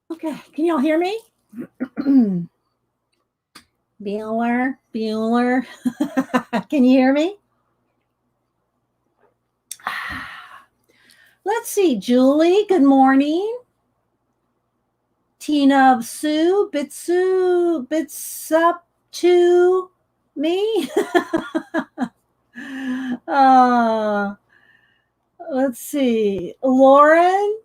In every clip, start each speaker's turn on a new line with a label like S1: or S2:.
S1: Okay, can y'all hear me? Bueller. Can you hear me? Let's see, Julie, good morning. Tina Sue, bits up to me. uh, let's see, Lauren,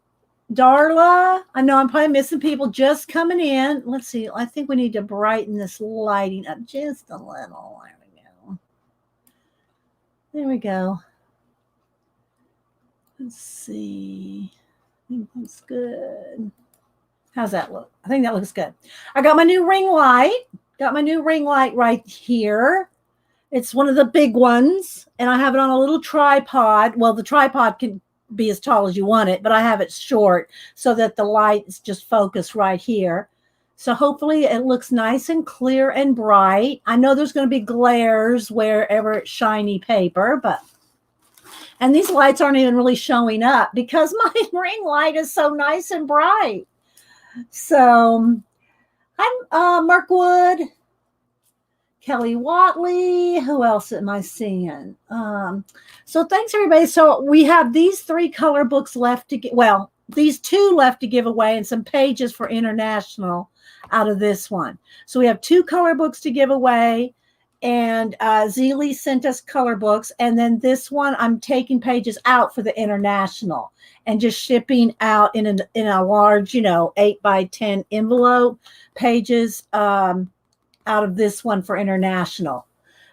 S1: Darla. I know I'm probably missing people just coming in. Let's see. I think we need to brighten this lighting up just a little. There we go. There we go. Let's see. I think that's good. How's that look? I think that looks good. I got my new ring light. Got my new ring light right here. It's one of the big ones, and I have it on a little tripod. Well, the tripod can be as tall as you want it, but I have it short so that the light is just focused right here. So hopefully it looks nice and clear and bright. I know there's going to be glares wherever it's shiny paper, and these lights aren't even really showing up because my ring light is so nice and bright. So I'm Markwood, Kelly Watley. Who else am I seeing? So thanks, everybody. So we have these 3 color books left to get. Well, these 2 left to give away and some pages for international out of this one. So we have 2 color books to give away. And Zeely sent us color books. And then this one, I'm taking pages out for the international and just shipping out in a large, 8x10 envelope pages out of this one for international.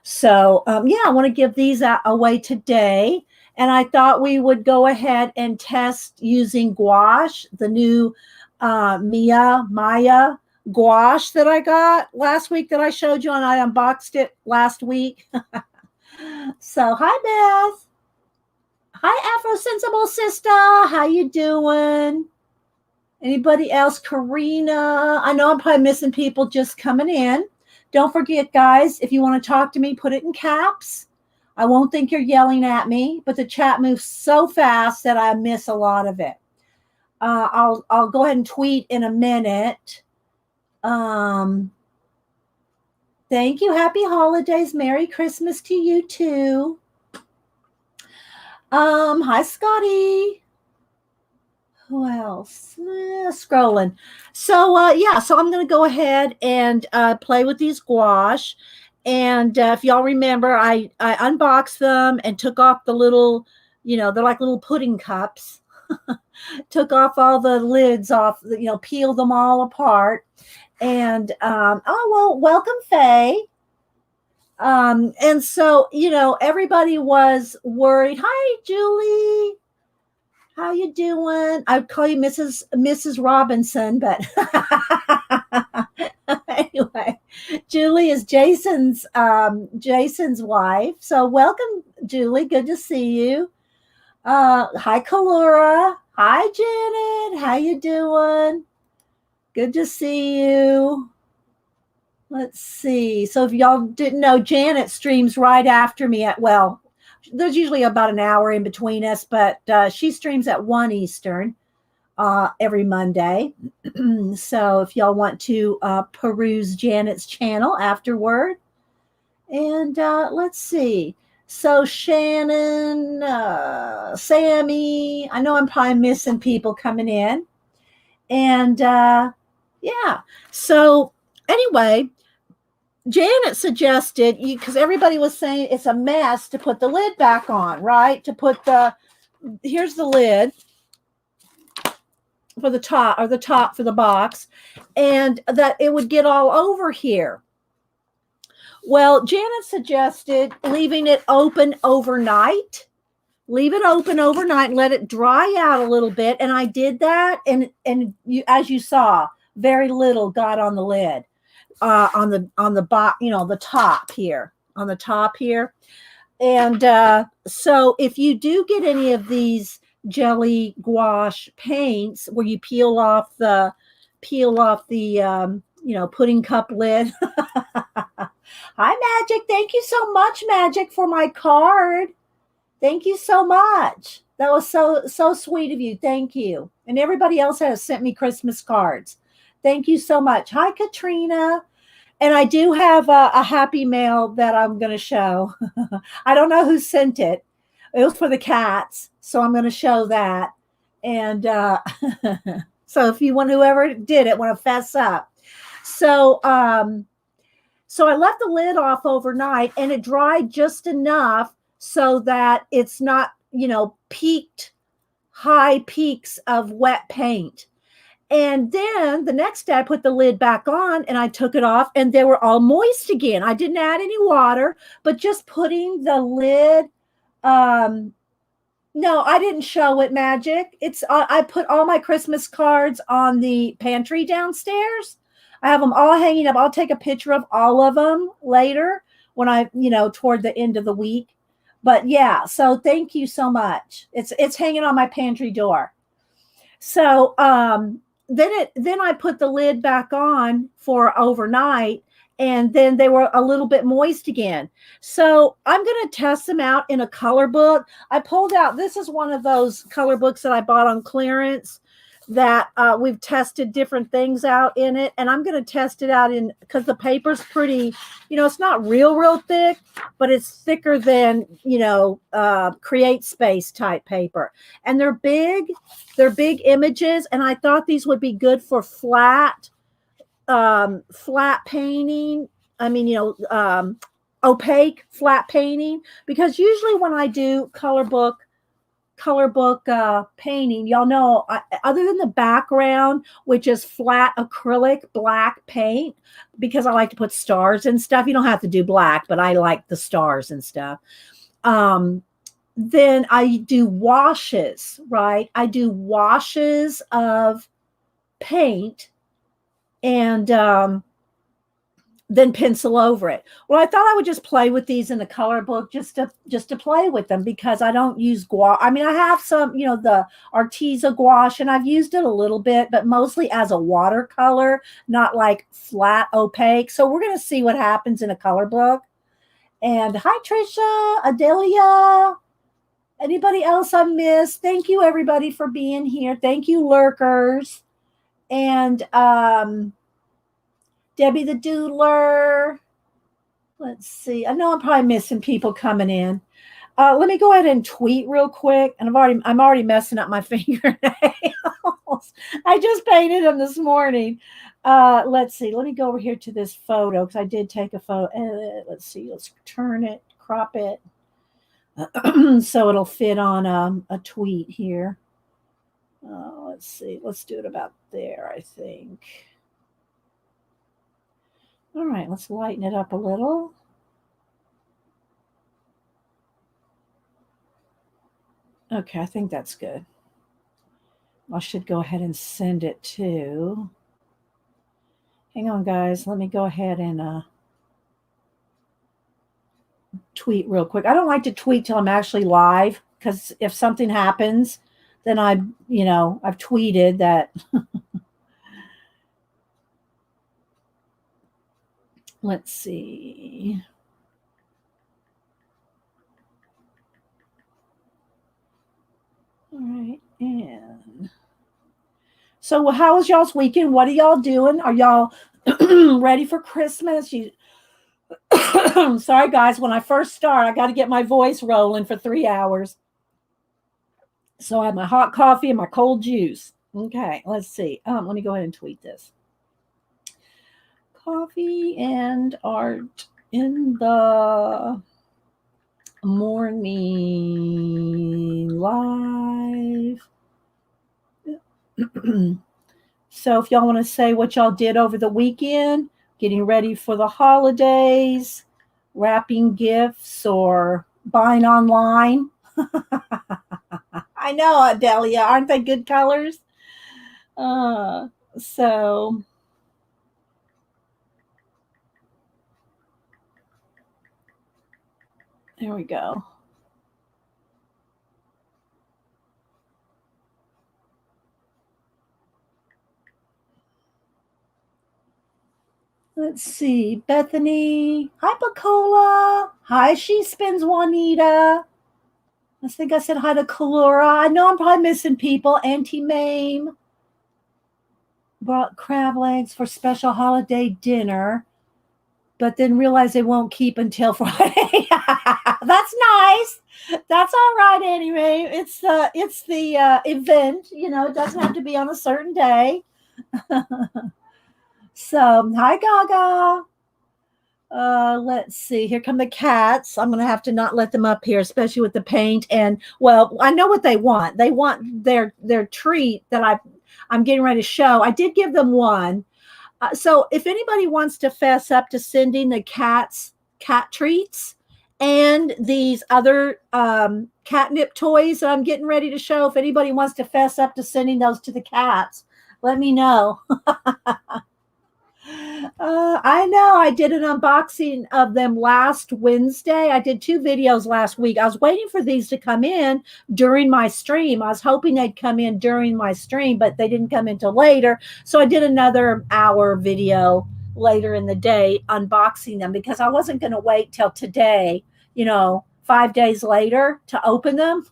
S1: So, I want to give these away today. And I thought we would go ahead and test using gouache, the new Maya gouache that I got last week that I showed you, and I unboxed it last week. So, hi, Beth. Hi, Afro-Sensible Sister. How you doing? Anybody else? Karina. I know I'm probably missing people just coming in. Don't forget, guys, if you want to talk to me, put it in caps. I won't think you're yelling at me, but the chat moves so fast that I miss a lot of it. I'll go ahead and tweet in a minute. Thank you. Happy holidays. Merry Christmas to you too. Hi, Scotty. Who else? Scrolling. So, so I'm going to go ahead and play with these gouache. And if y'all remember, I unboxed them and took off the little, they're like little pudding cups. Took off all the lids off, peeled them all apart. And, welcome, Faye. And so, everybody was worried. Hi, Julie. How you doing? I'd call you Mrs. Robinson, but anyway, Julie is Jason's wife. So welcome, Julie. Good to see you. Hi, Kalura. Hi, Janet. How you doing? Good to see you. Let's see. So if y'all didn't know, Janet streams right after me there's usually about an hour in between us, but she streams at 1 Eastern every Monday. So if y'all want to peruse Janet's channel afterward. And let's see. So Shannon, Sammy, I know I'm probably missing people coming in. And so anyway, Janet suggested, because everybody was saying it's a mess to put the lid back on, right? Here's the lid for the top, or the top for the box, and that it would get all over here. Well, Janet suggested leaving it open overnight. Leave it open overnight and let it dry out a little bit. And I did that, and as you saw, very little got on the lid. On the top here, and so if you do get any of these jelly gouache paints where you peel off the pudding cup lid. Hi, Magic. Thank you so much, Magic, for my card. Thank you so much. That was so sweet of you. Thank you. And everybody else has sent me Christmas cards. Thank you so much. Hi, Katrina. And I do have a happy mail that I'm going to show. I don't know who sent it. It was for the cats, so I'm going to show that. And so if you want, whoever did it, want to fess up. So so I left the lid off overnight, and it dried just enough so that it's not, peaked high peaks of wet paint. And then the next day I put the lid back on and I took it off and they were all moist again. I didn't add any water, but just putting the lid, no, I didn't show it, Magic. It's I put all my Christmas cards on the pantry downstairs. I have them all hanging up. I'll take a picture of all of them later when I, toward the end of the week. But yeah, so thank you so much. It's hanging on my pantry door. So then I put the lid back on for overnight, and then they were a little bit moist again. So I'm going to test them out in a color book. I pulled out, this is one of those color books that I bought on clearance that we've tested different things out in it. And I'm going to test it out in, because the paper's pretty, it's not real thick, but it's thicker than, Create Space type paper. And they're big images. And I thought these would be good for flat painting. I mean, opaque flat painting, because usually when I do color book painting, y'all know, other than the background, which is flat acrylic black paint, because I like to put stars and stuff. You don't have to do black, but I like the stars and stuff. Then I do washes, right? I do washes of paint and then pencil over it. Well, I thought I would just play with these in the color book just to play with them, because I don't use gouache. I mean, I have some, the Arteza gouache, and I've used it a little bit, but mostly as a watercolor, not like flat opaque. So we're going to see what happens in a color book. And hi, Trisha, Adelia, anybody else I missed? Thank you, everybody, for being here. Thank you, lurkers. And Debbie the Doodler. Let's see. I know I'm probably missing people coming in. Let me go ahead and tweet real quick. And I'm already messing up my fingernails. I just painted them this morning. Let's see. Let me go over here to this photo, because I did take a photo. Let's see. Let's turn it, crop it, so it'll fit on a tweet here. Let's see. Let's do it about there, I think. All right, let's lighten it up a little. Okay, I think that's good. I should go ahead and send it to. Hang on, guys. Let me go ahead and tweet real quick. I don't like to tweet till I'm actually live, because if something happens, then I've tweeted that. Let's see. All right. And so how was y'all's weekend? What are y'all doing? Are y'all ready for Christmas? Sorry, guys. When I first start, I got to get my voice rolling for 3 hours. So I have my hot coffee and my cold juice. Okay, let's see. Let me go ahead and tweet this. Coffee and art in the morning live. So if y'all want to say what y'all did over the weekend, getting ready for the holidays, wrapping gifts, or buying online. I know, Adelia, aren't they good colors? So there we go. Let's see. Bethany. Hi, Bacola. Hi, She Spins Juanita. I think I said hi to Kalora. I know I'm probably missing people. Auntie Mame brought crab legs for special holiday dinner, but then realized they won't keep until Friday. That's nice. That's all right anyway. It's the event, it doesn't have to be on a certain day. So hi Gaga. Let's see. Here come the cats. I'm gonna have to not let them up here, especially with the paint. And well, I know what they want. They want their treat that I'm getting ready to show. I did give them one. So if anybody wants to fess up to sending the cats cat treats and these other catnip toys that I'm getting ready to show, if anybody wants to fess up to sending those to the cats, let me know. I know I did an unboxing of them last Wednesday. I did 2 videos last week. I was waiting for these to come in during my stream. I was hoping they'd come in during my stream, but they didn't come in till later. So I did another hour video later in the day unboxing them because I wasn't going to wait till today, 5 days later to open them.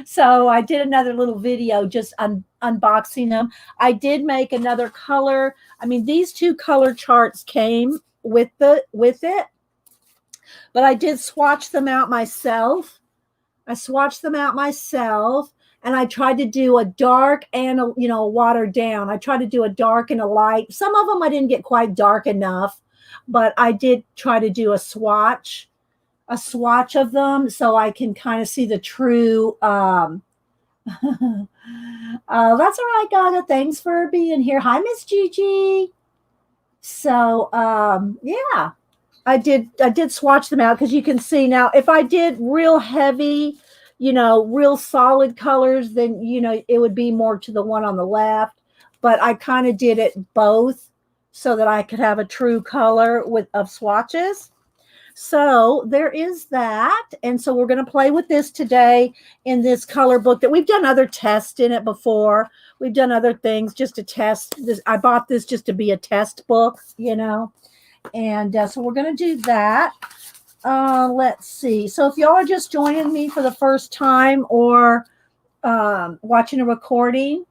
S1: So I did another little video just unboxing them. I did make another color. I mean, these 2 color charts came with it, but I did swatch them out myself. I swatched them out myself, and I tried to do a dark and a watered down. I tried to do a dark and a light. Some of them I didn't get quite dark enough, but I did try to do a swatch of them so I can kind of see the true that's all right, Gaga. Thanks for being here. Hi, Miss Gigi. So yeah, I did swatch them out because you can see now if I did real heavy, real solid colors, then it would be more to the one on the left. But I kind of did it both so that I could have a true color of swatches. So there is that. And so we're going to play with this today in this color book that we've done other tests in it before. We've done other things just to test this. I bought this just to be a test book, and so we're going to do that. Let's see. So if y'all are just joining me for the first time or watching a recording,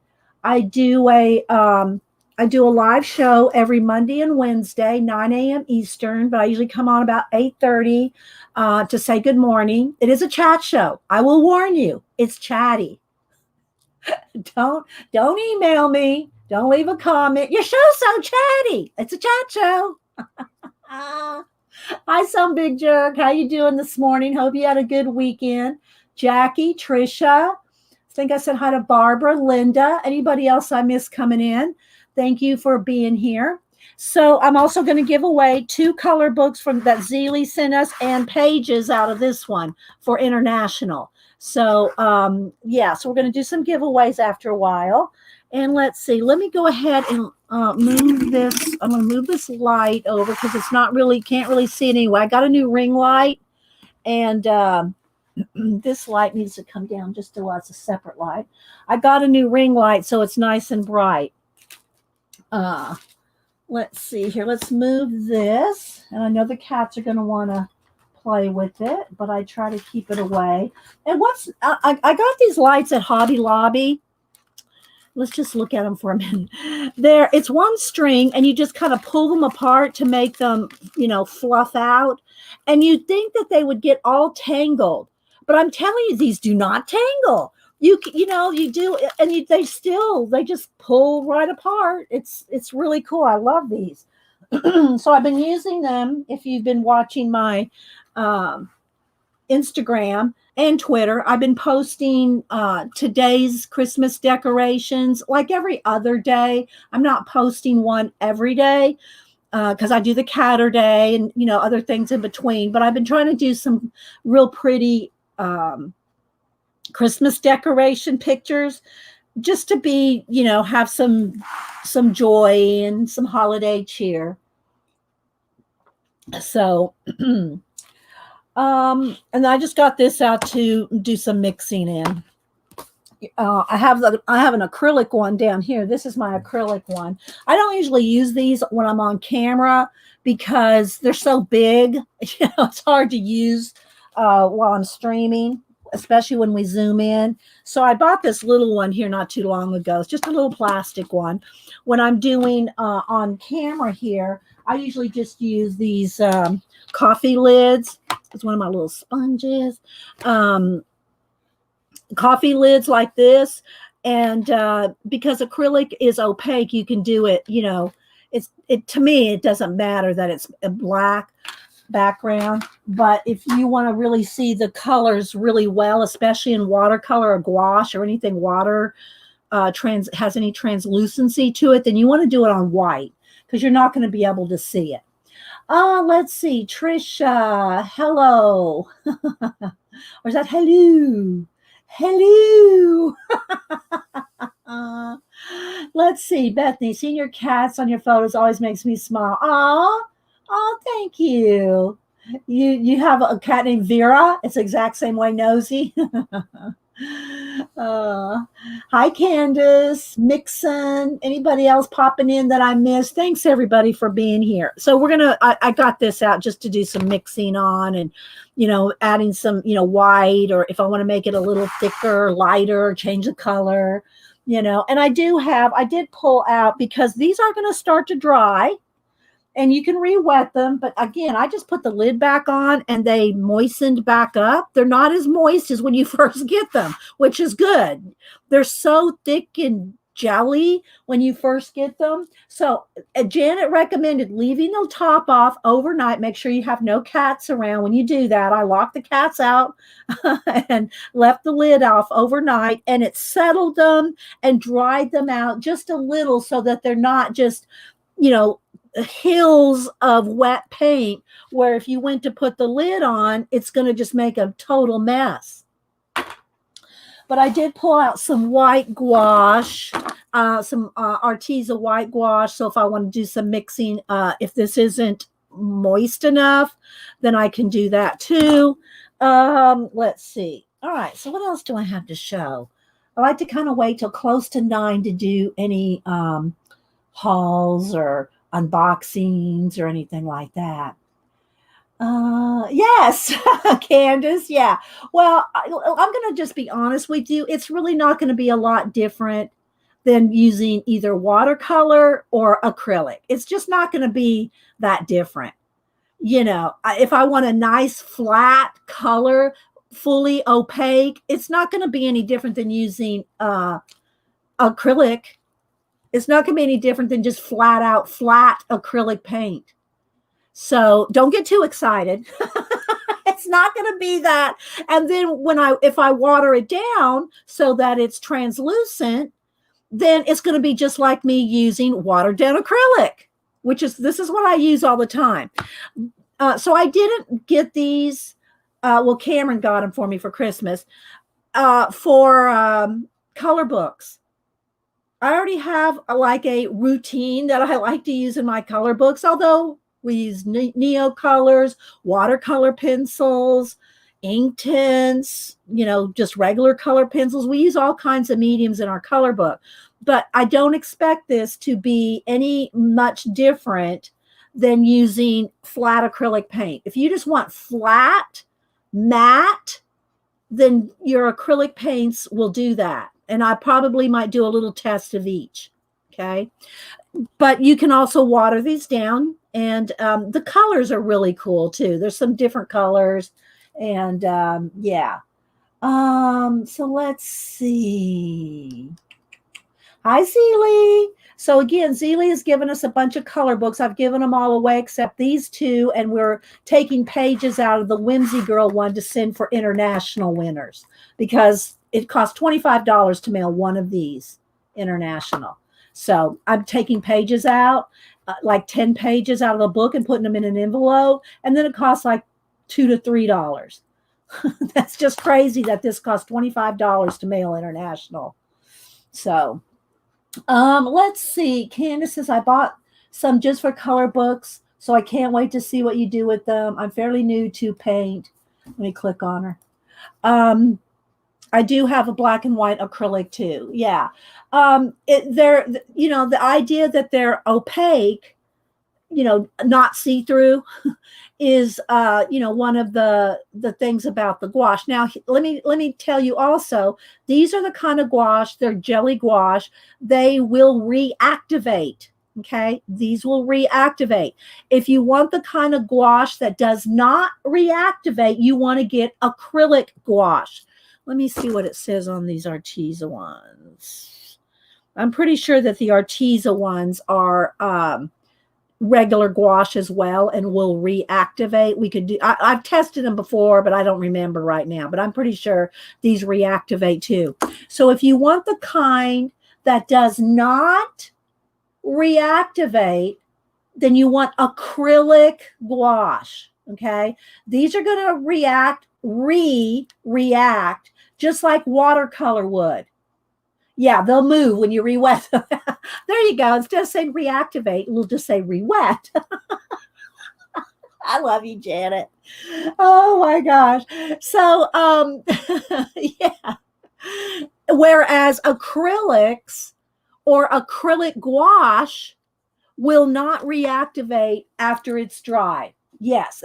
S1: I do a live show every Monday and Wednesday, 9 a.m. Eastern, but I usually come on about 8:30 to say good morning. It is a chat show. I will warn you, it's chatty. Don't email me. Don't leave a comment. Your show's so chatty. It's a chat show. Hi, some big jerk. How you doing this morning? Hope you had a good weekend. Jackie, Trisha. I think I said hi to Barbara, Linda. Anybody else I missed coming in? Thank you for being here. So I'm also going to give away 2 color books from that Zeely sent us and pages out of this one for international. So yeah, so we're going to do some giveaways after a while. And let's see, let me go ahead and move this. I'm going to move this light over because it's not really, can't really see it anyway. I got a new ring light, and this light needs to come down just a lot. It's a separate light. I got a new ring light, so it's nice and bright. Let's see here. Let's move this. And I know the cats are going to want to play with it, but I try to keep it away. And I got these lights at Hobby Lobby. Let's just look at them for a minute. It's one string, and you just kind of pull them apart to make them, fluff out. And you'd think that they would get all tangled, but I'm telling you, these do not tangle. You do, and they just pull right apart. It's really cool. I love these. So I've been using them. If you've been watching my Instagram and Twitter, I've been posting today's Christmas decorations like every other day. I'm not posting one every day because I do the Catter Day and other things in between. But I've been trying to do some real pretty Christmas decoration pictures just to be, have some joy and some holiday cheer. So, and I just got this out to do some mixing in. I have an acrylic one down here. This is my acrylic one. I don't usually use these when I'm on camera because they're so big. It's hard to use while I'm streaming. especially when we zoom in. So I bought this little one here not too long ago. It's just a little plastic one. When I'm doing on camera here, I usually just use these coffee lids. It's one of my little sponges. Coffee lids like this. And because acrylic is opaque, you can do it, you know, to me, it doesn't matter that it's a black background, but if you want to really see the colors really well, especially in watercolor or gouache or anything water has any translucency to it, then you want to do it on white because you're not going to be able to see it. Let's see, Trisha, hello. Or is that hello? Hello. Let's see, Bethany, seeing your cats on your photos always makes me smile. Oh, thank you. You have a cat named Vera. It's the exact same way, Nosy. Hi, Candace, Mixon, anybody else popping in that I missed? Thanks, everybody, for being here. So I got this out just to do some mixing on and, you know, adding some, you know, white, or if I want to make it a little thicker, lighter, change the color, you know. And I did pull out, because these are going to start to dry. And you can re-wet them. But again, I just put the lid back on and they moistened back up. They're not as moist as when you first get them, which is good. They're so thick and jelly when you first get them. So Janet recommended leaving the top off overnight. Make sure you have no cats around when you do that. I locked the cats out and left the lid off overnight, and it settled them and dried them out just a little so that they're not just, you know, hills of wet paint where if you went to put the lid on, it's going to just make a total mess. But I did pull out some white gouache, some Arteza white gouache. So if I want to do some mixing, if this isn't moist enough, then I can do that too. Let's see. All right. So what else do I have to show? I like to kind of wait till close to 9 to do any hauls or unboxings or anything like that. Yes, Candace. Yeah. Well, I'm going to just be honest with you. It's really not going to be a lot different than using either watercolor or acrylic. It's just not going to be that different. You know, if I want a nice flat color, fully opaque, it's not going to be any different than using acrylic. It's not going to be any different than just flat acrylic paint. So don't get too excited. It's not going to be that. And then if I water it down so that it's translucent, then it's going to be just like me using watered down acrylic, this is what I use all the time. So I didn't get these. Well, Cameron got them for me for Christmas for Colorbooks. I already have like a routine that I like to use in my color books, although we use neo colors, watercolor pencils, ink tints, you know, just regular color pencils. We use all kinds of mediums in our color book, but I don't expect this to be any much different than using flat acrylic paint. If you just want flat, matte, then your acrylic paints will do that. And I probably might do a little test of each. Okay. But you can also water these down. And the colors are really cool too. There's some different colors. And yeah. So let's see. Hi, Zelie. So again, Zelie has given us a bunch of color books. I've given them all away except these two. And we're taking pages out of the Whimsy Girl one to send for international winners, because it costs $25 to mail one of these international. So I'm taking pages out, like 10 pages out of the book and putting them in an envelope. And then it costs like $2 to $3. That's just crazy that this costs $25 to mail international. So let's see. Candace says, I bought some just for color books, so I can't wait to see what you do with them. I'm fairly new to paint. Let me click on her. I do have a black and white acrylic too. Yeah. You know, the idea that they're opaque not see-through is, one of the things about the gouache. Now, let me tell you also, these are the kind of gouache, they're jelly gouache. They will reactivate. Okay. These will reactivate. If you want the kind of gouache that does not reactivate, you want to get acrylic gouache. Let me see what it says on these Arteza ones. I'm pretty sure that the Arteza ones are, regular gouache as well and will reactivate. We could do, I've tested them before, but I don't remember right now, but I'm pretty sure these reactivate too. So if you want the kind that does not reactivate, then you want acrylic gouache. Okay. These are going to react just like watercolor would. Yeah, they'll move when you re-wet them. There you go. Instead of saying reactivate, we'll just say re-wet. I love you, Janet. Oh my gosh. So, yeah. Whereas acrylics or acrylic gouache will not reactivate after it's dry. Yes,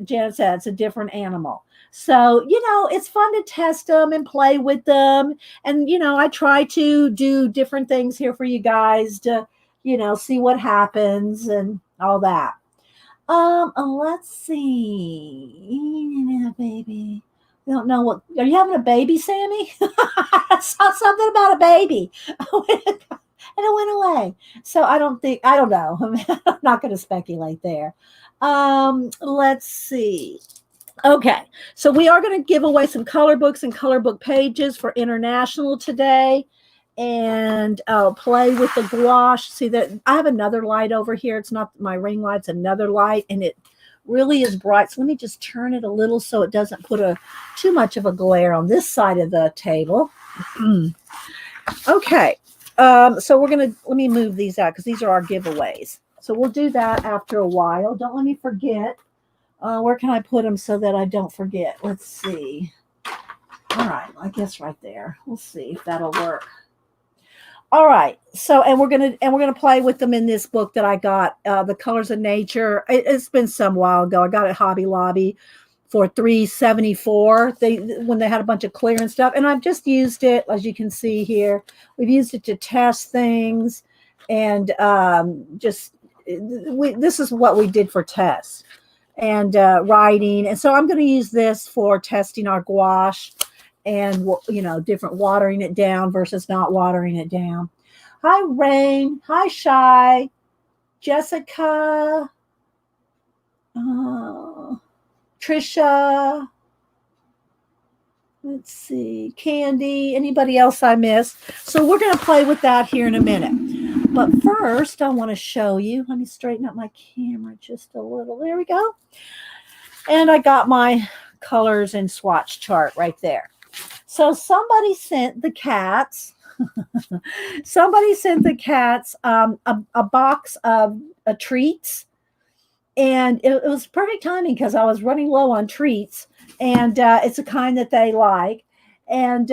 S1: Janet said it's a different animal. So, it's fun to test them and play with them. And, I try to do different things here for you guys to, see what happens and all that. Let's see. Baby. I don't know what, are you having a baby, Sammy? I saw something about a baby. And it went away. So I don't know. I'm not going to speculate there. Let's see. Okay, so we are going to give away some color books and color book pages for international today, and I'll play with the gouache. See that I have another light over here. It's not my ring light, it's another light, and it really is bright. So let me just turn it a little so it doesn't put too much of a glare on this side of the table. Okay, so let me move these out because these are our giveaways. So we'll do that after a while. Don't let me forget. Where can I put them so that I don't forget? Let's see. All right, I guess right there. We'll see if that'll work. All right. So, and we're gonna play with them in this book that I got, The Colors of Nature. It's been some while ago. I got it at Hobby Lobby for $3.74. When they had a bunch of clearance stuff, and I've just used it, as you can see here. We've used it to test things, and this is what we did for tests and writing. And so I'm going to use this for testing our gouache and, different watering it down versus not watering it down. Hi, Rain. Hi, Shy. Jessica. Trisha. Let's see. Candy. Anybody else I missed? So we're going to play with that here in a minute. But first, I want to show you. Let me straighten up my camera just a little. There we go. And I got my colors and swatch chart right there. So somebody sent the cats. Somebody sent the cats a box of treats. And it was perfect timing because I was running low on treats. And it's a kind that they like. And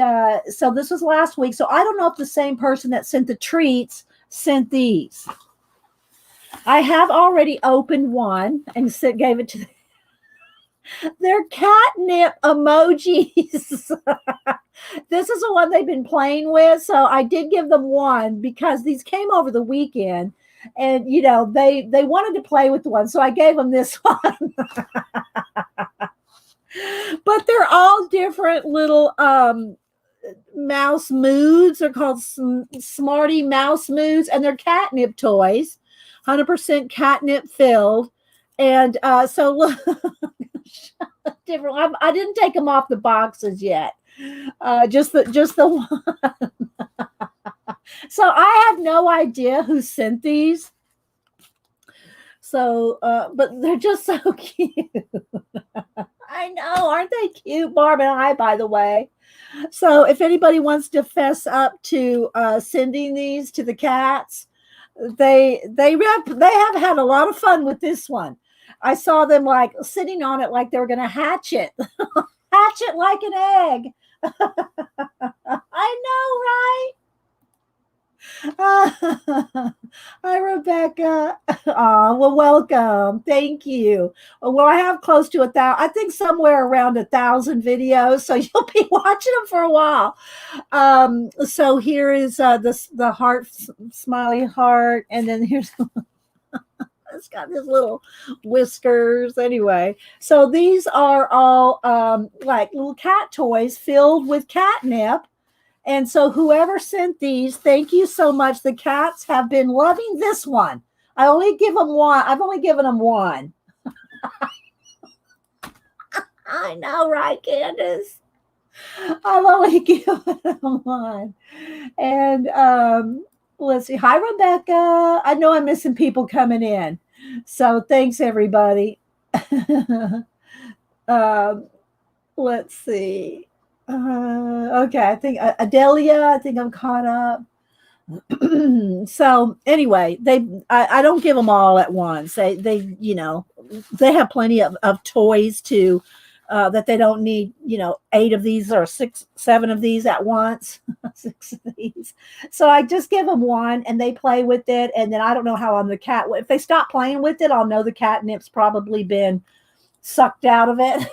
S1: so this was last week. So I don't know if the same person that sent the treats sent these. I have already opened one and gave it to them. They're catnip emojis. This is the one they've been playing with. So I did give them one because these came over the weekend and, they wanted to play with the one. So I gave them this one. But they're all different little mouse moods. They're called Smarty Mouse Moods, and they're catnip toys, 100% catnip filled. And so look, different. I didn't take them off the boxes yet. Just the one. So I have no idea who sent these. So, but they're just so cute. I know, aren't they cute? Barb and I, by the way. So if anybody wants to fess up to sending these to the cats, they have had a lot of fun with this one. I saw them like sitting on it like they were going to hatch it. Hatch it like an egg. I know, right? Hi, Rebecca. Oh, well, welcome. Thank you. Well, I have close to 1,000. I think somewhere around 1,000 videos, so you'll be watching them for a while. So here is the heart, smiley heart, and then here's it's got his little whiskers. Anyway, so these are all like little cat toys filled with catnip. And so whoever sent these, thank you so much. The cats have been loving this one. I only give them one. I've only given them one. I know, right, Candace? I've only given them one. And let's see. Hi, Rebecca. I know I'm missing people coming in. So thanks, everybody. um, let's see. Okay, I think Adelia, I think I'm caught up. So anyway, I don't give them all at once. They they have plenty of toys to that they don't need 8 of these or 6 7 of these at once. 6 of these, so I just give them one and they play with it, and then I don't know how long the cat, if they stop playing with it, I'll know the catnip's probably been sucked out of it.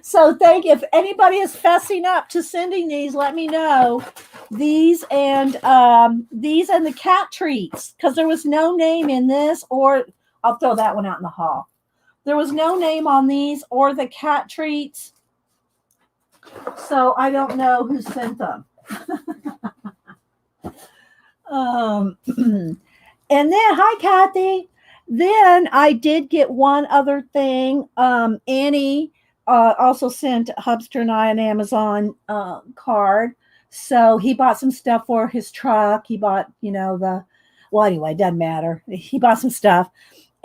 S1: So thank you. If anybody is fessing up to sending these, let me know. These and the cat treats, because there was no name in this, or I'll throw that one out in the hall. There was no name on these or the cat treats, so I don't know who sent them. And then, hi, Kathy. Then I did get one other thing. Annie also sent Hubster and I an Amazon card. So he bought some stuff for his truck. He bought, well, anyway, it doesn't matter. He bought some stuff.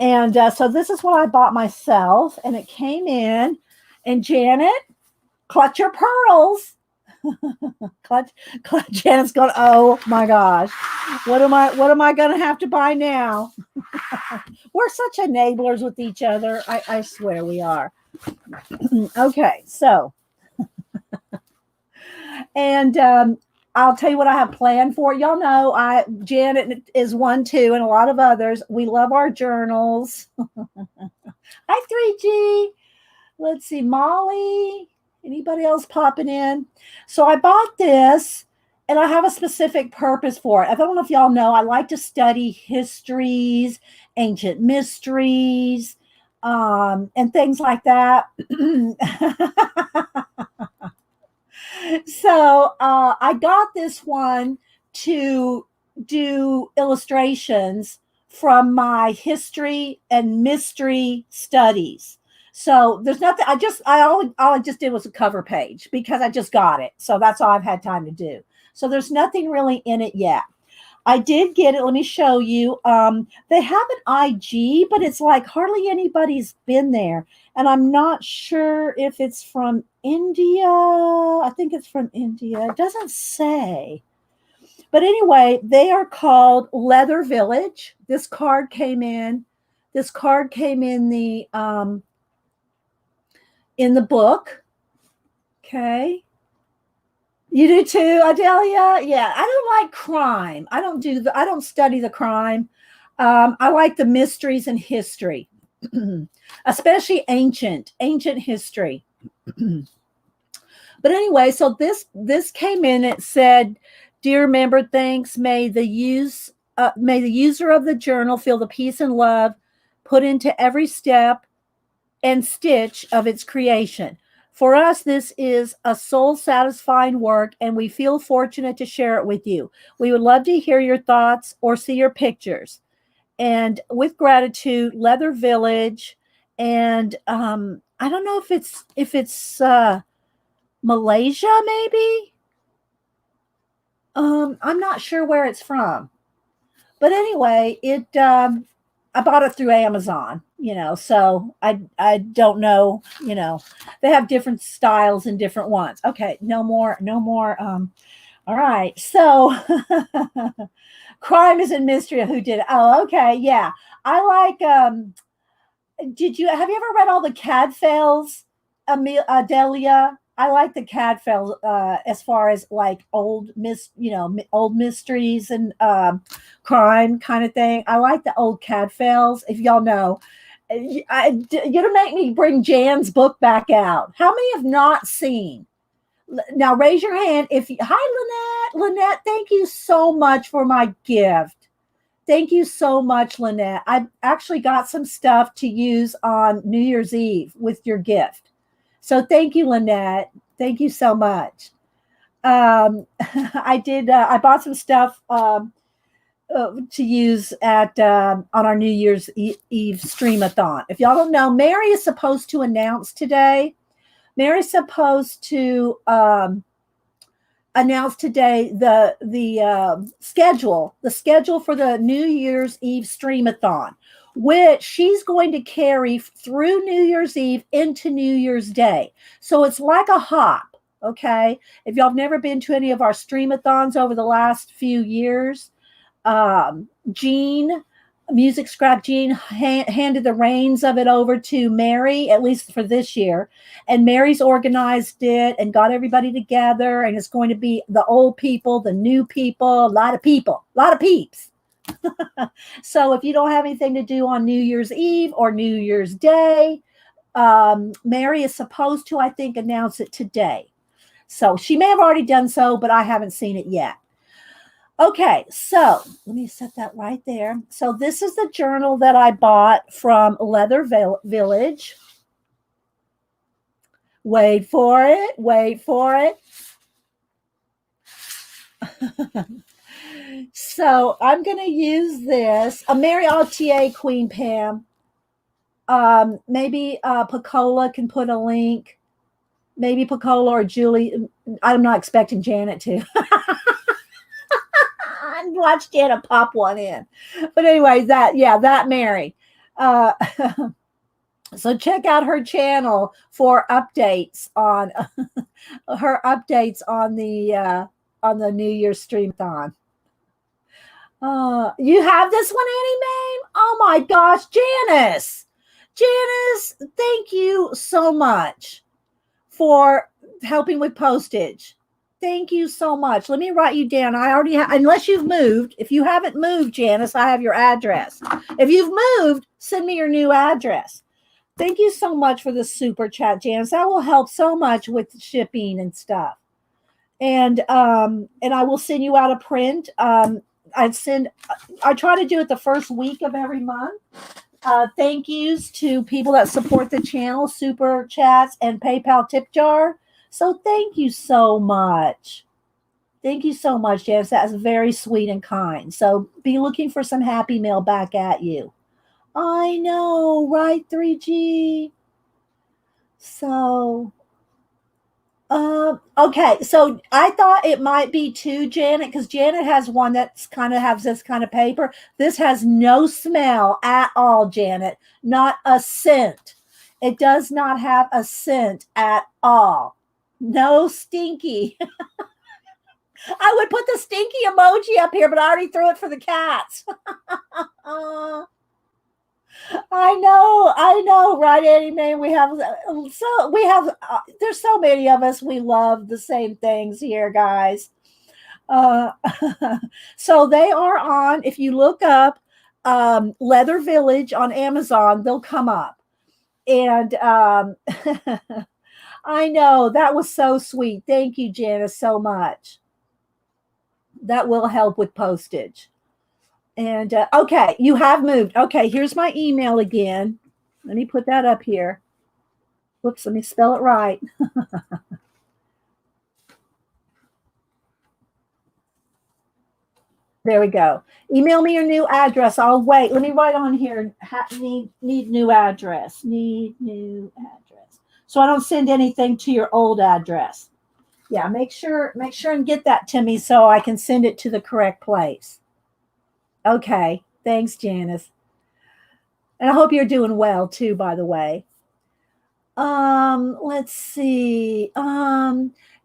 S1: And so this is what I bought myself. And it came in. And Janet, clutch your pearls. clutch. Janet's going, oh my gosh. What am I going to have to buy now? We're such enablers with each other. I swear we are. Okay, so and I'll tell you what I have planned for it. Y'all know Janet is one too, and a lot of others. We love our journals. Hi, 3G. Let's see, Molly. Anybody else popping in? So I bought this, and I have a specific purpose for it. I don't know if y'all know, I like to study histories, ancient mysteries, and things like that. So I got this one to do illustrations from my history and mystery studies. So there's nothing. All I just did was a cover page because I just got it. So that's all I've had time to do. So there's nothing really in it yet. I did get it. Let me show you. They have an IG, but it's like hardly anybody's been there. And I'm not sure if it's from India. I think it's from India. It doesn't say. But anyway, they are called Leather Village. This card came in. This card came in the book. Okay. You do too, Adelia? Yeah, I don't like crime. I don't study the crime. I like the mysteries and history, especially ancient history. But anyway, so this came in. It said, "Dear member, thanks. May the user of the journal feel the peace and love put into every step and stitch of its creation. For us, this is a soul-satisfying work, and we feel fortunate to share it with you. We would love to hear your thoughts or see your pictures. And with gratitude, Leather Village." And I don't know if it's Malaysia, maybe. I'm not sure where it's from, but anyway, I bought it through Amazon, so I don't know, they have different styles and different ones. Okay, no more. All right. So crime is a mystery of who did it. Oh, okay. Yeah. I like, have you ever read all the CAD fails, Adelia? I like the Cadfael as far as like old old mysteries and crime kind of thing. I like the old Cadfaels. If y'all know, you're gonna make me bring Jan's book back out. How many have not seen? Now raise your hand if you, hi Lynette. Lynette, thank you so much for my gift. Thank you so much, Lynette. I actually got some stuff to use on New Year's Eve with your gift. So thank you, Lynette. Thank you so much. I did. I bought some stuff to use at on our New Year's Eve stream-a-thon. If y'all don't know, Mary is supposed to announce today. Mary's supposed to announce today the schedule for the New Year's Eve stream-a-thon, which she's going to carry through New Year's Eve into New Year's Day. So it's like a hop, okay? If y'all have never been to any of our stream-a-thons over the last few years, Jean, Music Scrap Jean, handed the reins of it over to Mary, at least for this year. And Mary's organized it and got everybody together. And it's going to be the old people, the new people, a lot of peeps. So if you don't have anything to do on New Year's Eve or New Year's Day, Mary is supposed to, I think, announce it today. So she may have already done so, but I haven't seen it yet. Okay, so let me set that right there. So this is the journal that I bought from Leather Village. Wait for it. Wait for it. So I'm going to use this. A Mary Altier Queen Pam. Maybe Picola can put a link. Maybe Picola or Julie. I'm not expecting Janet to. Watch Janet pop one in. But anyway, that Mary. So check out her channel for updates on her updates on the New Year's stream-a-thon. You have this one, Annie Mae? Oh my gosh, Janice. Janice, thank you so much for helping with postage. Thank you so much. Let me write you down. I already have, unless you've moved. If you haven't moved, Janice, I have your address. If you've moved, send me your new address. Thank you so much for the super chat, Janice. That will help so much with shipping and stuff. And I will send you out a print. I try to do it the first week of every month. Thank yous to people that support the channel, super chats and PayPal tip jar. So thank you so much. Thank you so much, Janice. That's very sweet and kind. So be looking for some happy mail back at you. I know, right, 3G? So, okay. So I thought it might be too, Janet, because Janet has one that's kind of has this kind of paper. This has no smell at all, Janet. Not a scent. It does not have a scent at all. No stinky. I would put the stinky emoji up here, but I already threw it for the cats. I know, right, Annie Mae? There's so many of us. We love the same things here, guys. So they are on, if you look up Leather Village on Amazon, they'll come up. And I know, that was so sweet. Thank you, Janice, so much. That will help with postage. And okay, you have moved. Okay, here's my email again. Let me put that up here. Whoops, let me spell it right. There we go. Email me your new address. I'll wait. Let me write on here. Need new address. Need new address. So I don't send anything to your old address. Yeah, make sure and get that to me so I can send it to the correct place. Okay. Thanks, Janice. And I hope you're doing well too, by the way. Let's see.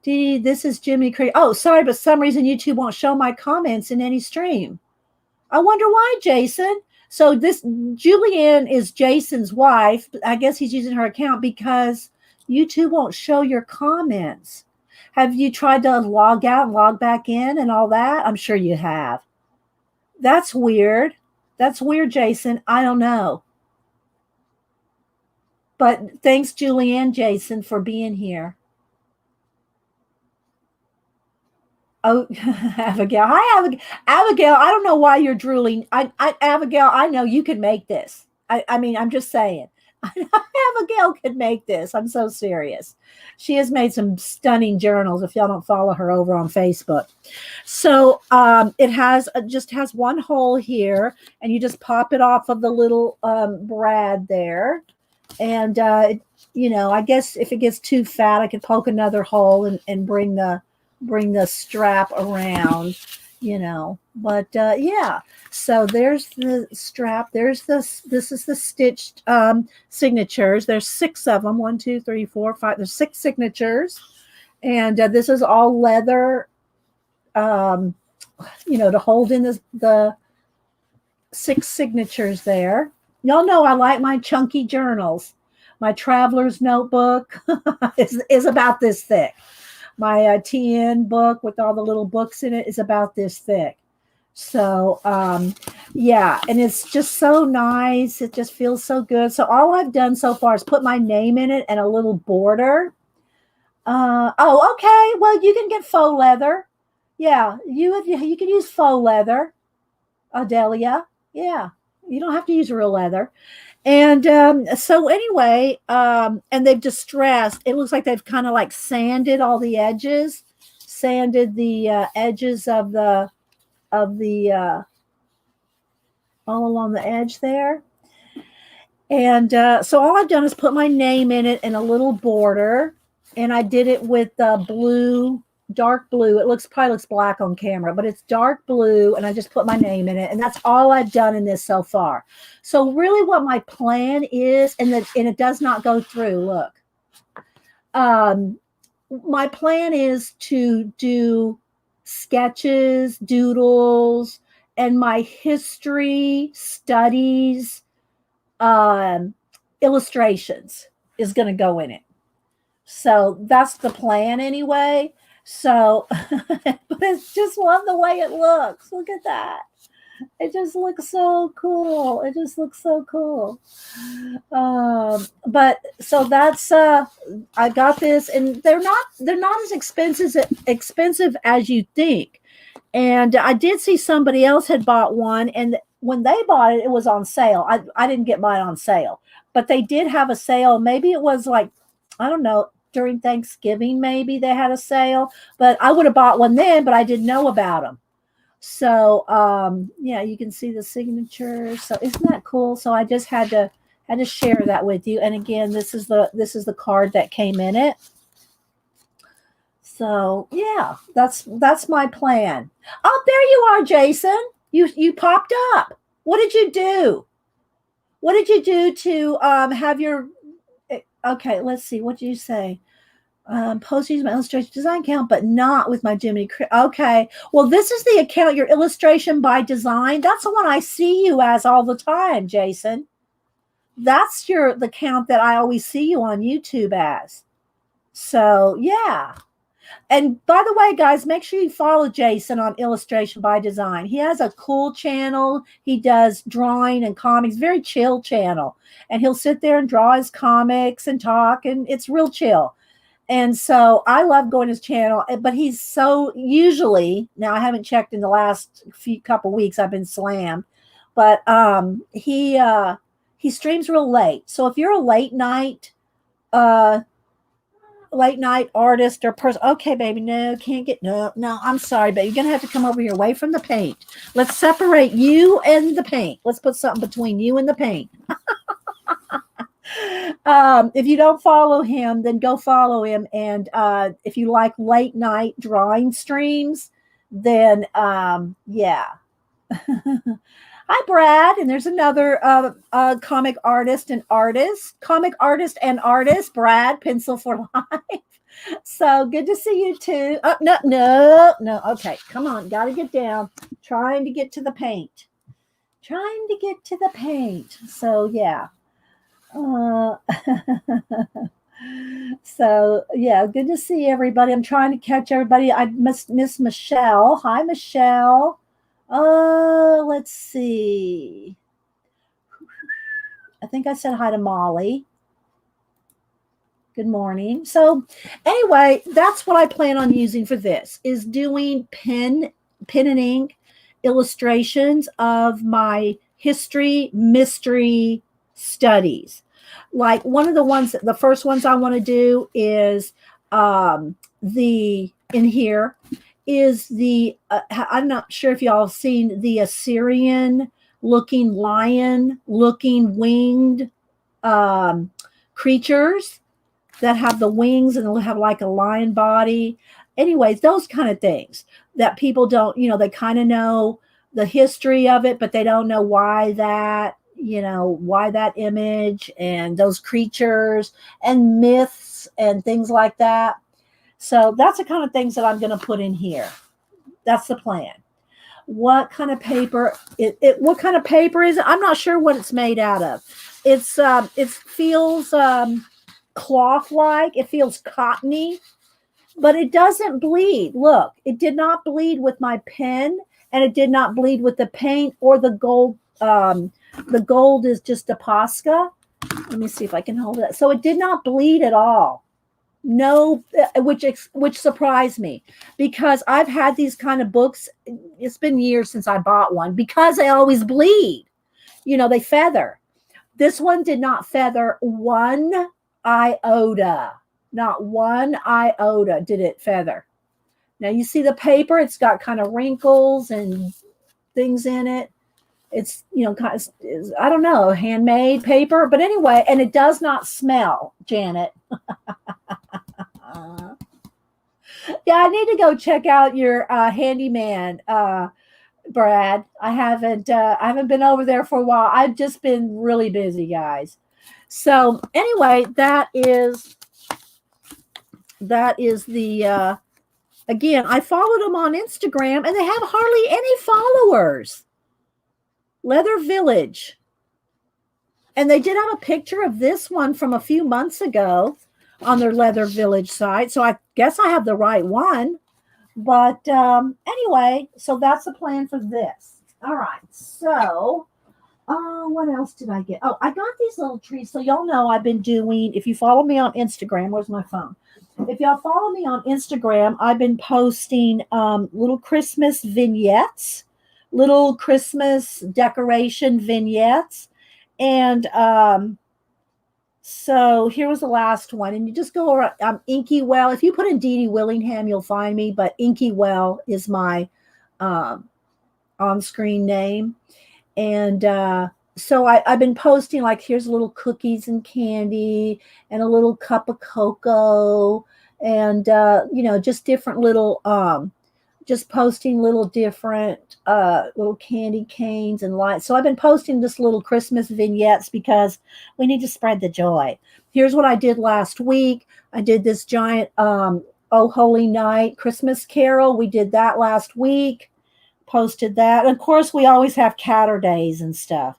S1: This is Jimmy Craig. Oh, sorry, but for some reason YouTube won't show my comments in any stream. I wonder why, Jason. So this Julianne is Jason's wife. I guess he's using her account because YouTube won't show your comments. Have you tried to log out and log back in and all that? I'm sure you have. That's weird. That's weird, Jason. I don't know. But thanks, Julianne, Jason, for being here. Oh, Abigail. Hi, Abigail. Abigail, I don't know why you're drooling. Abigail, I know you could make this. I mean, I'm just saying. Abigail could make this. I'm so serious. She has made some stunning journals. If y'all don't follow her over on Facebook, so it has just has one hole here, and you just pop it off of the little brad there, and I guess if it gets too fat, I could poke another hole and bring the strap around. But yeah, so there's the strap, this is the stitched signatures. There's 6 of them, 1 2 3 4 5, there's 6 signatures, and this is all leather, to hold in the 6 signatures there. Y'all know I like my chunky journals. My traveler's notebook is about this thick. My TN book with all the little books in it is about this thick. So, yeah, and it's just so nice. It just feels so good. So all I've done so far is put my name in it and a little border. Okay. Well, you can get faux leather. Yeah, you can use faux leather, Adelia. Yeah, you don't have to use real leather. And so anyway, and they've distressed. It looks like they've kind of like sanded all the edges, sanded the edges of the all along the edge there. And so all I've done is put my name in it and a little border, and I did it with blue, dark blue. It probably looks black on camera, but it's dark blue, and I just put my name in it, and that's all I've done in this so far. So really what my plan is, and it does not go through, look. My plan is to do sketches, doodles, and my history studies illustrations is going to go in it. So that's the plan anyway. So, but it's just love the way it looks. Look at that. It just looks so cool. It just looks so cool. But so that's I got this, and they're not as expensive as you think. And I did see somebody else had bought one, and when they bought it, it was on sale. I didn't get mine on sale, but they did have a sale. Maybe it was like, I don't know, during Thanksgiving, maybe they had a sale, but I would have bought one then, but I didn't know about them. So, yeah, you can see the signature. So isn't that cool? So I just had to share that with you. And again, this is the card that came in it. So yeah, that's my plan. Oh, there you are, Jason. You popped up. What did you do? What did you do to have your? Okay, let's see. What did you say? Post use my illustration design account, but not with my Jiminy. Okay. Well, this is the account, your illustration by design. That's the one I see you as all the time, Jason. That's the account that I always see you on YouTube as. So yeah. And by the way, guys, make sure you follow Jason on Illustration by Design. He has a cool channel. He does drawing and comics, very chill channel. And he'll sit there and draw his comics and talk, and it's real chill. And so I love going to his channel, but he's so usually, now I haven't checked in the last couple weeks, I've been slammed, but he streams real late. So if you're a late night artist or person, okay, baby, no, can't get, no, I'm sorry, but you're going to have to come over here away from the paint. Let's separate you and the paint. Let's put something between you and the paint. If you don't follow him, then go follow him. And if you like late night drawing streams, then yeah. Hi, Brad. And there's another comic artist and artist, Brad, Pencil for Life. So good to see you too. Oh, no. Okay, come on. Got to get down. Trying to get to the paint. So, yeah. So yeah, good to see everybody. I'm trying to catch everybody. I miss Michelle. Hi, Michelle. Let's see. I think I said hi to Molly. Good morning. So anyway, that's what I plan on using for this is doing pen and ink illustrations of my history mystery studies. Like one of the first ones I want to do is the in here is the I'm not sure if y'all have seen the Assyrian looking lion looking winged um, creatures that have the wings and they'll have like a lion body. Anyways, those kind of things that people don't, they kind of know the history of it, but they don't know why that image and those creatures and myths and things like that. So that's the kind of things that I'm going to put in here. That's the plan. What kind of paper? What kind of paper is it? I'm not sure what it's made out of. It feels cloth-like. It feels cottony, but it doesn't bleed. Look, it did not bleed with my pen, and it did not bleed with the paint or the gold. The gold is just a Posca. Let me see if I can hold it. So it did not bleed at all. No, which surprised me because I've had these kind of books. It's been years since I bought one because they always bleed. They feather. This one did not feather one iota. Not one iota did it feather. Now you see the paper, it's got kind of wrinkles and things in it. It's, kind of, I don't know, handmade paper. But anyway, and it does not smell, Janet. Yeah, I need to go check out your handyman, Brad. I haven't been over there for a while. I've just been really busy, guys. So anyway, that is the again, I followed them on Instagram and they have hardly any followers. Leather Village. And they did have a picture of this one from a few months ago on their Leather Village site. So I guess I have the right one. But anyway, so that's the plan for this. All right. So what else did I get? Oh, I got these little trees. So y'all know I've been doing, if you follow me on Instagram, where's my phone? If y'all follow me on Instagram, I've been posting little Christmas vignettes, little Christmas decoration vignettes. And so here was the last one. And you just go around Inky Well. If you put in Dee Dee Willingham, you'll find me. But Inky Well is my on-screen name. And so I've been posting, like, here's little cookies and candy and a little cup of cocoa and, just different little, just posting little different little candy canes and lights. So I've been posting this little Christmas vignettes because we need to spread the joy. Here's what I did last week. I did this giant Oh Holy Night Christmas Carol. We did that last week. Posted that. And of course, we always have Catterdays and stuff.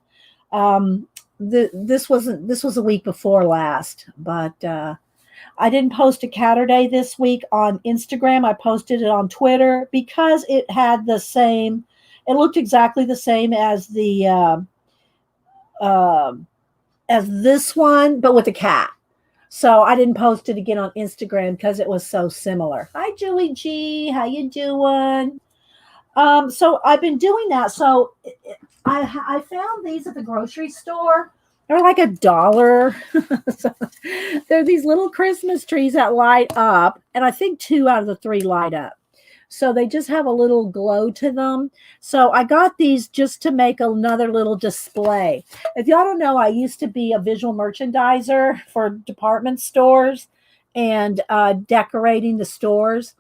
S1: This was a week before last, but I didn't post a Catterday this week on Instagram. I posted it on Twitter because it had the same. It looked exactly the same as the as this one, but with a cat. So I didn't post it again on Instagram because it was so similar. Hi, Julie G. How you doing? So I've been doing that. So I found these at the grocery store. They're like $1. So they're these little Christmas trees that light up. And I think 2 out of the 3 light up. So they just have a little glow to them. So I got these just to make another little display. If y'all don't know, I used to be a visual merchandiser for department stores and decorating the stores.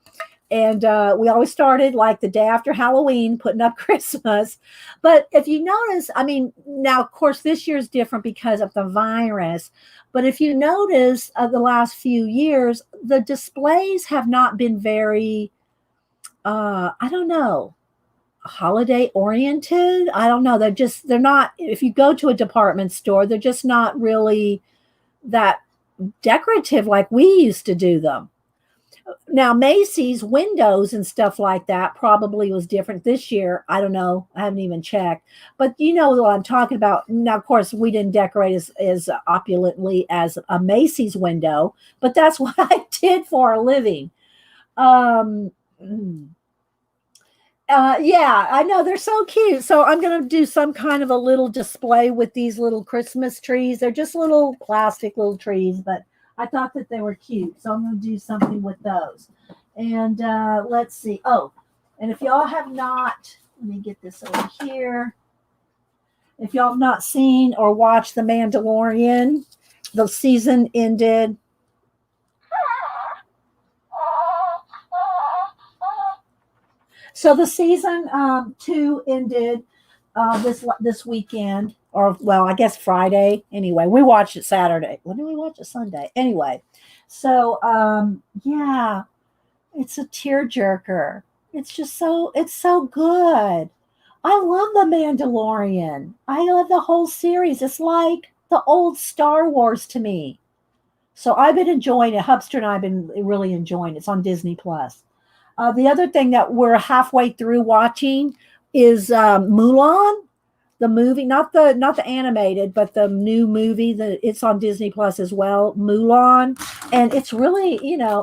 S1: And we always started like the day after Halloween, putting up Christmas. But if you notice, I mean, now, of course, this year is different because of the virus. But if you notice the last few years, the displays have not been very, I don't know, holiday oriented. I don't know. They're not, if you go to a department store, they're just not really that decorative like we used to do them. Now, Macy's windows and stuff like that probably was different this year. I don't know. I haven't even checked. But you know what I'm talking about. Now, of course, we didn't decorate as opulently as a Macy's window, but that's what I did for a living. Um, yeah, I know they're so cute. So I'm going to do some kind of a little display with these little Christmas trees. They're just little plastic little trees, but I thought that they were cute. So I'm going to do something with those. And let's see. Oh, and if y'all have not, let me get this over here. If y'all have not seen or watched The Mandalorian, the season ended. So the season 2 ended this weekend, or well, I guess Friday. Anyway, we watched it Saturday. When did we watch it? Sunday. Anyway, so yeah, it's a tearjerker. It's so good. I love The Mandalorian. I love the whole series. It's like the old Star Wars to me. So I've been enjoying it. Hubster and I have been really enjoying it. It's on Disney Plus. The other thing that we're halfway through watching is Mulan, the movie, not the animated, but the new movie. It's on Disney Plus as well, Mulan, and it's really,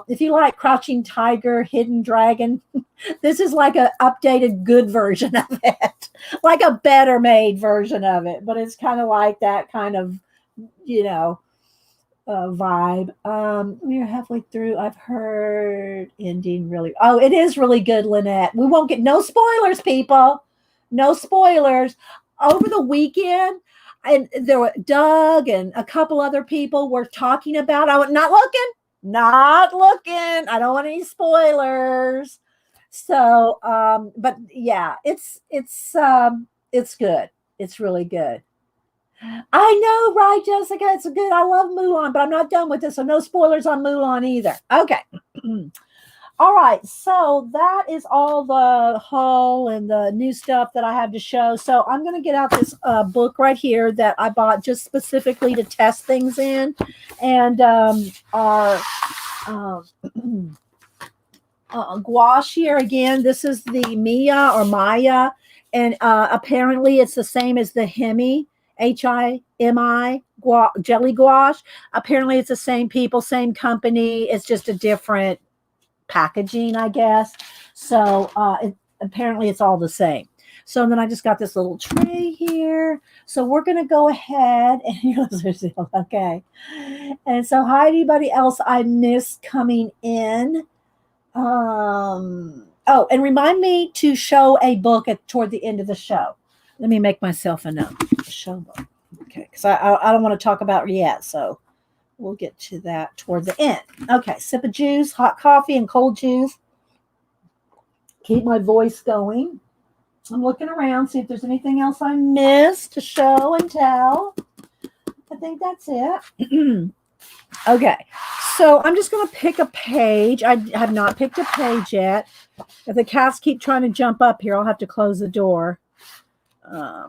S1: if you like Crouching Tiger, Hidden Dragon, this is like a updated good version of it, like a better made version of it, but it's kind of like that kind of, vibe. We're halfway through. I've heard ending really. Oh, it is really good, Lynette. We won't get no spoilers, people. No spoilers. Over the weekend, and there were Doug and a couple other people were talking about. I went not looking. I don't want any spoilers. So, but yeah, it's good. It's really good. I know, right, Jessica? It's good. I love Mulan, but I'm not done with this, so no spoilers on Mulan either. Okay. All right. So that is all the haul and the new stuff that I have to show. So I'm going to get out this book right here that I bought just specifically to test things in. And our gouache here again. This is the Maya. And apparently it's the same as the Hemi. Himi jelly gouache. Apparently it's the same people, same company. It's just a different packaging, I guess. So apparently it's all the same. So then I just got this little tray here. So we're going to go ahead and here's our seal. Okay. And so hi, anybody else I missed coming in. Oh, and remind me to show a book toward the end of the show. Let me make myself a note. Show book. Okay, because I don't want to talk about it yet, so we'll get to that toward the end. Okay, sip of juice, hot coffee, and cold juice. Keep my voice going. I'm looking around, see if there's anything else I missed to show and tell. I think that's it. Okay, so I'm just going to pick a page. I have not picked a page yet. If the cats keep trying to jump up here, I'll have to close the door. I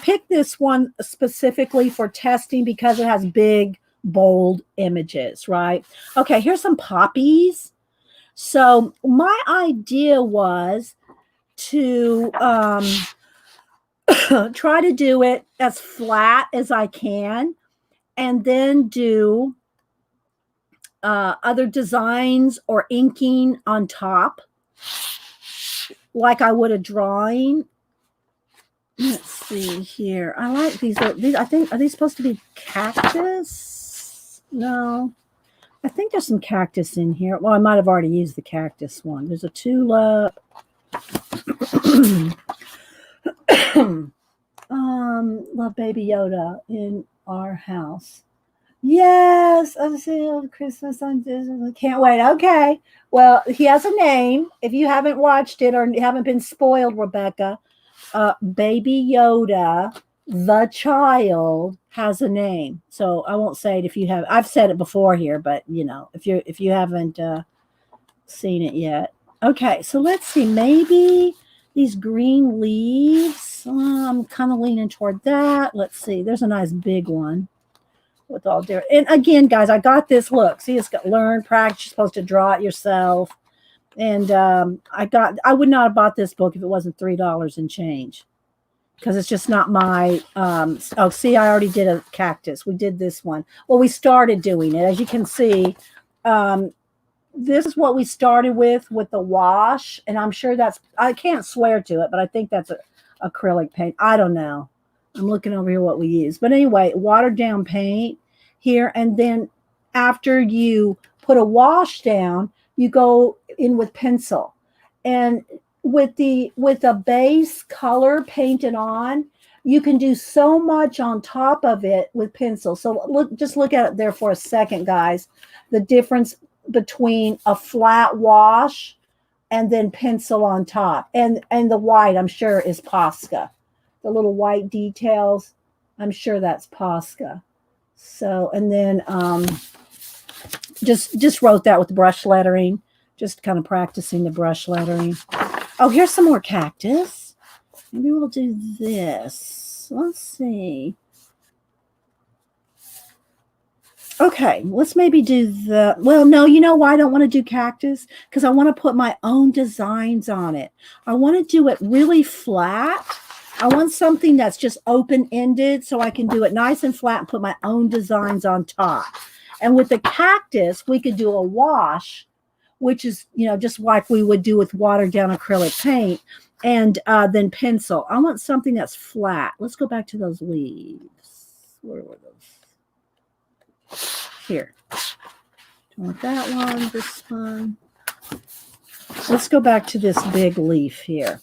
S1: picked this one specifically for testing because it has big, bold images, right? Okay, here's some poppies. So my idea was to try to do it as flat as I can and then do other designs or inking on top like I would a drawing. Let's see here. I like these. I think, are these supposed to be cactus? No. I think there's some cactus in here. Well, I might have already used the cactus one. There's a tulip. Love Baby Yoda in our house. Yes, I'm seeing Christmas on Disney. Can't wait. Okay. Well, he has a name. If you haven't watched it or haven't been spoiled, Rebecca, Baby Yoda, the child, has a name. So I won't say it if you have. I've said it before here, but if you haven't seen it yet. Okay, so let's see. Maybe these green leaves. I'm kind of leaning toward that. Let's see. There's a nice big one. with all different. And again, guys, I got this. Look, see, it's got learn, practice. You're supposed to draw it yourself. And I would not have bought this book if it wasn't $3 and change, because it's just not my. Oh, see, I already did a cactus. We did this one. Well, we started doing it, as you can see. This is what we started with the wash, and I'm sure that's. I can't swear to it, but I think that's acrylic paint. I don't know. I'm looking over here what we use, but anyway, watered down paint here, and then after you put a wash down, you go in with pencil, and with a base color painted on, you can do so much on top of it with pencil. So look at it there for a second, guys. The difference between a flat wash and then pencil on top, and the white, I'm sure, is Posca. The little white details, I'm sure that's Posca. So, and then just wrote that with brush lettering, just kind of practicing the brush lettering. Oh, here's some more cactus. Maybe we'll do this. Let's see. Okay, let's maybe do the, well, no, you know why I don't want to do cactus? Because I want to put my own designs on it. I want to do it really flat. I want something that's just open-ended so I can do it nice and flat and put my own designs on top. And with the cactus, we could do a wash, which is, you know, just like we would do with watered down acrylic paint, and then pencil. I want something that's flat. Let's go back to those leaves. Where were those? Here. Don't want that one, this one. Let's go back to this big leaf here,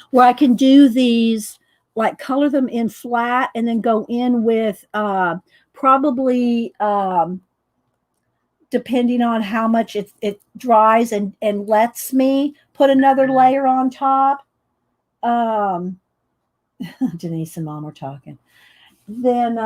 S1: where I can do these, like color them in flat and then go in with probably, depending on how much it dries and lets me put another layer on top. Denise and Mom are talking. Then,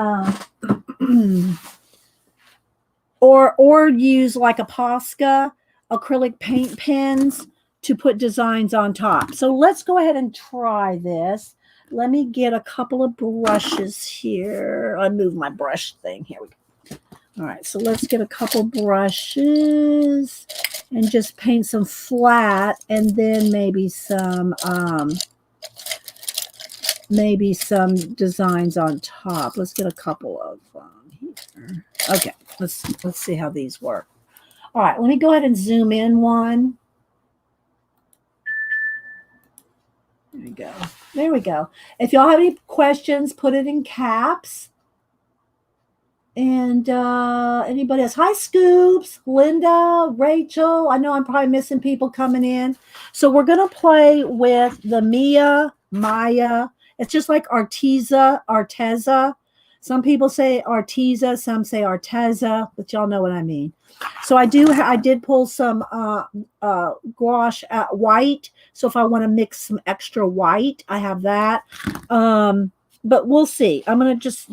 S1: or use like a Posca acrylic paint pens to put designs on top. So let's go ahead and try this. Let me get a couple of brushes here. I'll move my brush thing. Here we go. All right, so let's get a couple brushes and just paint some flat, and then maybe some designs on top. Let's get a couple of here. Okay, let's see how these work. All right, let me go ahead and zoom in one. There we go. There we go. If y'all have any questions, put it in caps. And anybody else? Hi, Scoops, Linda, Rachel. I know I'm probably missing people coming in. So we're going to play with the Maya. It's just like Arteza. Some people say Arteza, some say Arteza, but y'all know what I mean. So I did pull some gouache white. So if I want to mix some extra white, I have that. But we'll see. I'm going to just,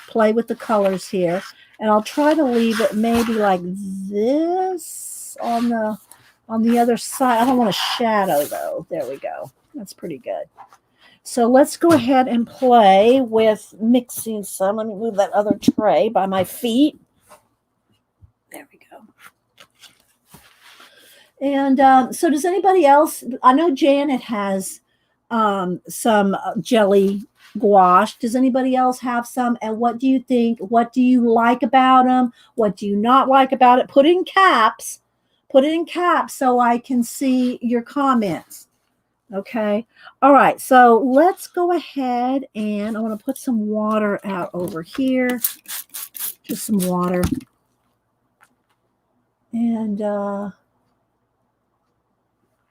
S1: play with the colors here. And I'll try to leave it maybe like this on the other side. I don't want a shadow, though. There we go. That's pretty good. So let's go ahead and play with mixing some. Let me move that other tray by my feet. There we go. And so does anybody else? I know Janet has some jelly gouache. Does anybody else have some? And what do you think? What do you like about them? What do you not like about it? Put it in caps. Put it in caps so I can see your comments. Okay. All right. So let's go ahead, and I want to put some water out over here. Just some water. And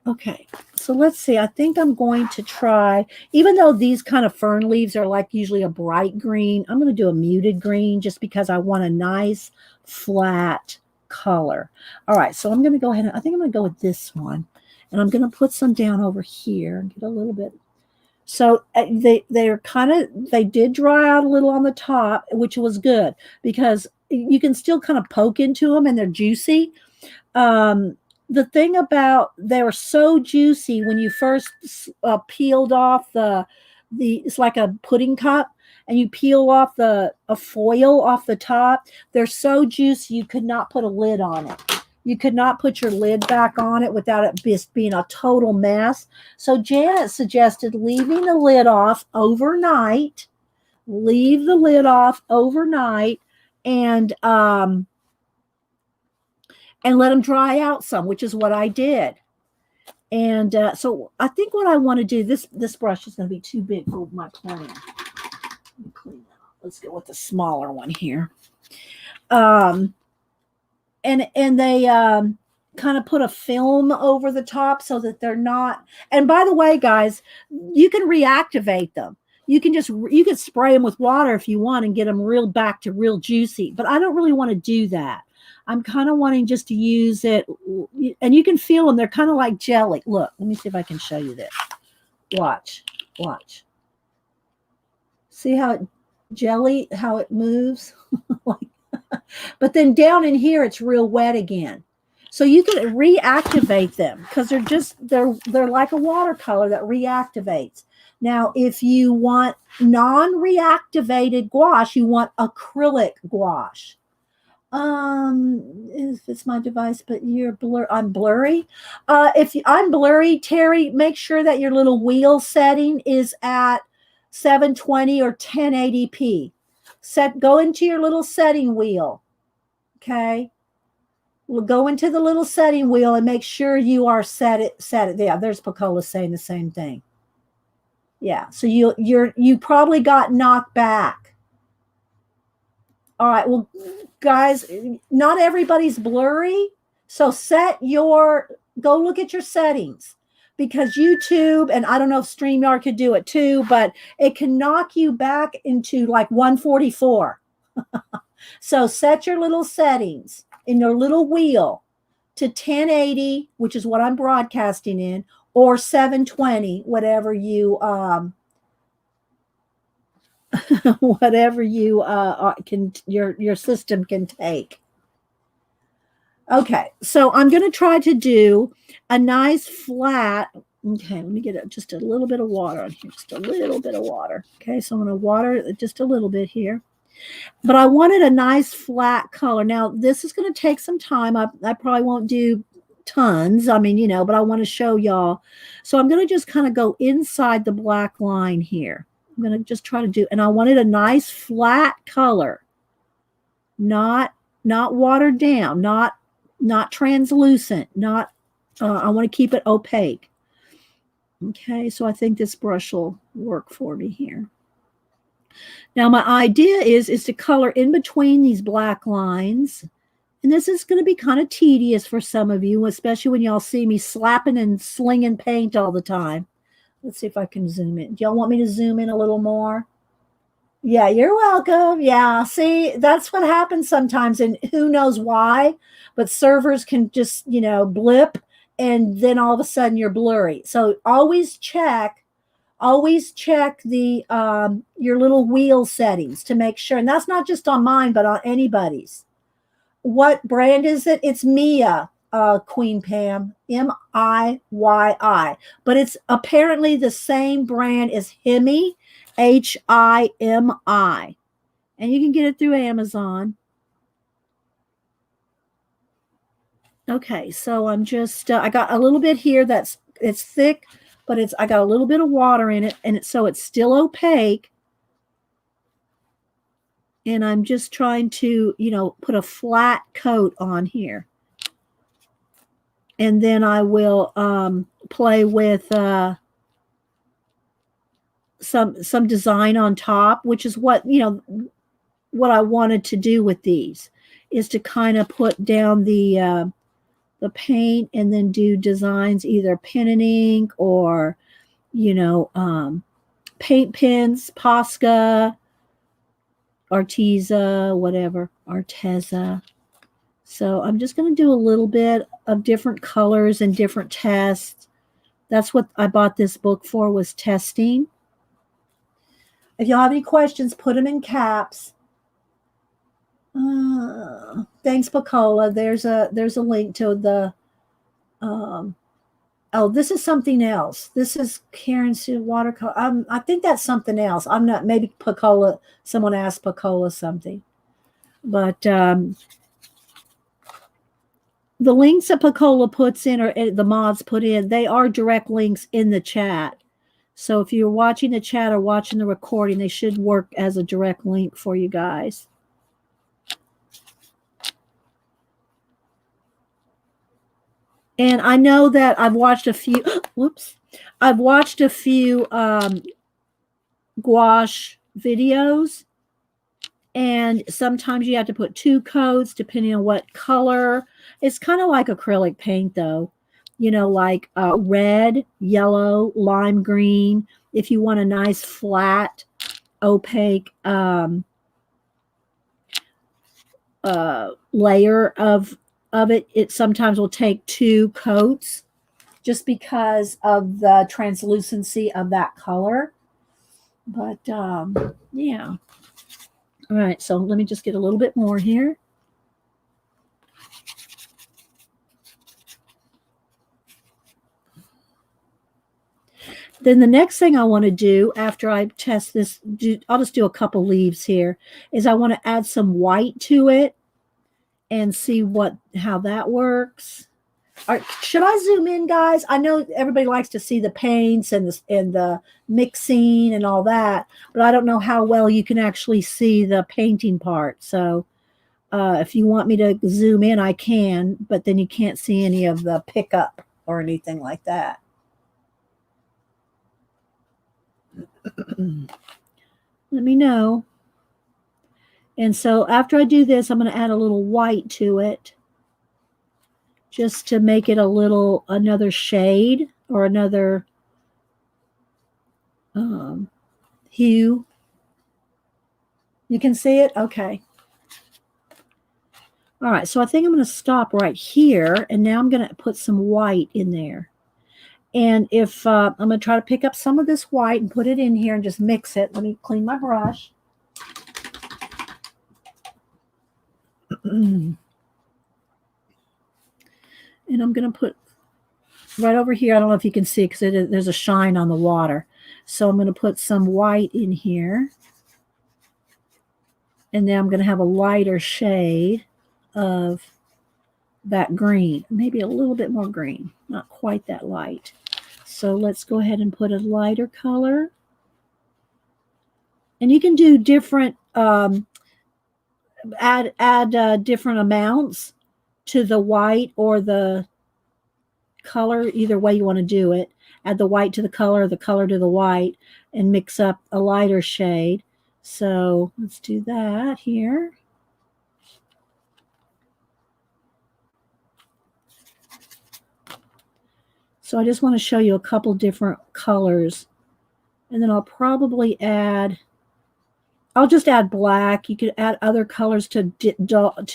S1: okay, so let's see. I think I'm going to try, even though these kind of fern leaves are like usually a bright green, I'm going to do a muted green just because I want a nice flat color. All right, so I'm going to go ahead and I think I'm going to go with this one, and I'm going to put some down over here and get a little bit. So they did dry out a little on the top, which was good because you can still kind of poke into them and they're juicy. The thing about, they were so juicy when you first peeled off the it's like a pudding cup, and you peel off a foil off the top, they're so juicy you could not put a lid on it. You could not put your lid back on it without it just being a total mess. So Janet suggested leaving the lid off overnight. Leave the lid off overnight and let them dry out some, which is what I did. And so I think what I want to do, this brush is going to be too big for my plan. Let me clean that up. Let's go with the smaller one here. And they kind of put a film over the top so that they're not. And by the way, guys, you can reactivate them. You can spray them with water if you want and get them back to real juicy. But I don't really want to do that. I'm kind of wanting just to use it, and you can feel them. They're kind of like jelly. Look, let me see if I can show you this. Watch. See how it moves? But then down in here, it's real wet again. So you can reactivate them because they're like a watercolor that reactivates. Now, if you want non-reactivated gouache, you want acrylic gouache. If it's my device, but I'm blurry. I'm blurry, Terry, make sure that your little wheel setting is at 720 or 1080p. Go into your little setting wheel. Okay. We'll go into the little setting wheel and make sure you are set it. Yeah, there's Pacola saying the same thing. Yeah. So you probably got knocked back. All right. Well, guys, not everybody's blurry. So go look at your settings, because YouTube, and I don't know if StreamYard could do it too, but it can knock you back into like 144. So set your little settings in your little wheel to 1080, which is what I'm broadcasting in, or 720, whatever you your system can take. Okay, so I'm going to try to do a nice flat. Okay, let me get just a little bit of water on here, just a little bit of water. Okay, so I'm going to water just a little bit here. But I wanted a nice flat color. Now, this is going to take some time. I probably won't do tons. I mean, but I want to show y'all. So I'm going to just kind of go inside the black line here. I'm going to just try to do, and I wanted a nice flat color, not watered down, not translucent, I want to keep it opaque. Okay, so I think this brush will work for me here. Now, my idea is to color in between these black lines. And this is going to be kind of tedious for some of you, especially when y'all see me slapping and slinging paint all the time. Let's see if I can zoom in. Do y'all want me to zoom in a little more? Yeah, you're welcome. Yeah, see, that's what happens sometimes, and who knows why, but servers can just, blip, and then all of a sudden you're blurry. So always check the your little wheel settings to make sure, and that's not just on mine, but on anybody's. What brand is it? It's Mia, Queen Pam, Miyi, but it's apparently the same brand as Himi, Himi, and you can get it through Amazon. Okay, so I'm just I got a little bit here it's thick, but I got a little bit of water in it, and so it's still opaque. And I'm just trying to, put a flat coat on here. And then I will play with some design on top, which is what I wanted to do with these, is to kind of put down the paint and then do designs, either pen and ink or, paint pens, Posca, Arteza, whatever, Arteza. So I'm just going to do a little bit of different colors and different tests. That's what I bought this book for, was testing. If y'all have any questions, put them in caps. Thanks, Pacola. There's a link to the Oh, this is something else. This is Karen Sue watercolor. I think that's something else. I'm not, maybe Picola. Someone asked Picola something. But the links that Picola puts in, or the mods put in, they are direct links in the chat. So if you're watching the chat or watching the recording, they should work as a direct link for you guys. And I know that I've watched a few, whoops, I've watched a few gouache videos, and sometimes you have to put 2 coats depending on what color. It's kind of like acrylic paint though, you know, like red, yellow, lime green. If you want a nice flat, opaque layer of it, it sometimes will take 2 coats just because of the translucency of that color. But yeah. All right, so let me just get a little bit more here. Then the next thing I want to do after I test this, I'll just do a couple leaves here, is I want to add some white to it and see how that works. All right, should I zoom in, guys? I know everybody likes to see the paints and the mixing and all that, but I don't know how well you can actually see the painting part. So if you want me to zoom in, I can, but then you can't see any of the pickup or anything like that. Let me know. And so after I do this, I'm going to add a little white to it just to make it another shade or another hue. You can see it? Okay. All right, so I think I'm going to stop right here, and now I'm going to put some white in there. And if I'm going to try to pick up some of this white and put it in here and just mix it. Let me clean my brush. And I'm going to put right over here. I don't know if you can see because there's a shine on the water. So I'm going to put some white in here. And then I'm going to have a lighter shade of that green. Maybe a little bit more green. Not quite that light. So let's go ahead and put a lighter color. And you can do different, add different amounts to the white or the color, either way you want to do it. Add the white to the color to the white, and mix up a lighter shade. So let's do that here. So I just want to show you a couple different colors. And then I'll probably I'll just add black. You could add other colors to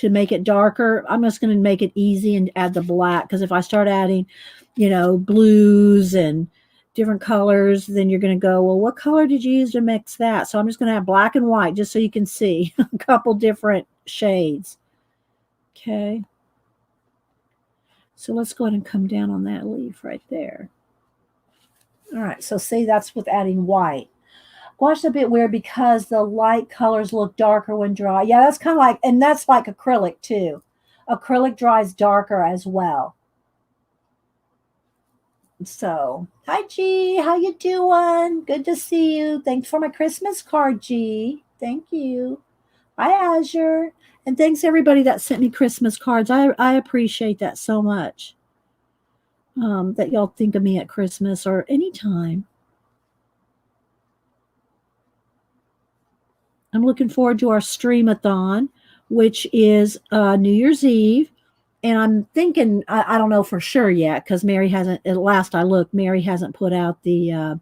S1: make it darker. I'm just going to make it easy and add the black, because if I start adding, you know, blues and different colors, then you're going to go, well, what color did you use to mix that? So I'm just going to have black and white just so you can see a couple different shades. Okay. So let's go ahead and come down on that leaf right there. All right, so see, that's with adding white. Gouache is a bit weird because the light colors look darker when dry. Yeah, that's kind of like, and that's like acrylic too. Acrylic dries darker as well. So, hi G, how you doing? Good to see you. Thanks for my Christmas card, G. Thank you. Hi Azure. And thanks everybody that sent me Christmas cards. I appreciate that so much. That y'all think of me at Christmas or anytime. I'm looking forward to our stream-a-thon, which is New Year's Eve. And I'm thinking, I don't know for sure yet, because Mary hasn't, at last I looked, Mary hasn't put out the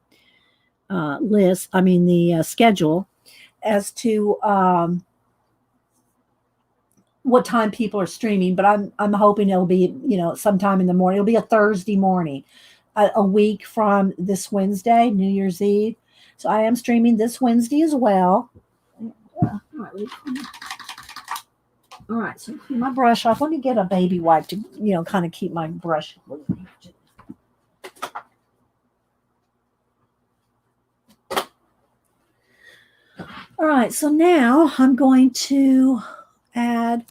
S1: the schedule as to what time people are streaming. But I'm hoping it'll be, you know, sometime in the morning. It'll be a Thursday morning, a week from this Wednesday, New Year's Eve. So I am streaming this Wednesday as well. All right, so clean my brush off. Let me get a baby wipe to, you know, kind of keep my brush moving. All right, so now I'm going to add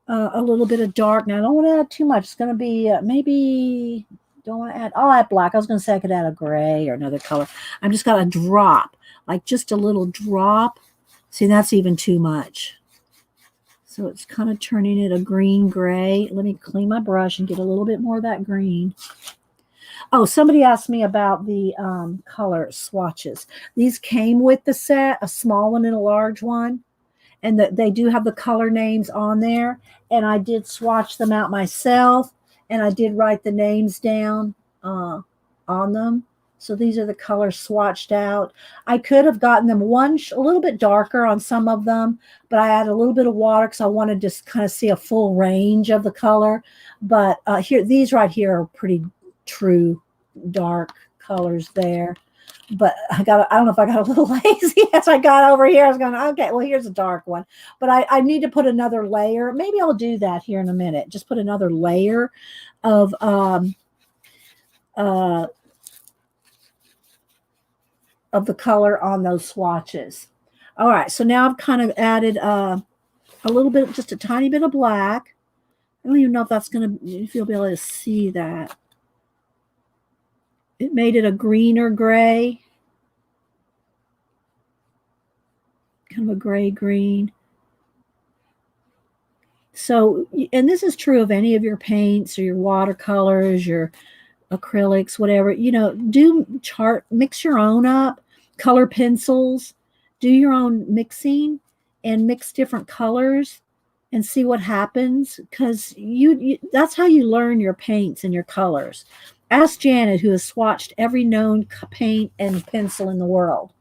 S1: a little bit of dark. Now, I don't want to add too much. It's going to be maybe, don't want to add, I'll add black. I was going to say I could add a gray or another color. I'm just got a drop, like just a little drop. See, that's even too much. So it's kind of turning it a green gray. Let me clean my brush and get a little bit more of that green. Oh, somebody asked me about the color swatches. These came with the set, a small one and a large one. And that they do have the color names on there. And I did swatch them out myself. And I did write the names down on them. So these are the colors swatched out. I could have gotten them a little bit darker on some of them, but I added a little bit of water because I wanted to kind of see a full range of the color. But here, these right here are pretty true dark colors there. But I don't know if I got a little lazy as I got over here. I was going, okay, well, here's a dark one. But I need to put another layer. Maybe I'll do that here in a minute. Just put another layer of the color on those swatches. All right, so now I've kind of added a little bit, just a tiny bit of black. I don't even know if that's going to, if you'll be able to see that. It made it a greener gray. Kind of a gray green. So, and this is true of any of your paints or your watercolors, your acrylics, whatever, mix your own up, color pencils, do your own mixing and mix different colors and see what happens. Because that's how you learn your paints and your colors. Ask Janet, who has swatched every known paint and pencil in the world.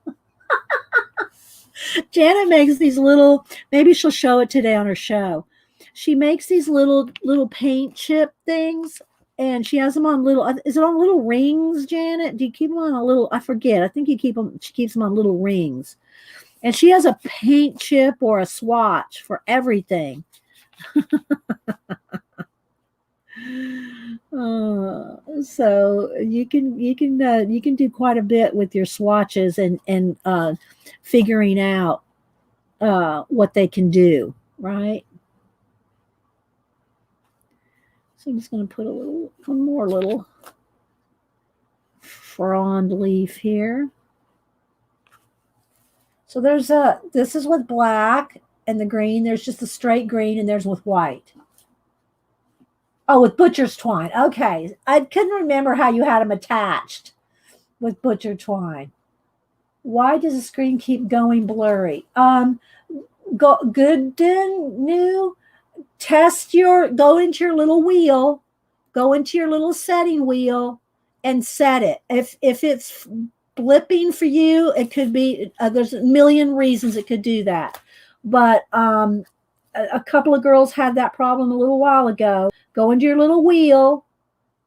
S1: Janet makes these little, maybe she'll show it today on her show. She makes these little paint chip things, and she has them on little, is it on little rings, Janet? Do you keep them on a little, I forget. I think she keeps them on little rings. And she has a paint chip or a swatch for everything. So you can do quite a bit with your swatches and figuring out what they can do, right? So I'm just going to put one more little frond leaf here. So this is with black and the green. There's just a straight green, and there's with white. Oh, with butcher's twine. Okay. I couldn't remember how you had them attached with butcher twine. Why does the screen keep going blurry? Good new. Go into your little wheel, go into your little setting wheel and set it. If it's blipping for you, it could be, there's a million reasons it could do that. But a couple of girls had that problem a little while ago. Go into your little wheel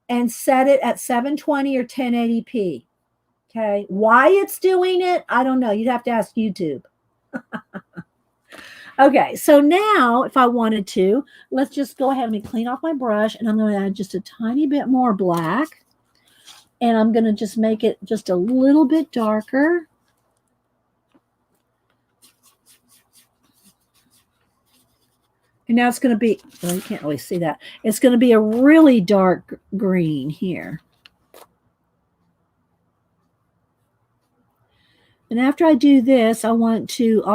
S1: and set it at 720 or 1080p. Okay. Why it's doing it, I don't know. You'd have to ask YouTube. Okay, so now if I wanted to, let's just go ahead and clean off my brush, and I'm going to add just a tiny bit more black, and I'm going to just make it just a little bit darker. And now it's going to be, well, you can't really see that. It's going to be a really dark green here. And after I do this, I'll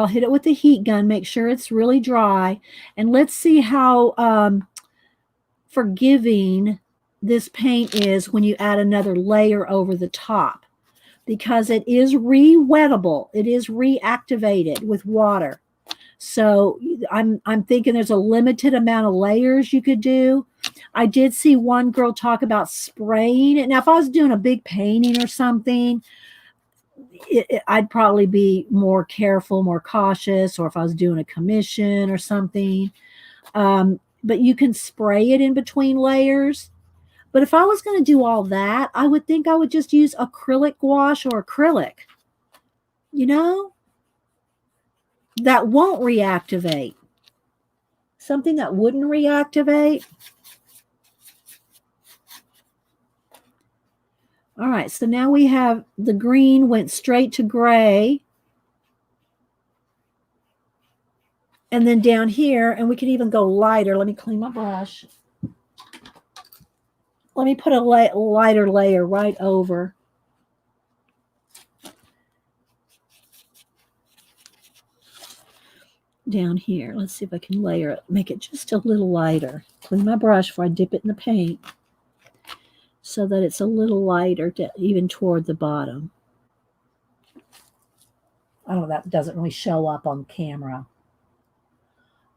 S1: hit it with the heat gun, make sure it's really dry. And let's see how forgiving this paint is when you add another layer over the top. Because it is re-wettable. It is reactivated with water. So I'm thinking there's a limited amount of layers you could do. I did see one girl talk about spraying it. Now, if I was doing a big painting or something, I'd probably be more careful, more cautious, or if I was doing a commission or something. But you can spray it in between layers. But if I was going to do all that, I would think I would just use acrylic gouache or acrylic, that won't reactivate. Something that wouldn't reactivate. All right, so now we have the green went straight to gray. And then down here, and we could even go lighter. Let me clean my brush. Let me put a lighter layer right over. Down here. Let's see if I can layer it, make it just a little lighter. Clean my brush before I dip it in the paint so that it's a little lighter even toward the bottom. Oh, that doesn't really show up on camera.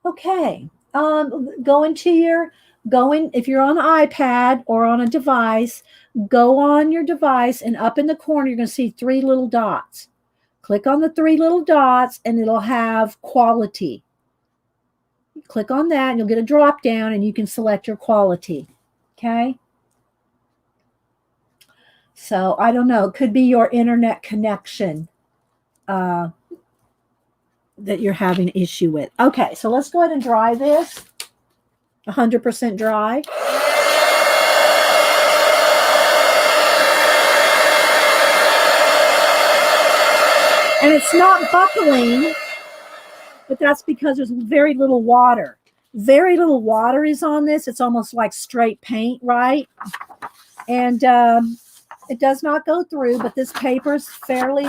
S1: Okay. If you're on an iPad or on a device, go on your device, and up in the corner, you're going to see 3 little dots. Click on the 3 little dots and it'll have quality. Click on that and you'll get a drop down and you can select your quality. Okay. So I don't know. It could be your internet connection that you're having an issue with. Okay. So let's go ahead and dry this. 100% dry. And it's not buckling, but that's because there's very little water. Very little water is on this. It's almost like straight paint, right? And it does not go through, but this paper is fairly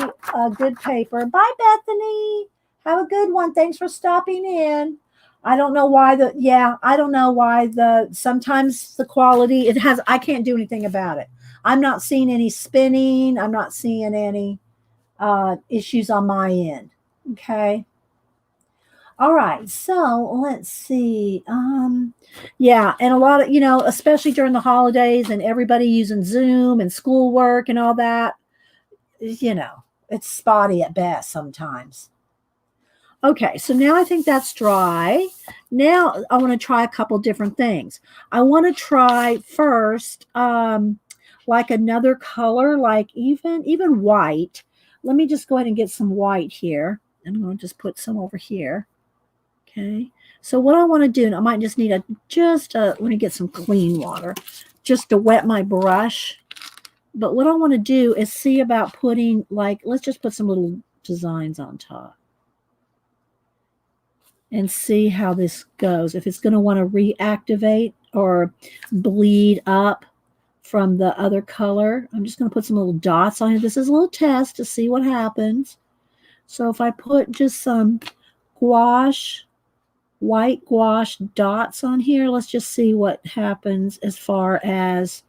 S1: good paper. Bye, Bethany. Have a good one. Thanks for stopping in. I don't know why sometimes the quality, I can't do anything about it. I'm not seeing any spinning. I'm not seeing any issues on my end. Okay. All right. So let's see. Yeah. And a lot of, especially during the holidays and everybody using Zoom and schoolwork and all that, it's spotty at best sometimes. Okay, so now I think that's dry. Now I want to try a couple different things. I want to try first like another color, like even white. Let me just go ahead and get some white here. I'm going to just put some over here. Okay, so what I want to do, and I might just need let me get some clean water just to wet my brush. But what I want to do is see about putting, let's just put some little designs on top. And see how this goes. If it's going to want to reactivate or bleed up from the other color. I'm just going to put some little dots on it. This is a little test to see what happens. So if I put just some gouache, white gouache dots on here, let's just see what happens as far as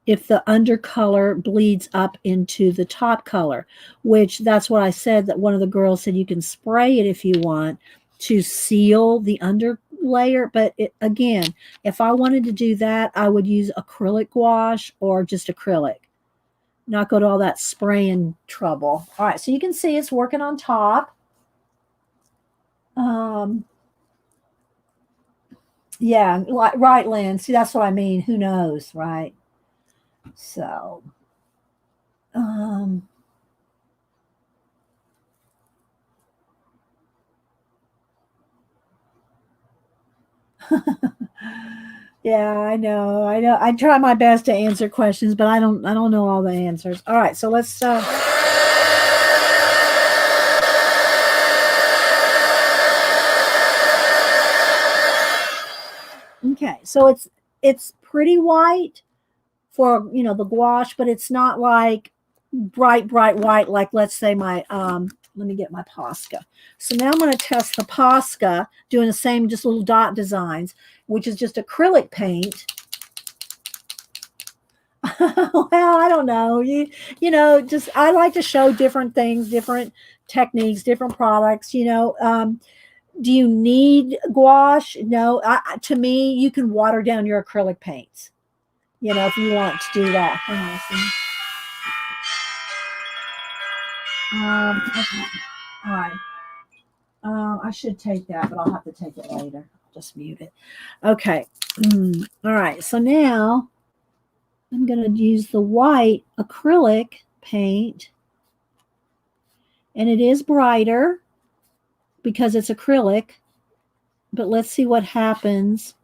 S1: if the undercolor bleeds up into the top color, which that's what I said, that one of the girls said you can spray it if you want to seal the under layer. But again, if I wanted to do that, I would use acrylic gouache or just acrylic, not go to all that spraying trouble. All right, so you can see it's working on top. Yeah, right, Lynn. See, that's what I mean. Who knows, right? So, yeah, I know. I try my best to answer questions, but I don't know all the answers. All right, so let's okay, so it's pretty white for the gouache, but it's not like bright white like, let's say, my let me get my Posca. So now I'm going to test the Posca doing the same, just little dot designs, which is just acrylic paint. Well, I don't know. Just I like to show different things, different techniques, different products. Do you need gouache? No. To me, you can water down your acrylic paints. If you want to do that. Okay. All right. I should take that, but I'll have to take it later. I'll just mute it. Okay. All right. So now I'm going to use the white acrylic paint. And it is brighter because it's acrylic. But let's see what happens.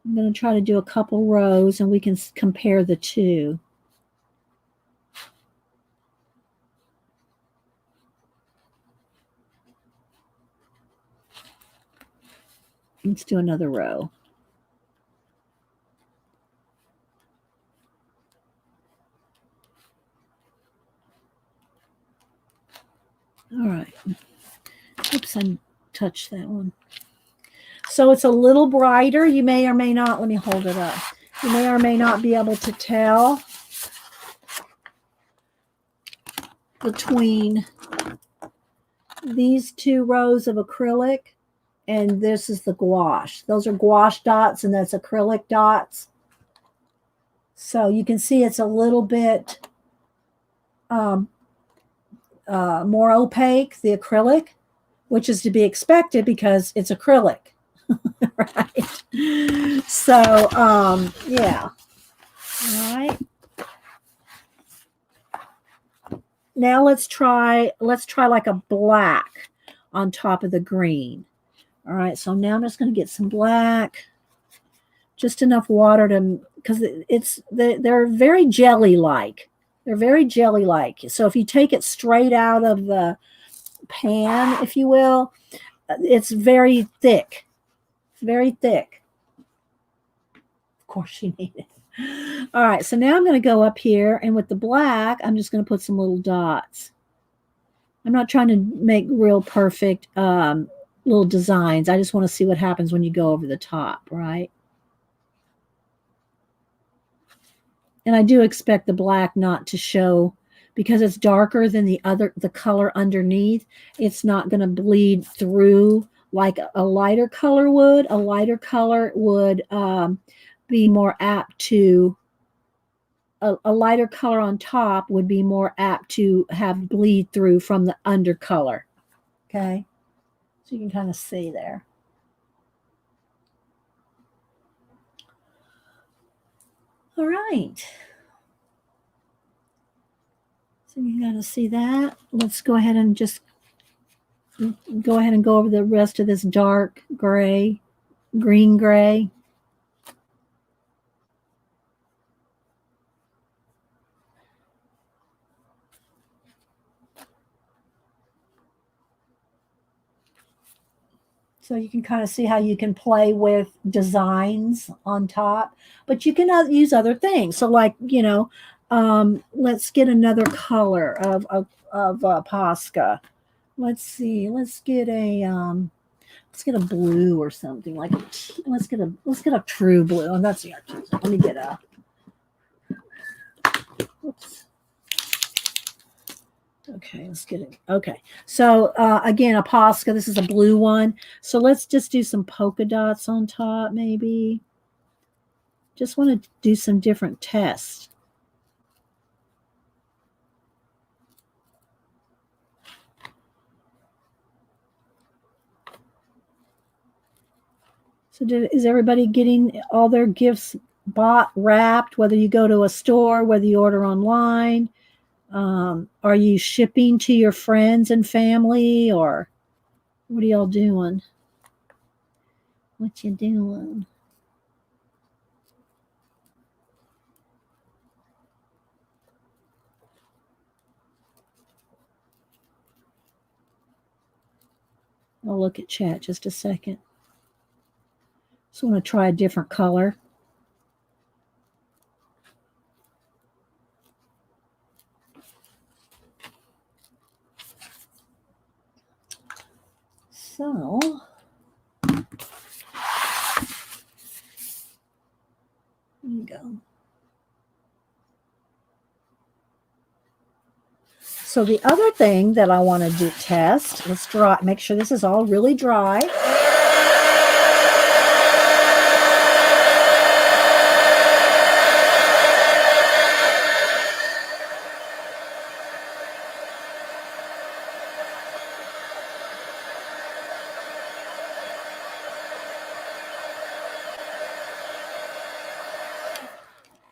S1: I'm going to try to do a couple rows and we can compare the two. Let's do another row. All right. Oops, I touched that one. So it's a little brighter. You may or may not, let me hold it up. You may or may not be able to tell between these two rows of acrylic and this is the gouache. Those are gouache dots and that's acrylic dots. So you can see it's a little bit more opaque, the acrylic, which is to be expected because it's acrylic. Right. So, yeah. All right. Now let's try like a black on top of the green. All right. So now I'm just going to get some black, just enough water to, because they're very jelly-like. They're very jelly-like. So if you take it straight out of the pan, if you will, it's very thick. Very thick. Of course you need it. All right, so now I'm going to go up here, and with the black, I'm just going to put some little dots. I'm not trying to make real perfect little designs. I just want to see what happens when you go over the top, right? And I do expect the black not to show, because it's darker than the color underneath. It's not going to bleed through like a lighter color would. A lighter color would be more apt to, a lighter color on top would be more apt to have bleed through from the undercolor. Okay, so you can kind of see there. All right. So you got to see that. Let's go ahead and just go over the rest of this dark gray, green gray. So you can kind of see how you can play with designs on top, but you can use other things. So like, you know, let's get another color of Posca. Let's see. Let's get a blue or something like. Let's get a true blue. Oh, that's the artist. Let me get a. Oops. Okay, let's get it. Okay, so again, a Posca. This is a blue one. So let's just do some polka dots on top, maybe. Just want to do some different tests. So is everybody getting all their gifts bought, wrapped, whether you go to a store, whether you order online? Are you shipping to your friends and family, or what are y'all doing? What you doing? I'll look at chat just a second. Just want to try a different color. So, there you go. So the other thing that I want to test, let's dry, make sure this is all really dry.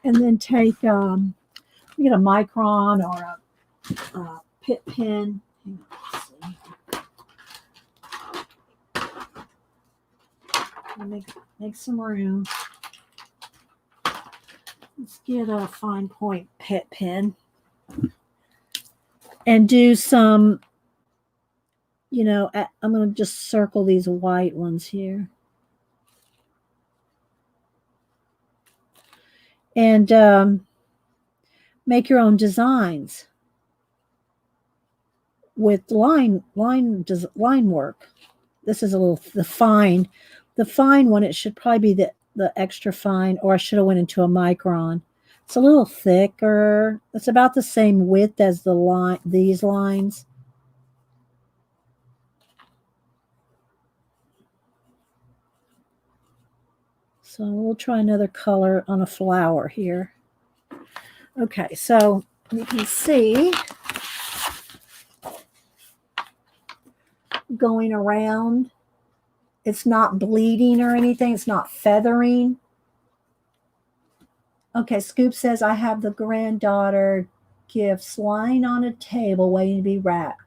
S1: And then take, get a micron or a pit pen. Make some room. Let's get a fine point pit pen and do some, you know, I'm going to just circle these white ones here. and make your own designs with line work. This is a little the fine one. It should probably be the extra fine, or I should have went into a micron. It's a little thicker. It's about the same width as these lines. So we'll try another color on a flower here. Okay, so you can see going around. It's not bleeding or anything. It's not feathering. Okay, Scoop says, I have the granddaughter gifts lying on a table waiting to be wrapped.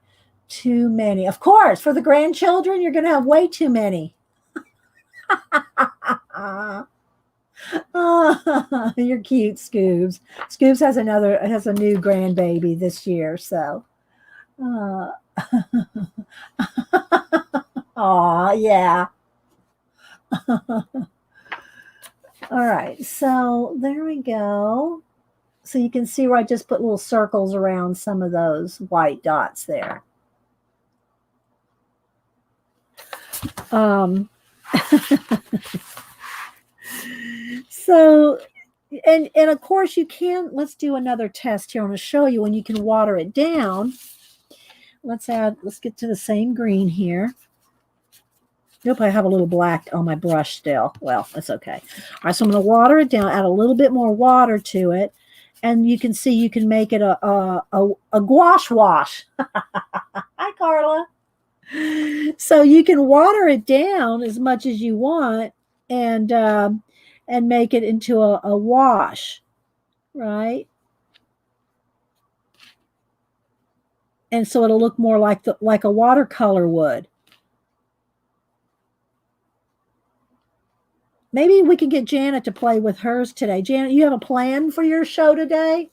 S1: Too many. Of course, for the grandchildren, you're going to have way too many. Oh, you're cute, Scoobs. Scoobs has a new grandbaby this year, so. Aw, yeah. All right, so there we go. So you can see where I just put little circles around some of those white dots there. So, and of course you can, let's do another test here. I want to show you when you can water it down. Let's get to the same green here. Nope, I have a little black on my brush still. Well, that's okay. All right, so I'm going to water it down, add a little bit more water to it, and you can see you can make it a gouache wash. Hi, Carla. So you can water it down as much as you want and make it into a wash, right? And so it'll look more like a watercolor would. Maybe we can get Janet to play with hers today. Janet, you have a plan for your show today?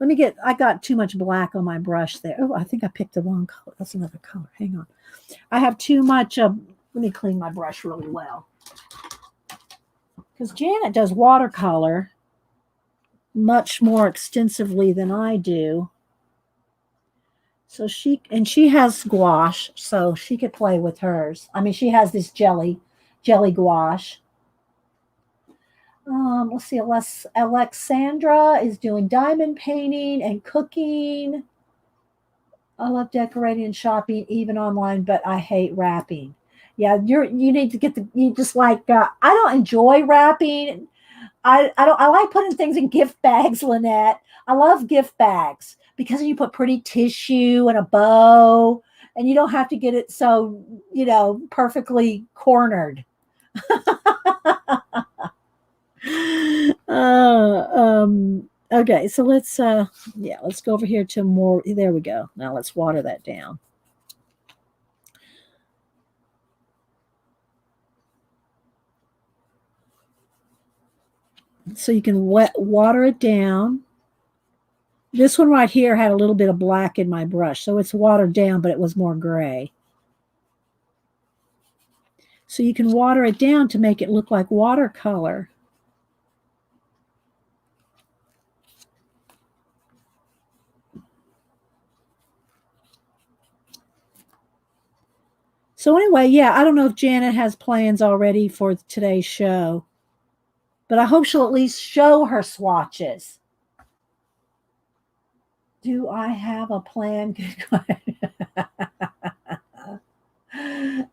S1: I got too much black on my brush there. Oh, I think I picked the wrong color. That's another color. Hang on. I have too much. Let me clean my brush really well. Because Janet does watercolor much more extensively than I do. So she has gouache, so she could play with hers. I mean, she has this jelly gouache. Let's see. Alexandra is doing diamond painting and cooking. I love decorating and shopping, even online, but I hate wrapping. Yeah, you need to get I don't enjoy wrapping. I like putting things in gift bags, Lynette. I love gift bags because you put pretty tissue and a bow, and you don't have to get it so, perfectly cornered. Okay, so let's go over here to more. There we go. Now let's water that down. So you can water it down. This one right here had a little bit of black in my brush, so it's watered down, but it was more gray. So you can water it down to make it look like watercolor. So anyway, yeah, I don't know if Janet has plans already for today's show, but I hope she'll at least show her swatches. Do I have a plan?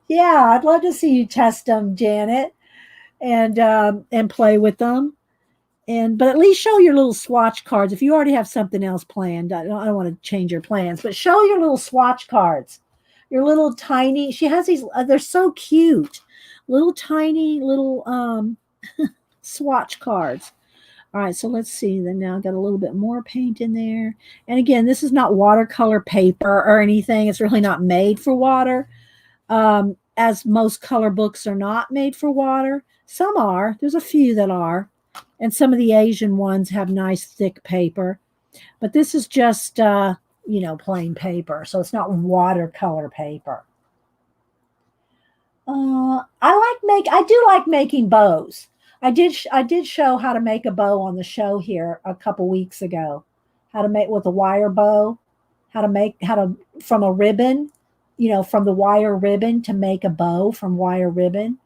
S1: Yeah, I'd love to see you test them, Janet, and play with them. But at least show your little swatch cards. If you already have something else planned, I don't want to change your plans, but show your little swatch cards. Your little tiny, she has these, they're so cute. Little tiny little swatch cards. All right, so let's see. Then now I've got a little bit more paint in there. And again, this is not watercolor paper or anything. It's really not made for water, as most color books are not made for water. Some are. There's a few that are. And some of the Asian ones have nice thick paper. But this is just, plain paper. So it's not watercolor paper. I do like making bows. I did show how to make a bow on the show here a couple weeks ago. How to make with a wire bow, how to from a ribbon, from the wire ribbon to make a bow from wire ribbon.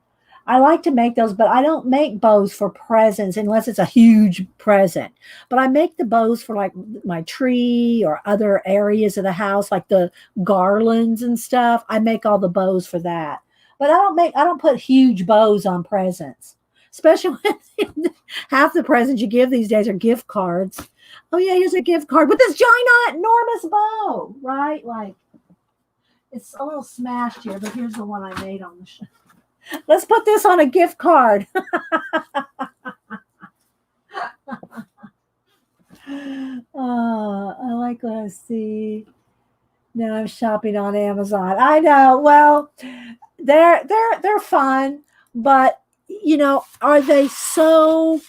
S1: I like to make those, but I don't make bows for presents unless it's a huge present. But I make the bows for like my tree or other areas of the house, like the garlands and stuff. I make all the bows for that. But I don't put huge bows on presents, especially when half the presents you give these days are gift cards. Oh yeah, here's a gift card with this giant enormous bow, right? Like it's a little smashed here, but here's the one I made on the show. Let's put this on a gift card. I like what I see. Now I'm shopping on Amazon. I know. Well, they're fun, but are they so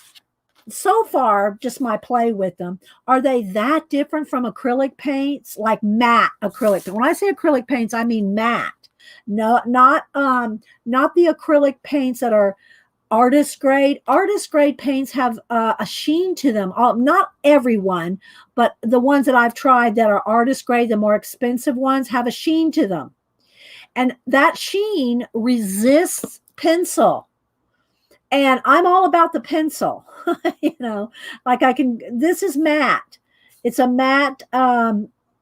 S1: far, just my play with them, are they that different from acrylic paints, like matte acrylic? When I say acrylic paints, I mean matte. No, not the acrylic paints that are artist grade. Artist grade paints have a sheen to them. Not everyone, but the ones that I've tried that are artist grade, the more expensive ones, have a sheen to them. And that sheen resists pencil. And I'm all about the pencil. Like this is matte. It's a matte,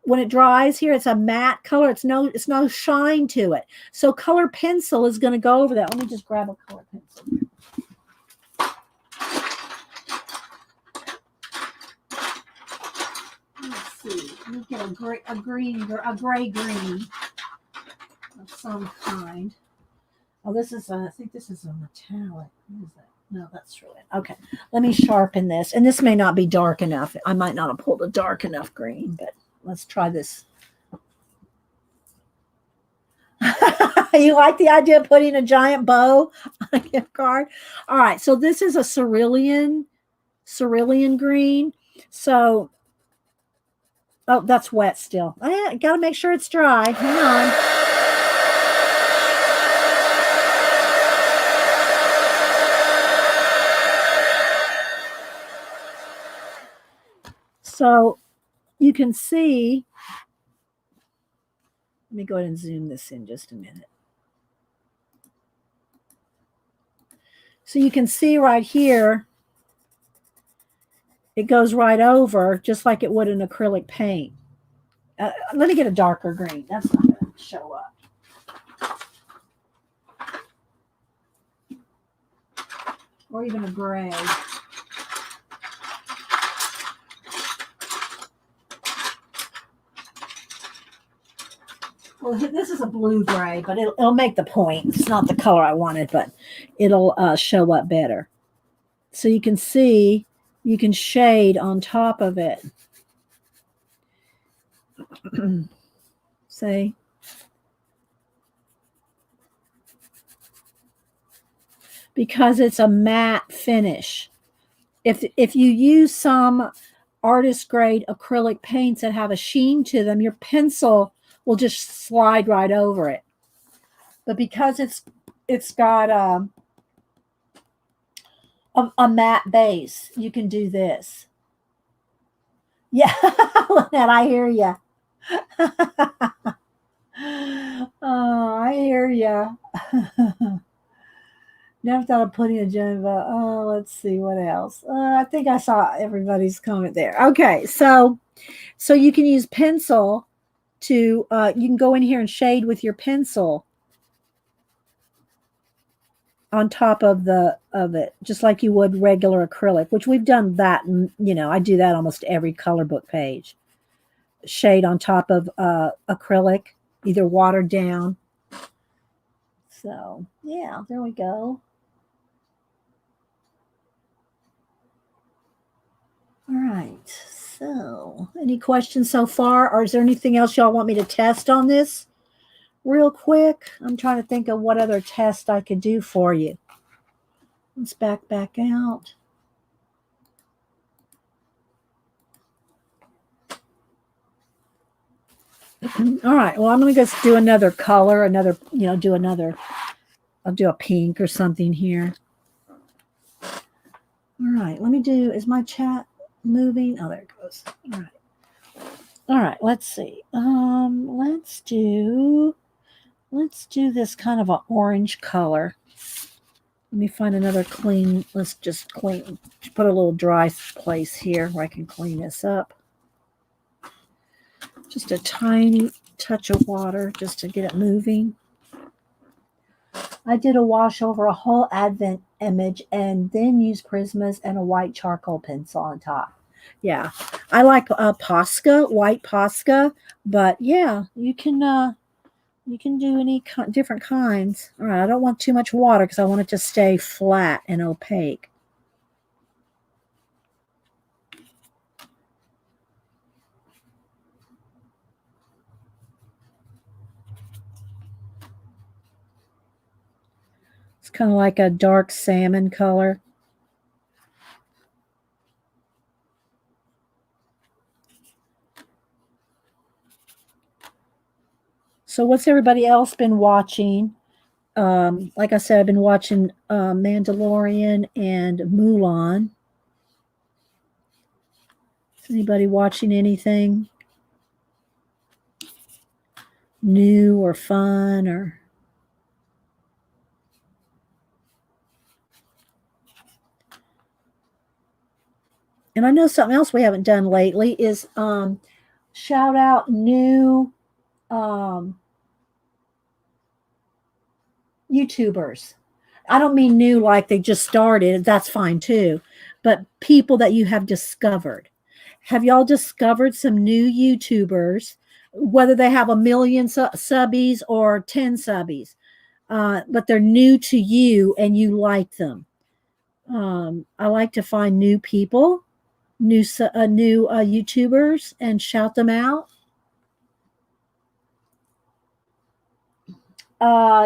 S1: when it dries here, it's a matte color. It's no shine to it. So color pencil is going to go over that. Let me just grab a color pencil. Let's see. Let me get a gray green of some kind. Oh, I think this is a metallic. What is that? No, that's really okay. Let me sharpen this. And this may not be dark enough. I might not have pulled a dark enough green, but let's try this. You like the idea of putting a giant bow on a gift card? All right, so this is a cerulean green. So, oh, that's wet still. I got to make sure it's dry. Hang on. So you can see, let me go ahead and zoom this in just a minute. So you can see right here, it goes right over just like it would an acrylic paint. Let me get a darker green. That's not going to show up. Or even a gray. Well, this is a blue gray, but it'll make the point. It's not the color I wanted, but it'll show up better. So you can see, you can shade on top of it. See? Because it's a matte finish. If you use some artist grade acrylic paints that have a sheen to them, your pencil will just slide right over it. But because it's got a matte base, you can do this. Yeah, Lynette, I hear you. Oh, I hear you. Never thought of putting a gem. Oh, let's see what else. I think I saw everybody's comment there. Okay, so you can use pencil to you can go in here and shade with your pencil on top of it, just like you would regular acrylic, which we've done that. I do that almost every color book page. Shade on top of acrylic, either watered down. So yeah, there we go. All right. So, any questions so far? Or is there anything else y'all want me to test on this real quick? I'm trying to think of what other test I could do for you. Let's back out. All right. Well, I'm going to just do another color, I'll do a pink or something here. All right, let me do, is my chat moving? Oh, there it goes. All right. All right, let's see. Let's do this kind of an orange color. Let me find another clean, let's just put a little dry place here where I can clean this up. Just a tiny touch of water just to get it moving. I did a wash over a whole Advent image and then used Prismas and a white charcoal pencil on top. Yeah, I like Posca, white Posca, but yeah, you can do any different kinds. All right, I don't want too much water because I want it to stay flat and opaque. It's kind of like a dark salmon color. So what's everybody else been watching? Like I said, I've been watching Mandalorian and Mulan. Is anybody watching anything new or fun or? And I know something else we haven't done lately is shout out new YouTubers. I don't mean new like they just started. That's fine too. But people that you have discovered. Have y'all discovered some new YouTubers, whether they have a million subbies or 10 subbies, but they're new to you and you like them? I like to find new people, new YouTubers, and shout them out.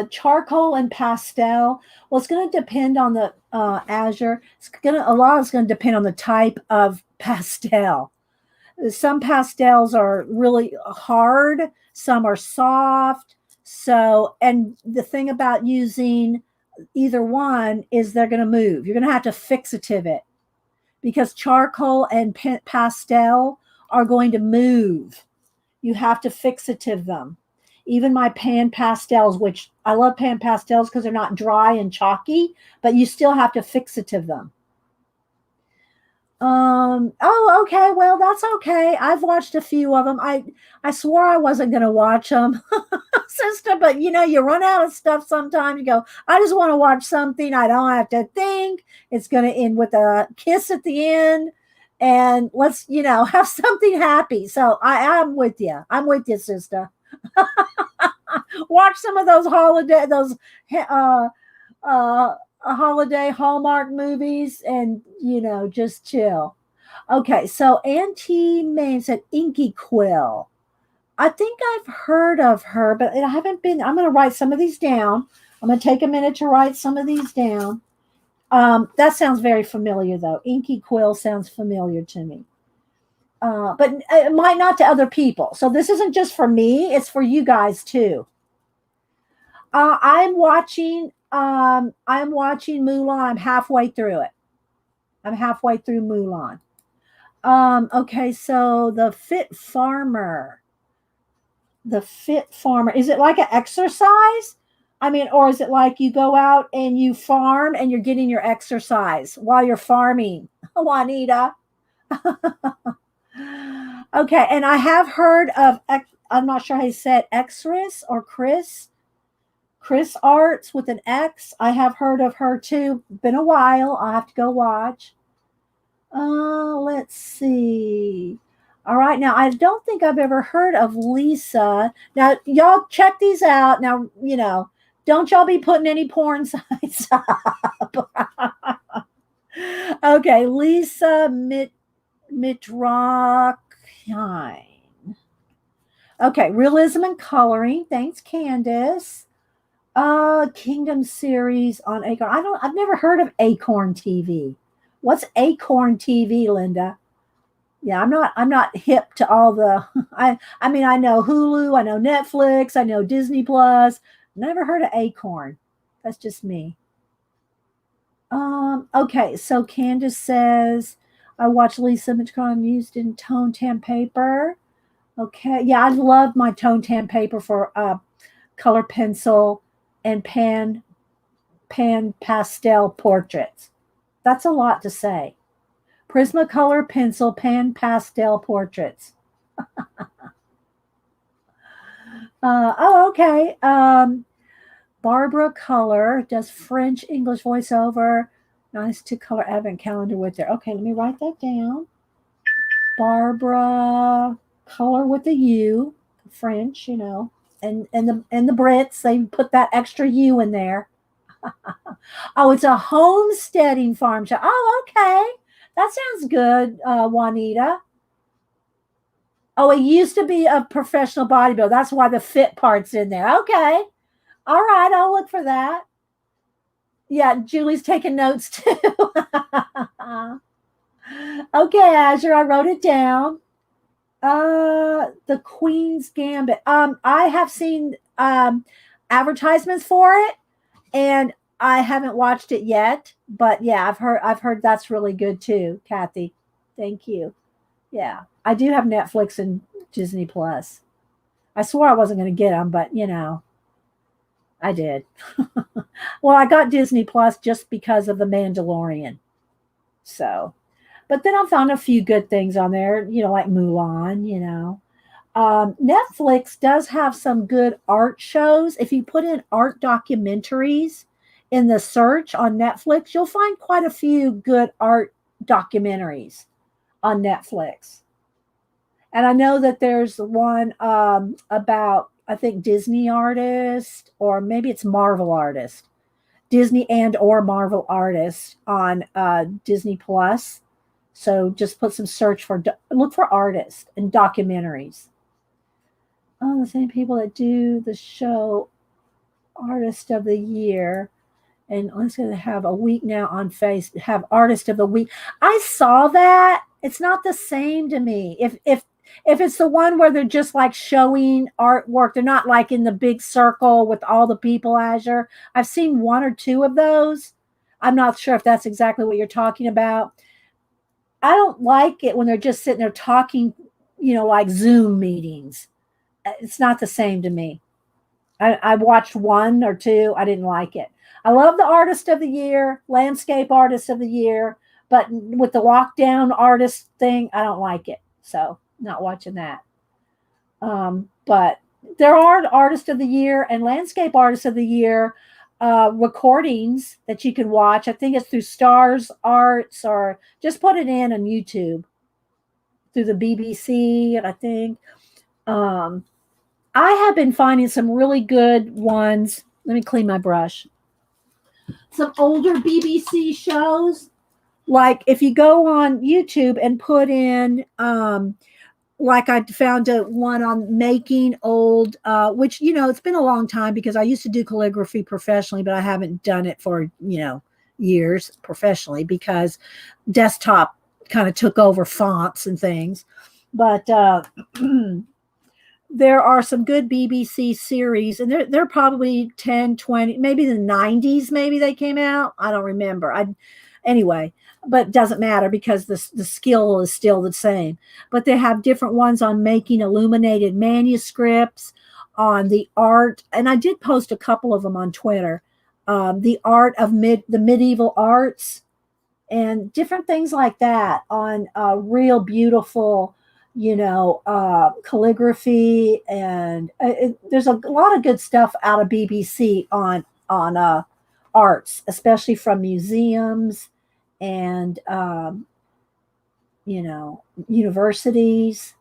S1: Charcoal and pastel. Well, it's going to depend on the azure. A lot is going to depend on the type of pastel. Some pastels are really hard, some are soft. So, and the thing about using either one is they're going to move. You're going to have to fixative it because charcoal and pastel are going to move. You have to fixative them. Even my pan pastels, which I love pan pastels because they're not dry and chalky, but you still have to fixative them. Oh, okay. Well, that's okay. I've watched a few of them. I swore I wasn't going to watch them, sister, but you run out of stuff sometimes. You go, I just want to watch something. I don't have to think. It's going to end with a kiss at the end. And let's, have something happy. So I'm with you. I'm with you, sister. Watch some of those holiday Hallmark movies and just chill. Okay, so Auntie May said Inky Quill. I think I've heard of her, but I haven't been. I'm going to write some of these down. I'm going to take a minute to write some of these down. That sounds very familiar, though. Inky Quill sounds familiar to me. But it might not to other people. So this isn't just for me, it's for you guys too. I'm watching Mulan. I'm halfway through it. I'm halfway through Mulan. Okay, so the Fit Farmer. The Fit Farmer. Is it like an exercise? I mean, or is it like you go out and you farm and you're getting your exercise while you're farming? Juanita. Okay, and I have heard of, I'm not sure how you said, Xris or Chris Arts with an X. I have heard of her too. Been a while. I'll have to go watch. Let's see. All right, now I don't think I've ever heard of Lisa. Now, y'all check these out. Now, don't y'all be putting any porn sites up. Okay, Lisa Mitrockine. Okay, realism and coloring. Thanks, Candace. Kingdom series on Acorn. I've never heard of Acorn TV. What's Acorn TV, Linda? Yeah, I'm not hip to all the I mean I know Hulu, I know Netflix, I know Disney Plus. Never heard of Acorn. That's just me. Okay, so Candace says, I watched Lisa Mitchcon used in tone tan paper. Okay, yeah, I love my tone tan paper for color pencil and pan pastel portraits. That's a lot to say. Prismacolor pencil pan pastel portraits. Oh, okay. Barbara Color does French English voiceover. Nice to color advent calendar with there. Okay, let me write that down. Barbara Color with the U, French, and the Brits, they put that extra U in there. Oh, it's a homesteading farm show. Oh, okay. That sounds good, Juanita. Oh, it used to be a professional bodybuilder. That's why the fit part's in there. Okay. All right. I'll look for that. Yeah, Julie's taking notes too. Okay, Azure, I wrote it down. The Queen's Gambit. I have seen advertisements for it, and I haven't watched it yet. But yeah, I've heard that's really good too, Kathy. Thank you. Yeah, I do have Netflix and Disney Plus. I swore I wasn't going to get them, but I did. Well, I got Disney Plus just because of The Mandalorian. So, but then I found a few good things on there, like Mulan. Netflix does have some good art shows. If you put in art documentaries in the search on Netflix, you'll find quite a few good art documentaries on Netflix. And I know that there's one about, I think, Disney artist, or maybe it's Marvel artist, Disney and or Marvel artist on Disney Plus. So just put some search for, look for artists and documentaries. Oh, the same people that do the show Artist of the Year. And let's say they have a week now on have Artist of the Week. I saw that. It's not the same to me. If it's the one where they're just like showing artwork, they're not like in the big circle with all the people, Azure. I've seen one or two of those. I'm not sure if that's exactly what you're talking about. I don't like it when they're just sitting there talking, like Zoom meetings. It's not the same to me. I watched one or two. I didn't like it. I love the Artist of the Year, Landscape Artist of the Year, but with the lockdown artist thing, I don't like it. So not watching that. But there are Artist of the Year and Landscape Artist of the Year recordings that you can watch. I think it's through Stars Arts, or just put it in on YouTube through the BBC, I think. I have been finding some really good ones. Let me clean my brush. Some older BBC shows. Like if you go on YouTube and put in, like I found one on making old, which, it's been a long time because I used to do calligraphy professionally, but I haven't done it for, years professionally because desktop kind of took over fonts and things. But there are some good BBC series, and they're probably 10, 20, maybe the 90s, maybe they came out. I don't remember. Anyway, but it doesn't matter because the skill is still the same. But they have different ones on making illuminated manuscripts, on the art, and I did post a couple of them on Twitter. The art of the medieval arts and different things like that on real beautiful, calligraphy, and there's a lot of good stuff out of BBC on arts, especially from museums and universities.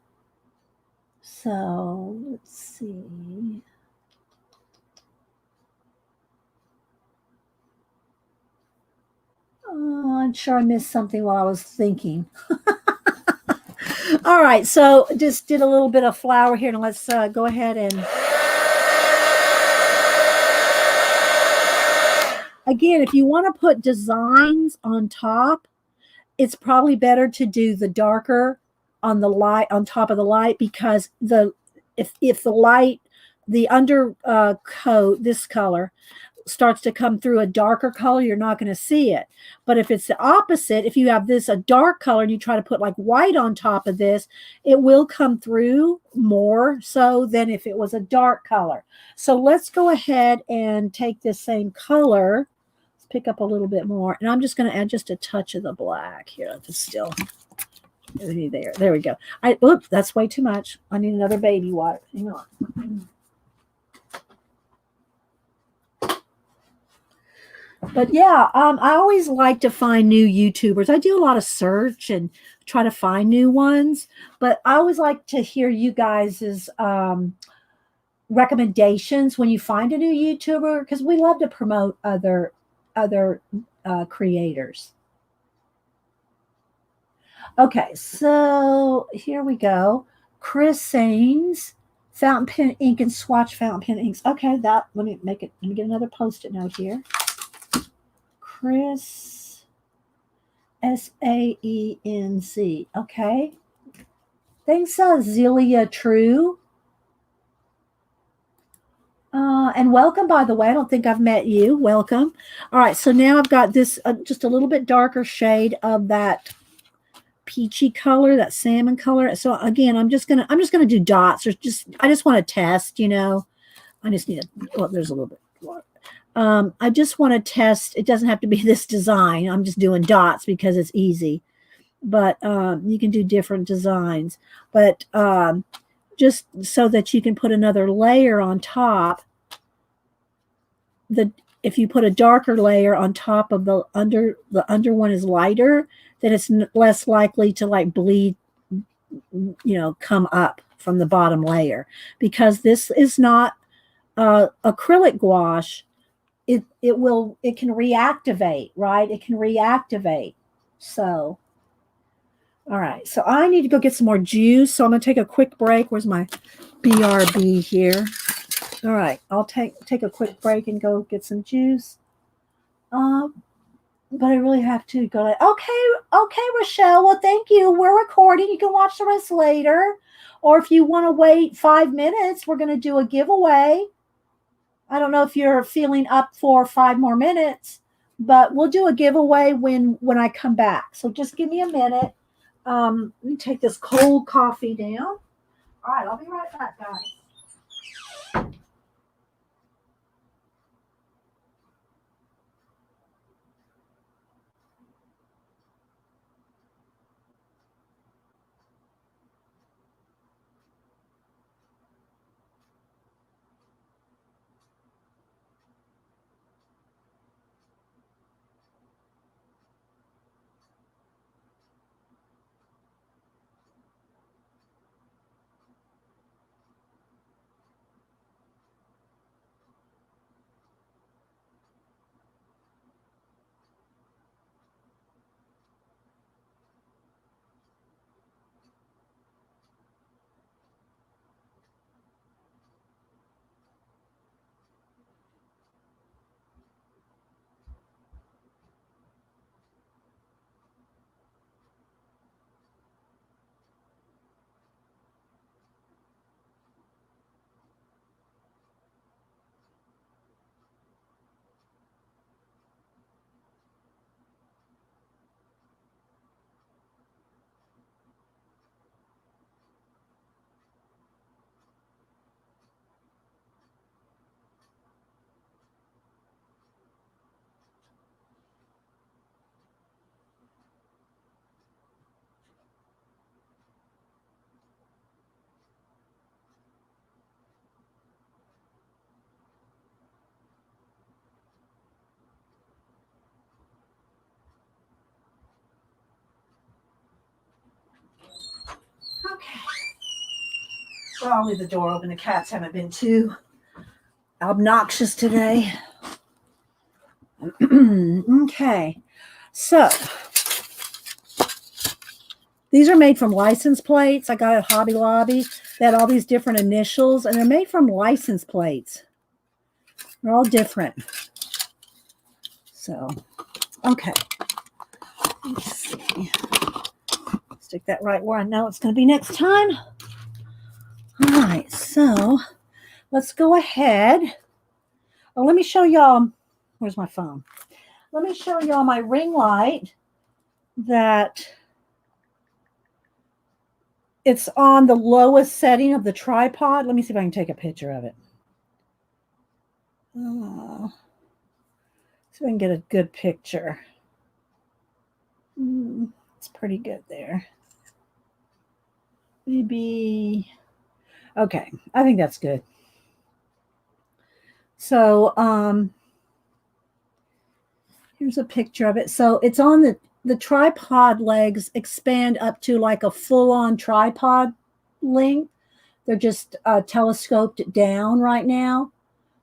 S1: So let's see. Oh, I'm sure I missed something while I was thinking. All right, so just did a little bit of flour here, and let's go ahead and again, if you want to put designs on top, it's probably better to do the darker on the light, on top of the light, because if the light, the undercoat, this color, starts to come through a darker color, you're not going to see it. But if it's the opposite, if you have this a dark color and you try to put like white on top of this, it will come through more so than if it was a dark color. So let's go ahead and take this same color, let's pick up a little bit more, and I'm just going to add just a touch of the black here. It's still there we go. Oops, that's way too much. I need another baby wipe. Hang on. But yeah, I always like to find new YouTubers. I do a lot of search and try to find new ones, but I always like to hear you guys' recommendations when you find a new YouTuber, because we love to promote other creators. Okay, so here we go. Chris Saines, fountain pen ink and swatch fountain pen inks. Okay, let me get another post-it note here. Chris Saenz. Okay. Thanks, Zelia True. And welcome, by the way. I don't think I've met you. Welcome. All right, so now I've got this just a little bit darker shade of that peachy color, that salmon color. So again, I'm just gonna do dots. I just want to test, I just need there's a little bit more. I just want to test. It doesn't have to be this design. I'm just doing dots because it's easy, but you can do different designs, but just so that you can put another layer on top. If you put a darker layer on top of the under one is lighter, then it's less likely to like bleed, come up from the bottom layer, because this is not acrylic gouache. It can reactivate, right? It can reactivate. So, all right. So I need to go get some more juice. So I'm going to take a quick break. Where's my BRB here? All right. I'll take a quick break and go get some juice. But I really have to go. Okay, Rochelle. Well, thank you. We're recording. You can watch the rest later. Or if you want to wait 5 minutes, we're going to do a giveaway. I don't know if you're feeling up for 5 more minutes, but we'll do a giveaway when I come back. So just give me a minute. Let me take this cold coffee down. All right, I'll be right back, guys. Okay. Well, I'll leave the door open. The cats haven't been too obnoxious today. Okay. So these are made from license plates. I got at Hobby Lobby. They had all these different initials, and they're made from license plates. They're all different. So, okay. Let's see. Stick that right where I know it's going to be next time. All right, so let's go ahead. Oh, let me show y'all. Where's my phone? Let me show y'all my ring light that it's on the lowest setting of the tripod. Let me see if I can take a picture of it. Oh, so I can get a good picture. It's pretty good there. Maybe. Okay, I think that's good. So, here's a picture of it. So it's on the tripod legs expand up to like a full-on tripod length. They're just telescoped down right now.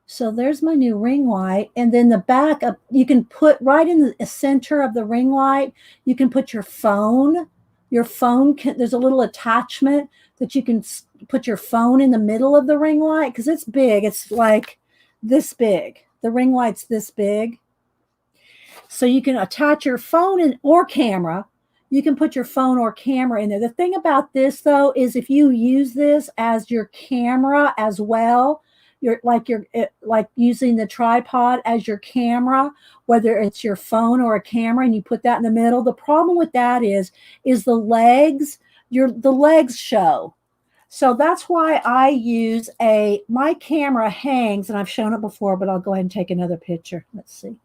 S1: So there's my new ring light. And then the back, you can put right in the center of the ring light, you can put your phone. Your phone, there's a little attachment that you can put your phone in the middle of the ring light because it's big. It's like this big. The ring light's this big. So you can attach your phone or camera. You can put your phone or camera in there. The thing about this, though, is if you use this as your camera as well, you're like using the tripod as your camera, whether it's your phone or a camera, and you put that in the middle. The problem with that is the legs. The legs show. So that's why I use my camera hangs, and I've shown it before, but I'll go ahead and take another picture. Let's see.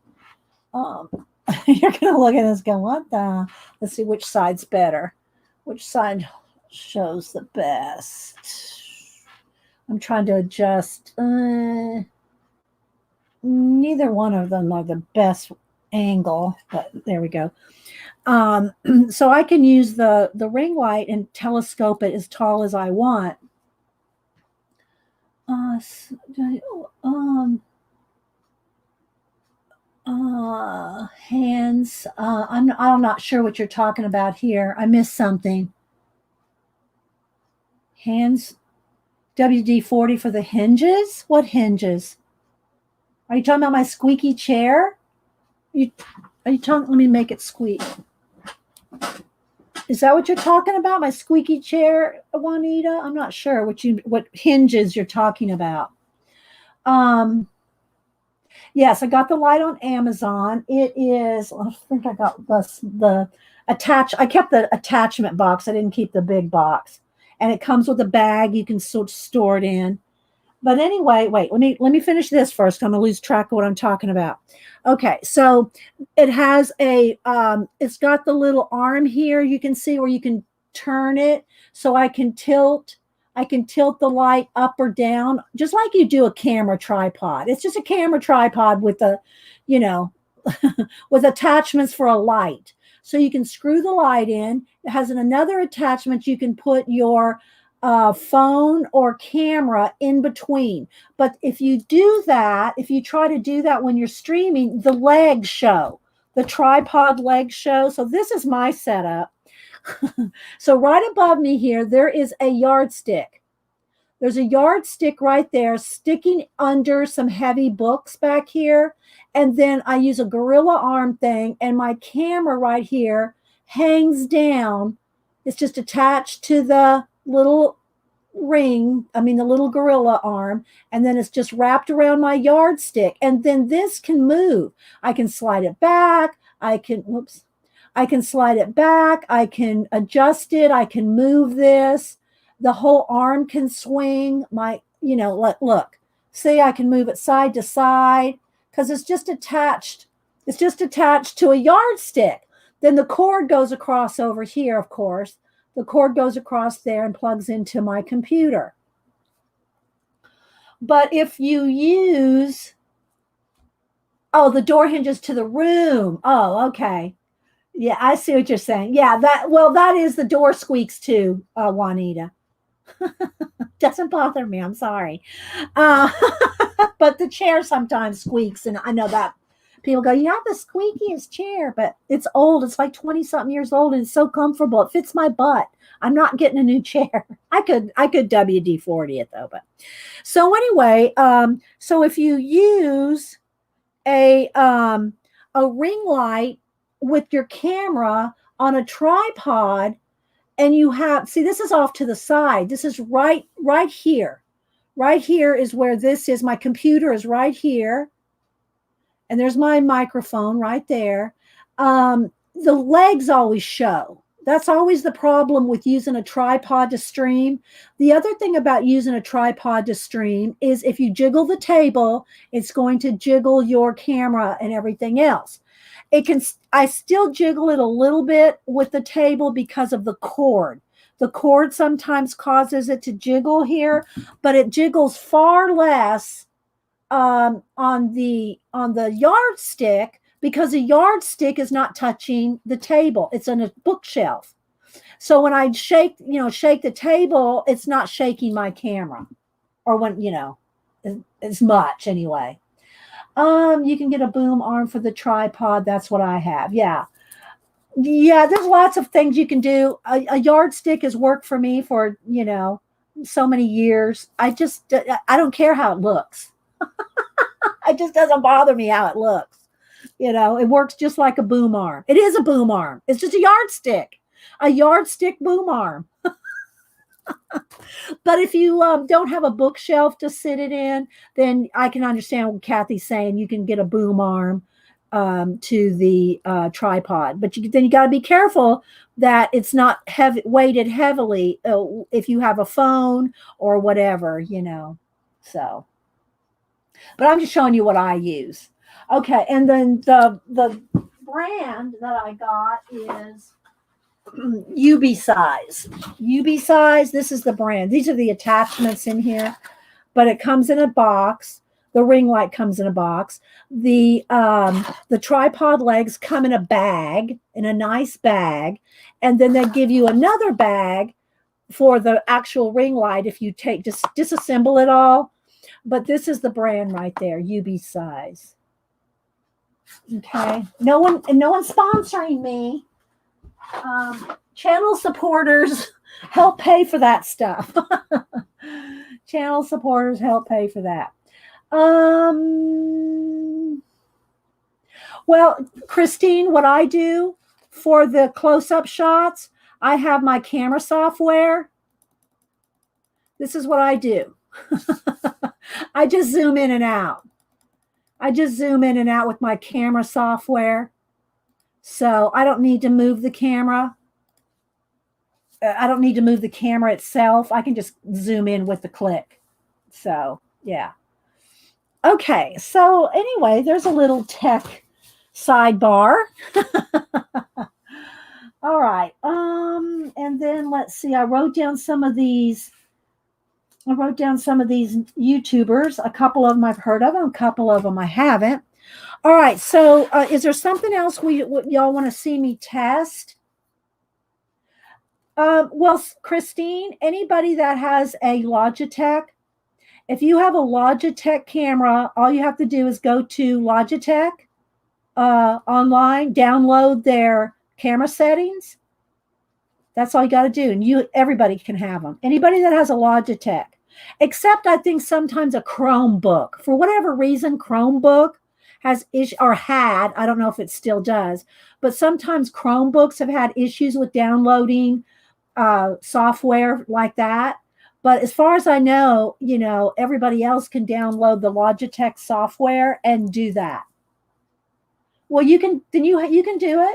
S1: You're gonna look at this going, what the? Let's see which side's better. Which side shows the best? I'm trying to adjust. Neither one of them are the best angle, but there we go. So I can use the ring light and telescope it as tall as I want. Hands. I'm not sure what you're talking about here. I missed something. Hands. WD-40 for the hinges? What hinges? Are you talking about my squeaky chair? Are you talking? Let me make it squeak. Is that what you're talking about? My squeaky chair, Juanita? I'm not sure what hinges you're talking about. Yes, I got the light on Amazon. It is, I think I got the I kept the attachment box. I didn't keep the big box. And it comes with a bag you can store it in. But anyway, wait, let me finish this first. I'm gonna lose track of what I'm talking about. Okay, so it has it's got the little arm here. You can see where you can turn it. So I can tilt the light up or down, just like you do a camera tripod. It's just a camera tripod with with attachments for a light. So you can screw the light in. It has another attachment. You can put your phone or camera in between. But if you try to do that when you're streaming, the legs show. The tripod legs show. So this is my setup. So right above me here, there is a yardstick. There's a yardstick right there sticking under some heavy books back here. And then I use a gorilla arm thing, and my camera right here hangs down. It's just attached to the little the little gorilla arm, and then it's just wrapped around my yardstick. And then this can move. I can slide it back. I can slide it back. I can adjust it. I can move this. The whole arm can swing. Look, see, I can move it side to side because it's just attached. It's just attached to a yardstick. Then the cord goes across over here, of course. The cord goes across there and plugs into my computer. But if you use, the door hinges to the room. Oh, okay. Yeah, I see what you're saying. Yeah, that is the door squeaks too, Juanita. Doesn't bother me. I'm sorry. But the chair sometimes squeaks, and I know that people go, you have the squeakiest chair, but it's old. It's like 20-something years old, and it's so comfortable. It fits my butt. I'm not getting a new chair. I could WD-40 it though. But so anyway, so if you use a ring light with your camera on a tripod, and this is off to the side. This is right here. Right here is where this is. My computer is right here. And there's my microphone right there. The legs always show. That's always the problem with using a tripod to stream. The other thing about using a tripod to stream is if you jiggle the table, it's going to jiggle your camera and everything else. It can, I still jiggle it a little bit with the table because of the cord. The cord sometimes causes it to jiggle here, but it jiggles far less on the yardstick, because a yardstick is not touching the table. It's on a bookshelf. So when I shake the table, it's not shaking my camera, or when, as much anyway. You can get a boom arm for the tripod. That's what I have. Yeah. Yeah, there's lots of things you can do. A yardstick has worked for me for, so many years. I don't care how it looks. It just doesn't bother me how it looks. It works just like a boom arm. It is a boom arm. It's just a yardstick boom arm. But if you don't have a bookshelf to sit it in, then I can understand what Kathy's saying. You can get a boom arm to the tripod, but then you got to be careful that it's not weighted heavily if you have a phone or whatever, So, but I'm just showing you what I use. Okay, and then the brand that I got is UB Size. UB Size, this is the brand. These are the attachments in here, but it comes in a box. The ring light comes in a box. The tripod legs come in a bag, in a nice bag, and then they give you another bag for the actual ring light if you disassemble it all. But this is the brand right there, UB Size. Okay, no one sponsoring me. Channel supporters help pay for that stuff. Channel supporters help pay for that. Well, Christine, what I do for the close-up shots, I have my camera software. This is what I do. I just zoom in and out. With my camera software. So I don't need to move the camera. I don't need to move the camera itself. I can just zoom in with the click. So, yeah. Okay, so anyway, there's a little tech sidebar. All right. And then let's see. I wrote down some of these YouTubers. A couple of them I've heard of them, a couple of them I haven't. All right. So is there something else y'all want to see me test? Well, Christine, anybody that has a Logitech, if you have a Logitech camera, all you have to do is go to Logitech online, download their camera settings. That's all you got to do. And everybody can have them. Anybody that has a Logitech, except I think sometimes a Chromebook. For whatever reason, Chromebook has had, I don't know if it still does, but sometimes Chromebooks have had issues with downloading software like that. But as far as I know, everybody else can download the Logitech software and do that. Well, you can do it.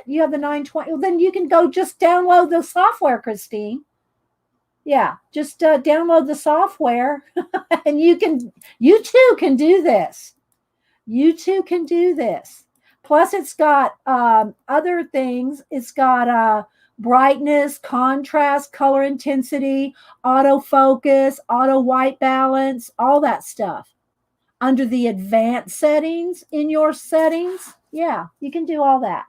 S1: You have the 920. Well, then you can go just download the software, Christine. Yeah, just download the software, and you too can do this. You too can do this. Plus, it's got other things. It's got brightness, contrast, color intensity, autofocus, auto white balance, all that stuff. Under the advanced settings in your settings, yeah, you can do all that.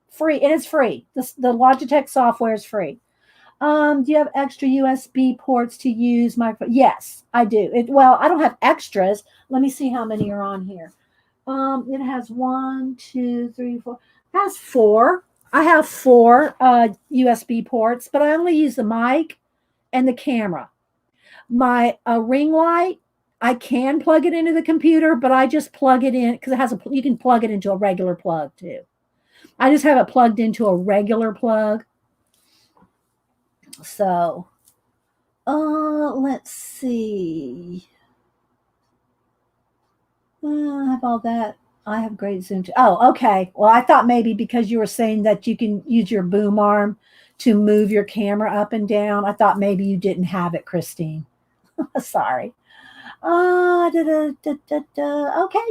S1: Free, and it's free. The Logitech software is free. Do you have extra USB ports to use microphone? Yes, I do. Well, I don't have extras. Let me see how many are on here. It has 1, 2, 3, 4. It has 4. I have 4 USB ports, but I only use the mic and the camera. My ring light, I can plug it into the computer, but I just plug it in because you can plug it into a regular plug too. I just have it plugged into a regular plug. So, let's see. I have all that. I have great zoom too. Oh, okay. Well, I thought maybe because you were saying that you can use your boom arm to move your camera up and down. I thought maybe you didn't have it, Christine. Sorry. Okay,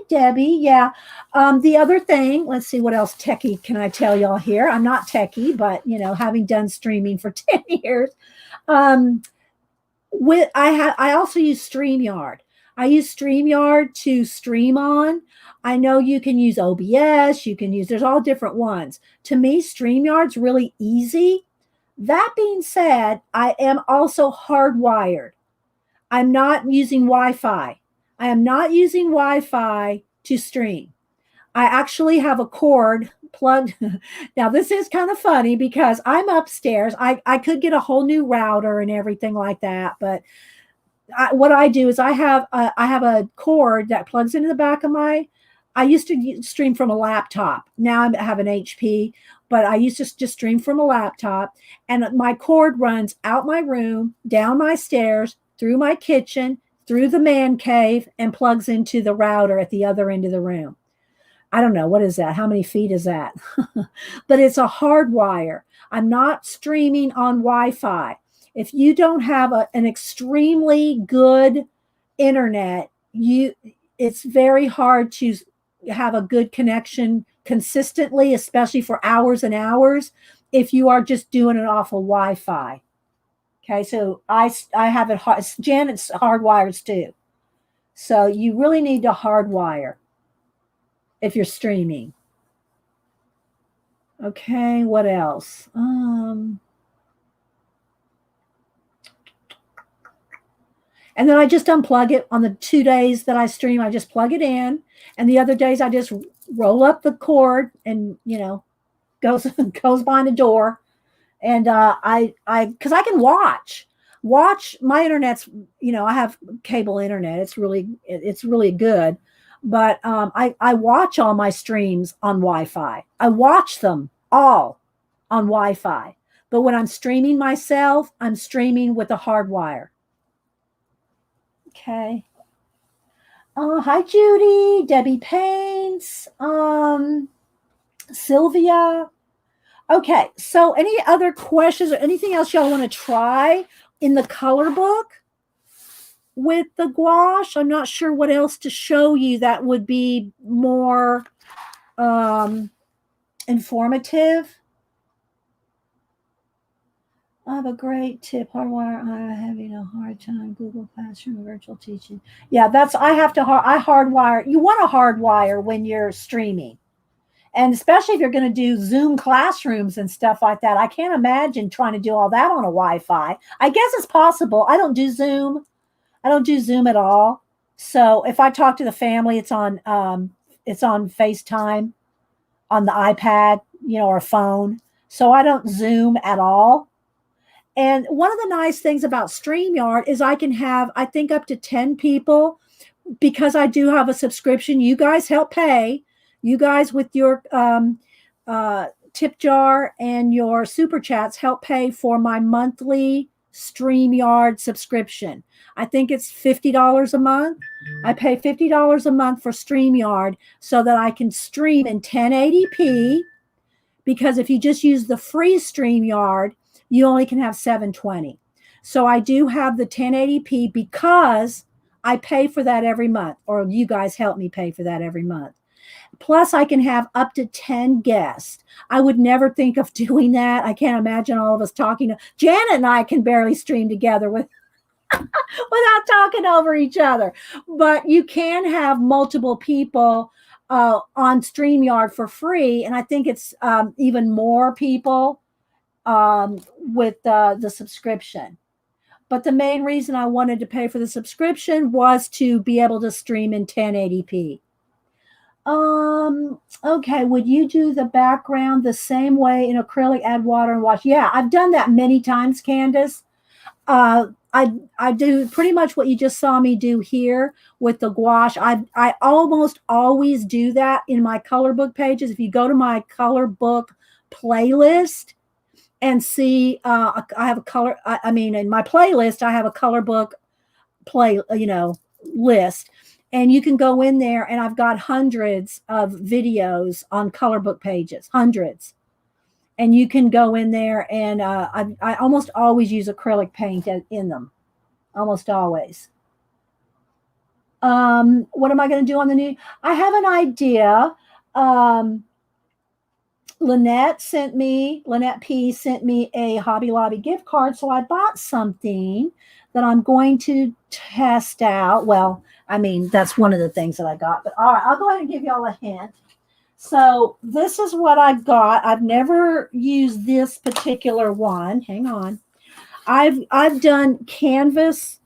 S1: Debbie. Yeah. The other thing, let's see what else techie can I tell y'all here. I'm not techie, but having done streaming for 10 years, um, I also use StreamYard. I use StreamYard to stream on. I know you can use OBS, there's all different ones. To me, StreamYard's really easy. That being said, I am also hardwired. I'm not using Wi-Fi. I am not using Wi-Fi to stream. I actually have a cord plugged. Now, this is kind of funny because I'm upstairs. I could get a whole new router and everything like that. But what I do is I have a cord that plugs into the back of I used to stream from a laptop. Now I have an HP, but I used to just stream from a laptop. And my cord runs out my room, down my stairs, through my kitchen, through the man cave, and plugs into the router at the other end of the room. I don't know. What is that? How many feet is that? But it's a hard wire. I'm not streaming on Wi-Fi. If you don't have an extremely good internet, it's very hard to have a good connection consistently, especially for hours and hours, if you are just doing it off of Wi-Fi. Okay, so I have it hard. Janet's hardwired too. So you really need to hardwire if you're streaming. Okay, what else? And then I just unplug it on the 2 days that I stream. I just plug it in, and the other days I just roll up the cord and goes behind the door. And because I can watch my internet's, I have cable internet. It's really good. But I watch all my streams on Wi-Fi. I watch them all on Wi-Fi. But when I'm streaming myself, I'm streaming with a hard wire. Okay. Hi, Judy, Debbie Paints, Sylvia. Okay, so any other questions or anything else y'all want to try in the color book with the gouache? I'm not sure what else to show you that would be more informative. I have a great tip. Hardwire. I'm having a hard time. Google Classroom virtual teaching. Yeah, I hardwire. You want to hardwire when you're streaming. And especially if you're going to do Zoom classrooms and stuff like that. I can't imagine trying to do all that on a Wi-Fi. I guess it's possible. I don't do Zoom. At all. So if I talk to the family, it's on FaceTime on the iPad, or phone. So I don't Zoom at all. And one of the nice things about StreamYard is I can have, I think, up to 10 people because I do have a subscription. You guys help pay. You guys with your tip jar and your super chats help pay for my monthly StreamYard subscription. I think it's $50 a month. I pay $50 a month for StreamYard so that I can stream in 1080p, because if you just use the free StreamYard, you only can have 720. So I do have the 1080p because I pay for that every month, or you guys help me pay for that every month. Plus, I can have up to 10 guests. I would never think of doing that. I can't imagine all of us talking. Janet and I can barely stream together without talking over each other. But you can have multiple people on StreamYard for free. And I think it's even more people with the subscription. But the main reason I wanted to pay for the subscription was to be able to stream in 1080p. Okay, would you do the background the same way in acrylic, add water and wash? Yeah, I've done that many times, Candace. I do pretty much what you just saw me do here with the gouache. I almost always do that in my color book pages. If you go to my color book playlist and see, I have a color, in my playlist, I have a color book list. And you can go in there, and I've got hundreds of videos on Colorbook pages, hundreds. And you can go in there, and I almost always use acrylic paint in them, almost always. What am I going to do on the new? I have an idea. Lynette P sent me a Hobby Lobby gift card. So I bought something that I'm going to test out. Well, I mean, that's one of the things that I got, but all right, I'll go ahead and give you all a hint. So this is what I got. I've never used this particular one. Hang on. I've done canvas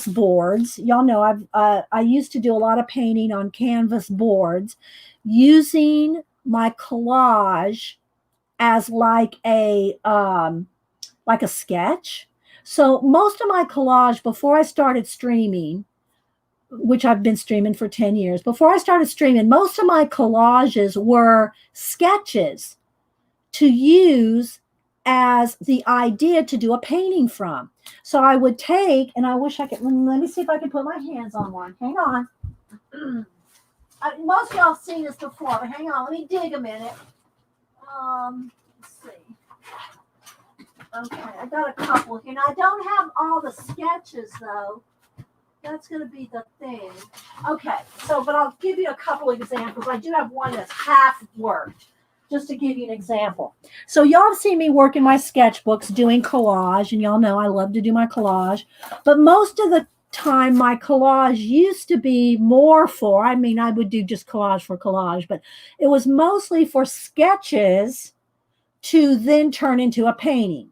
S1: boards. Y'all know I used to do a lot of painting on canvas boards using my collage as like a sketch. So most of my collage before I started streaming, which I've been streaming for 10 years, before I started streaming, most of my collages were sketches to use as the idea to do a painting from. So I would take, and I wish I could, let me see if I can put my hands on one. Hang on. Most of y'all have seen this before, but hang on. Let me dig a minute. Let's see. Okay, I got a couple here. Now, I don't have all the sketches, though. That's going to be the thing. Okay, but I'll give you a couple of examples. I do have one that's half worked, just to give you an example. So y'all have seen me work in my sketchbooks doing collage, and y'all know I love to do my collage. But most of the time, my collage used to be more for, I mean, I would do just collage for collage, but it was mostly for sketches to then turn into a painting.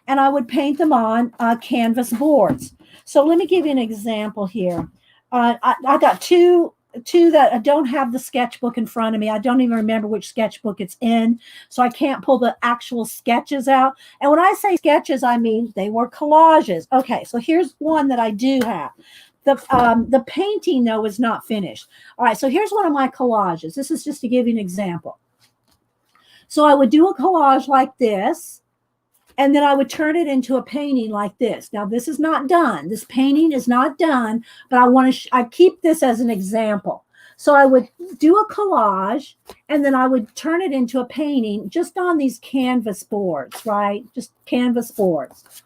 S1: And I would paint them on canvas boards. So let me give you an example here. I got two that I don't have the sketchbook in front of me. I don't even remember which sketchbook it's in, so I can't pull the actual sketches out. And when I say sketches, I mean they were collages. Okay, so here's one that I do have. The painting, though, is not finished. All right, so here's one of my collages. This is just to give you an example. So I would do a collage like this, and then I would turn it into a painting like this. Now, this is not done. This painting is not done, but I keep this as an example. So I would do a collage, and then I would turn it into a painting just on these canvas boards, right? Just canvas boards.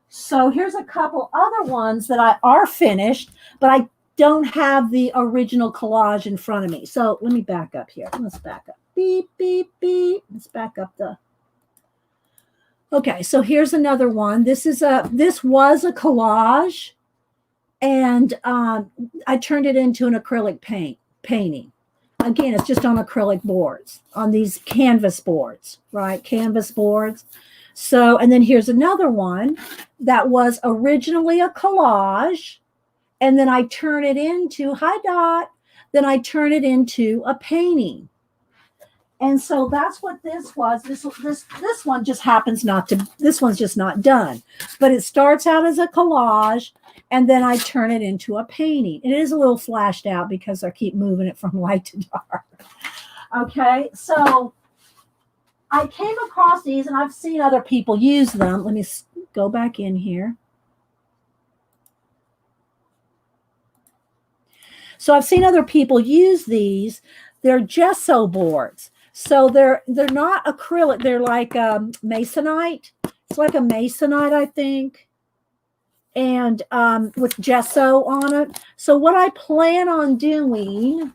S1: So here's a couple other ones that are finished, but I don't have the original collage in front of me. So let me back up here. Let's back up. Beep, beep, beep. Let's back up the... Okay, so here's another one. This was a collage, and I turned it into an acrylic painting. Again, it's just on acrylic boards, on these canvas boards, right? Canvas boards. So, and then here's another one that was originally a collage, and then I turn it into, hi Dot, then I turn it into a painting. And so that's what this was. This one just happens not to, this one's just not done. But it starts out as a collage, and then I turn it into a painting. It is a little flashed out because I keep moving it from light to dark. Okay, so I came across these, and I've seen other people use them. Let me go back in here. So I've seen other people use these. They're gesso boards. So they're not acrylic. They're like masonite. It's like a masonite, I think, and with gesso on it. So what I plan on doing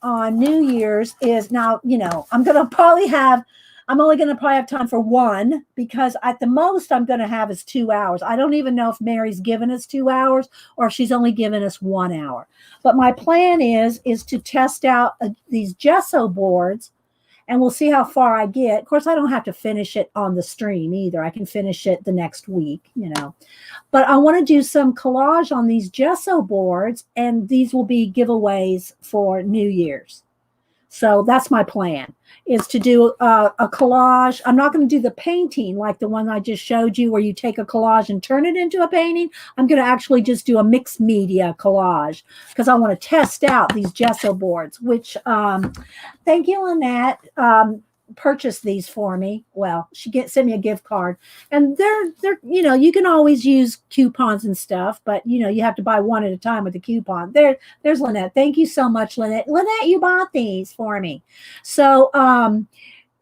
S1: on New Year's is, now, you know, I'm only going to probably have time for one, because at the most I'm going to have is 2 hours. I don't even know if Mary's given us 2 hours or if she's only given us 1 hour. But my plan is to test out these gesso boards, and we'll see how far I get. Of course, I don't have to finish it on the stream either. I can finish it the next week, you know. But I want to do some collage on these gesso boards, and these will be giveaways for New Year's. So that's my plan, is to do a collage. I'm not going to do the painting like the one I just showed you, where you take a collage and turn it into a painting. I'm going to actually just do a mixed media collage, because I want to test out these gesso boards, which, thank you, Lynette. purchased these for me. Well, she sent me a gift card, and they're you can always use coupons and stuff, but you have to buy one at a time with the coupon. There's Lynette. Thank you so much, Lynette. Lynette, you bought these for me. So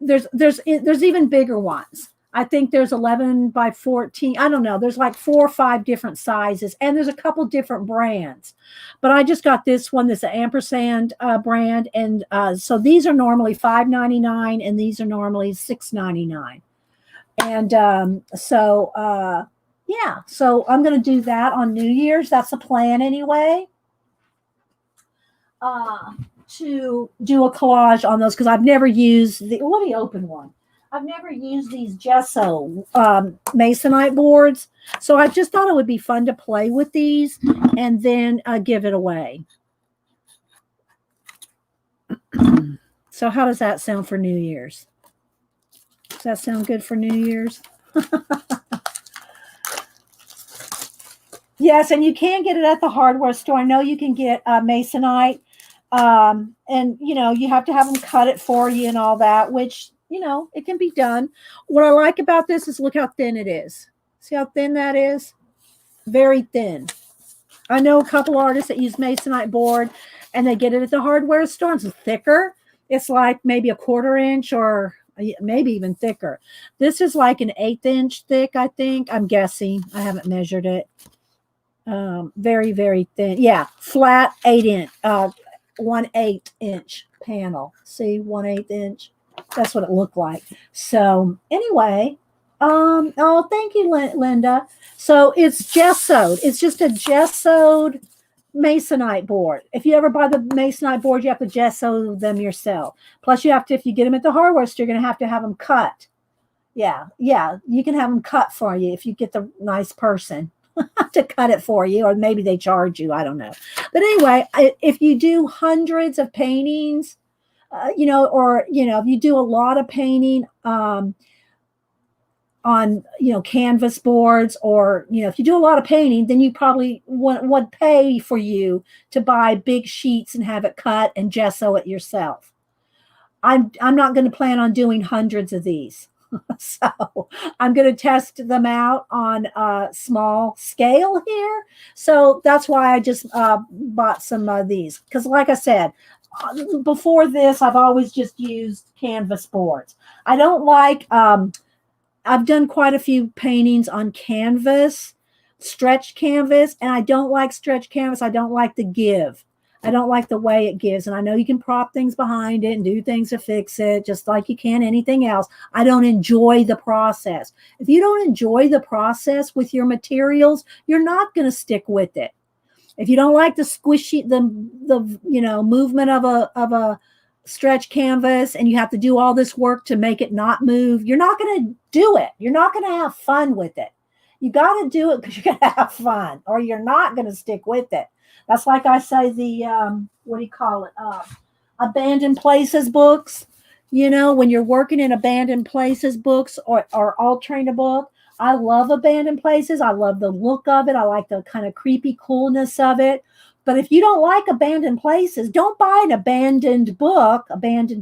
S1: there's even bigger ones. I think there's 11 by 14. I don't know. There's like 4 or 5 different sizes, and there's a couple different brands. But I just got this one that's an ampersand brand, and so these are normally $5.99, and these are normally $6.99. And yeah. So I'm going to do that on New Year's. That's the plan anyway. To do a collage on those, because I've never used let me open one. I've never used these gesso masonite boards, so I just thought it would be fun to play with these and then give it away. So how does that sound for New Year's? Does that sound good for New Year's? Yes, and you can get it at the hardware store. I know you can get masonite, and you have to have them cut it for you and all that, which it can be done. What I like about this is look how thin it is. See how thin that is? Very thin. I know a couple artists that use masonite board, and they get it at the hardware store. It's thicker. It's like maybe a 1/4 inch or maybe even thicker. This is like an 1/8 inch thick, I think. I'm guessing. I haven't measured it. Very, very thin. Yeah, flat 1/8 inch panel. See, 1/8 inch. That's what it looked like. So anyway, oh, thank you, Linda. So it's gessoed. It's just a gessoed masonite board. If you ever buy the masonite board, you have to gesso them yourself. Plus, you have to, if you get them at the hardware store, you're going to have them cut. Yeah, you can have them cut for you if you get the nice person to cut it for you, or maybe they charge you. I don't know. But anyway, if you do hundreds of paintings, if you do a lot of painting on canvas boards, or if you do a lot of painting, then you probably would pay for you to buy big sheets and have it cut and gesso it yourself. I'm not going to plan on doing hundreds of these. So I'm going to test them out on a small scale here. So that's why I just bought some of these, because like I said, before this, I've always just used canvas boards. I don't like, I've done quite a few paintings on canvas, stretched canvas, and I don't like stretched canvas. I don't like the give. I don't like the way it gives. And I know you can prop things behind it and do things to fix it, just like you can anything else. I don't enjoy the process. If you don't enjoy the process with your materials, you're not going to stick with it. If you don't like the squishy, the movement of a stretch canvas, and you have to do all this work to make it not move, you're not going to do it. You're not going to have fun with it. You got to do it because you're going to have fun, or you're not going to stick with it. That's like I say, the, what do you call it? Abandoned Places books. When you're working in Abandoned Places books or altering a book, I love Abandoned Places. I love the look of it. I like the kind of creepy coolness of it. But if you don't like Abandoned Places, don't buy an Abandoned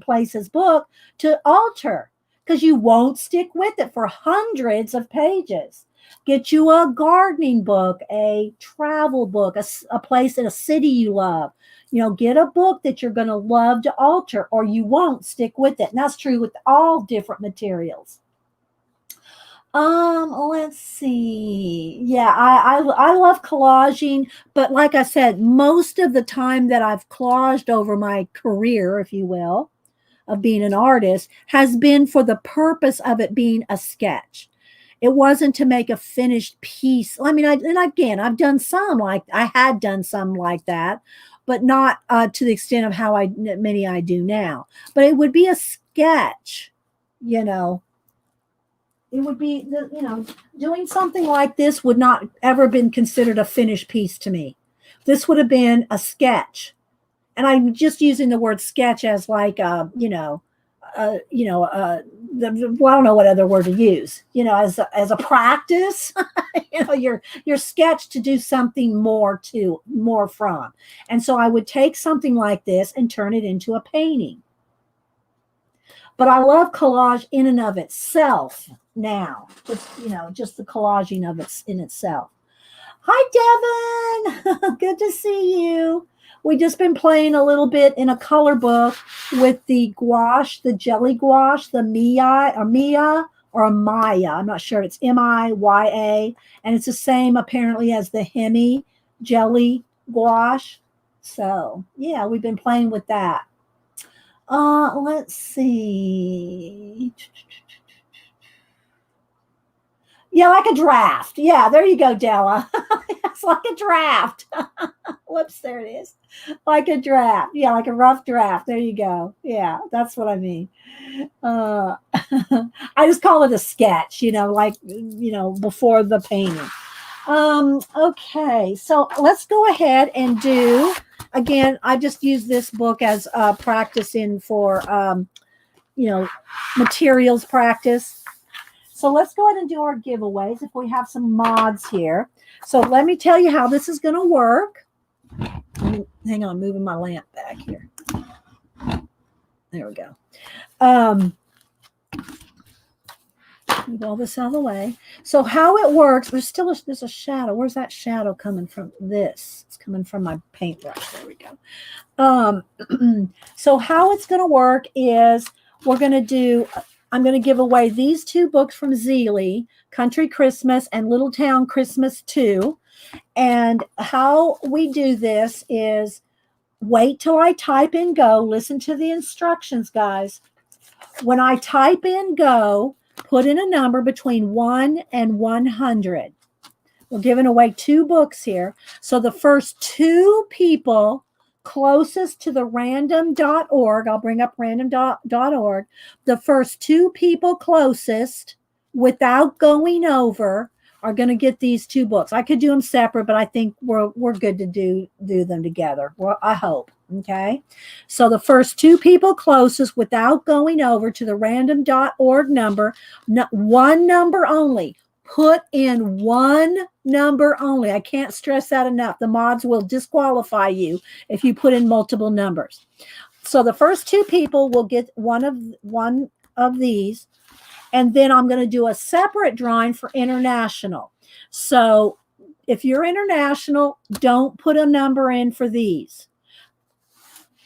S1: Places book to alter, because you won't stick with it for hundreds of pages. Get you a gardening book, a travel book, a place in a city you love. Get a book that you're going to love to alter, or you won't stick with it. And that's true with all different materials. Let's see. Yeah, I love collaging, but like I said, most of the time that I've collaged over my career, if you will, of being an artist, has been for the purpose of it being a sketch. It wasn't to make a finished piece. I mean, I've done some I had done some like that, but not to the extent of how many I do now. But it would be a sketch, It would be, doing something like this would not ever been considered a finished piece to me. This would have been a sketch. And I'm just using the word sketch as like, I don't know what other word to use, as a practice, your sketch to do something more from. And so I would take something like this and turn it into a painting. But I love collage in and of itself now. Just, just the collaging of it in itself. Hi, Devin. Good to see you. We just been playing a little bit in a color book with the gouache, the jelly gouache, the Mia or a Maya. I'm not sure. It's Miya, and it's the same apparently as the Hemi jelly gouache. So yeah, we've been playing with that. Let's see. Yeah, like a draft. Yeah, there you go, Della. It's like a draft. Whoops, there it is. Like a draft. Yeah, like a rough draft. There you go. Yeah, that's what I mean. I just call it a sketch, before the painting. Okay, so let's go ahead and do, again, I just use this book as practicing for, materials practice. So let's go ahead and do our giveaways if we have some mods here. So let me tell you how this is going to work. Hang on, I'm moving my lamp back here. There we go. Move all this out of the way. So how it works, there's a shadow. Where's that shadow coming from? It's coming from my paintbrush. There we go. So how it's going to work is I'm going to give away these two books from Zealy, Country Christmas and Little Town Christmas 2. And how we do this is wait till I type in go. Listen to the instructions, guys. When I type in go, put in a number between 1 and 100. We're giving away two books here. So the first two people closest to the random.org, I'll bring up random.org, the first two people closest without going over are going to get these two books. I could do them separate, but I think we're good to do them together. Well, I hope. Okay. So the first two people closest without going over to the random.org number, one number only. Put in one number only. I can't stress that enough. The mods will disqualify you if you put in multiple numbers. So the first two people will get one of these, and then I'm going to do a separate drawing for international. So if you're international, don't put a number in for these.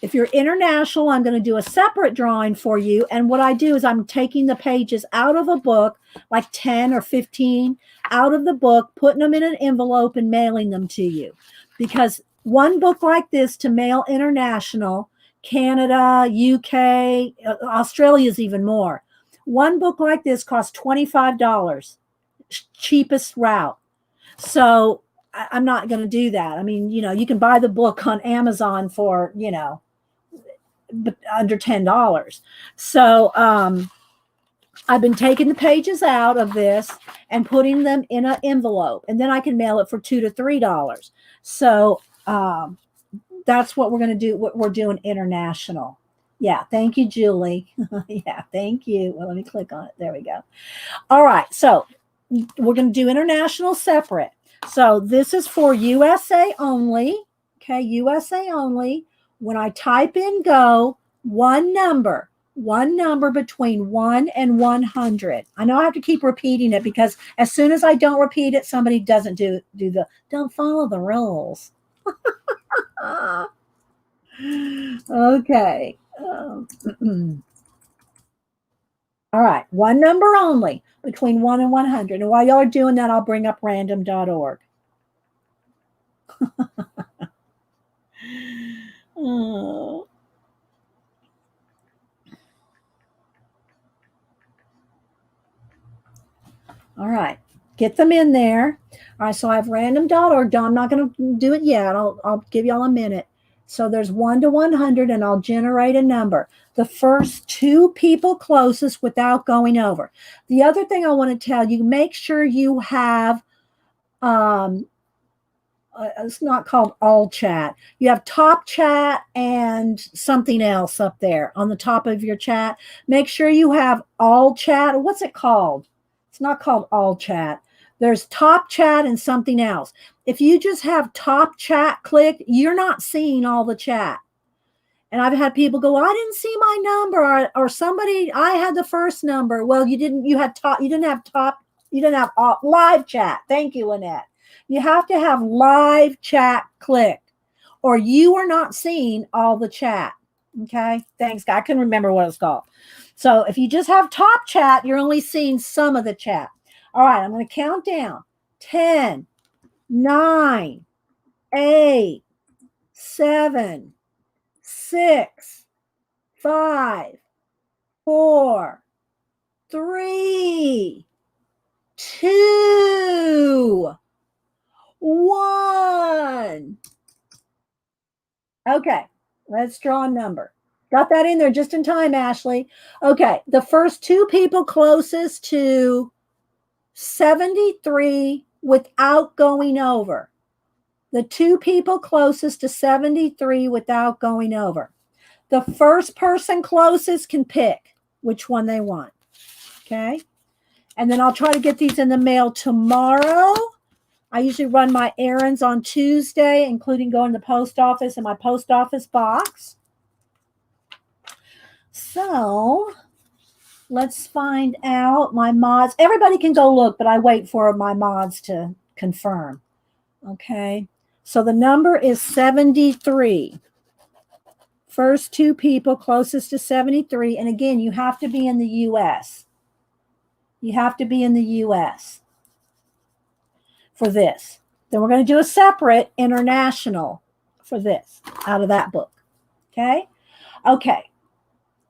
S1: If you're international, I'm going to do a separate drawing for you. And what I do is I'm taking the pages out of a book, like 10 or 15 out of the book, putting them in an envelope and mailing them to you. Because one book like this to mail international, Canada, UK, Australia is even more. One book like this costs $25, cheapest route. So I'm not going to do that. I mean, you can buy the book on Amazon for, under $10. So I've been taking the pages out of this and putting them in an envelope, and then I can mail it for $2 to $3. So that's what we're going to do. What we're doing international. Yeah. Thank you, Julie. Yeah. Thank you. Well, let me click on it. There we go. All right. So we're going to do international separate. So this is for USA only. Okay. USA only. When I type in go, one number between 1 and 100. I know I have to keep repeating it because as soon as I don't repeat it, somebody doesn't don't follow the rules. Okay. All right. One number only between 1 and 100. And while y'all are doing that, I'll bring up random.org. Oh. All right. Get them in there. All right. So I have random.org. I'm not going to do it yet. I'll give y'all a minute. So there's 1 to 100, and I'll generate a number. The first two people closest without going over. The other thing I want to tell you, make sure you have, it's not called all chat. You have top chat and something else up there on the top of your chat. Make sure you have all chat. What's it called? It's not called all chat. There's top chat and something else. If you just have top chat clicked, you're not seeing all the chat. And I've had people go, I didn't see my number, or somebody, I had the first number. Well, you didn't, you didn't have live chat. Thank you, Lynette. You have to have live chat clicked, or you are not seeing all the chat. Okay. Thanks, guy. I couldn't remember what it's called. So if you just have top chat, you're only seeing some of the chat. All right. I'm going to count down 10, 9, 8, 7, 6, 5, 4, 3, 2, 1. Okay, let's draw a number. Got that in there just in time, Ashley. Okay, the first two people closest to 73 without going over. The two people closest to 73 without going over. The first person closest can pick which one they want. Okay. And then I'll try to get these in the mail tomorrow. I usually run my errands on Tuesday, including going to the post office in my post office box. So let's find out my mods. Everybody can go look, but I wait for my mods to confirm. Okay. So the number is 73. First two people closest to 73. And again, you have to be in the U.S. You have to be in the U.S. for this. Then we're going to do a separate international for this out of that book. Okay. Okay.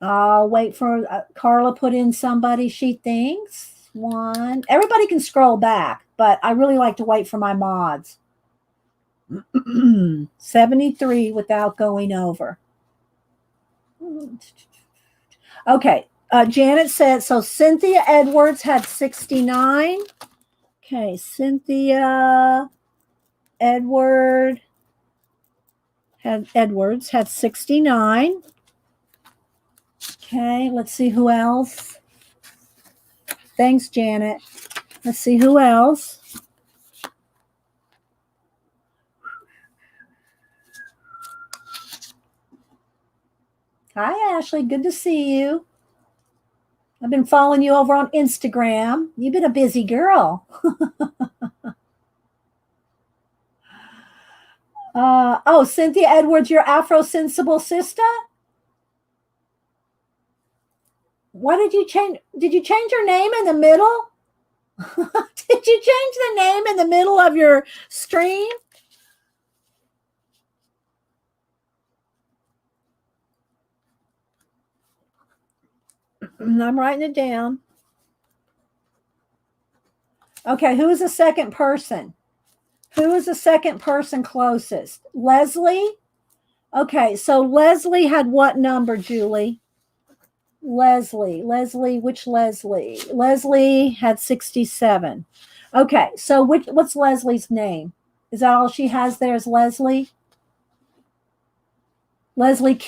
S1: I'll wait for Carla put in somebody she thinks. One. Everybody can scroll back, but I really like to wait for my mods. 73 without going over. Okay. Janet said, so Cynthia Edwards had 69. Okay. Cynthia Edwards had 69. Okay. Let's see who else. Thanks, Janet. Let's see who else. Hi, Ashley. Good to see you. I've been following you over on Instagram. You've been a busy girl. Oh, Cynthia Edwards, your Afro-sensible sister? Why did you change? Did you change your name in the middle? Did you change the name in the middle of your stream? I'm writing it down. Okay, who is the second person? Who is the second person closest? Leslie? Okay, so Leslie had what number, Julie? Leslie, which Leslie? Leslie had 67. Okay, so what's Leslie's name? Is that all she has there is Leslie? Leslie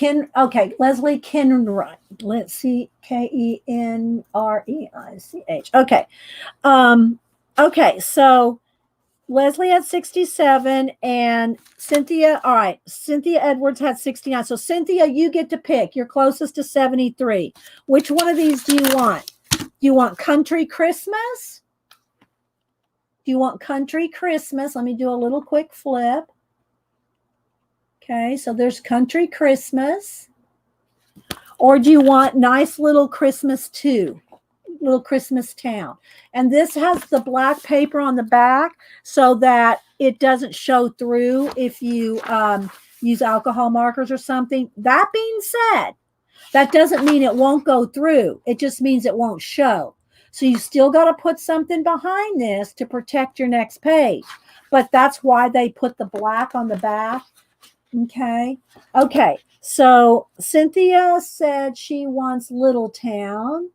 S1: Leslie Kenreich. Let's see, Kenreich. Okay. Okay, so Leslie had 67 and Cynthia, all right, Cynthia Edwards had 69. So Cynthia, you get to pick. You're closest to 73. Which one of these do you want? Do you want Country Christmas? Do you want Country Christmas? Let me do a little quick flip. Okay, so there's Country Christmas. Or do you want Nice Little Christmas Too? Little Christmas Town. And this has the black paper on the back so that it doesn't show through if you use alcohol markers or something. That being said, that doesn't mean it won't go through. It just means it won't show. So you still got to put something behind this to protect your next page. But that's why they put the black on the back. Okay. Okay. So Cynthia said she wants Little Town.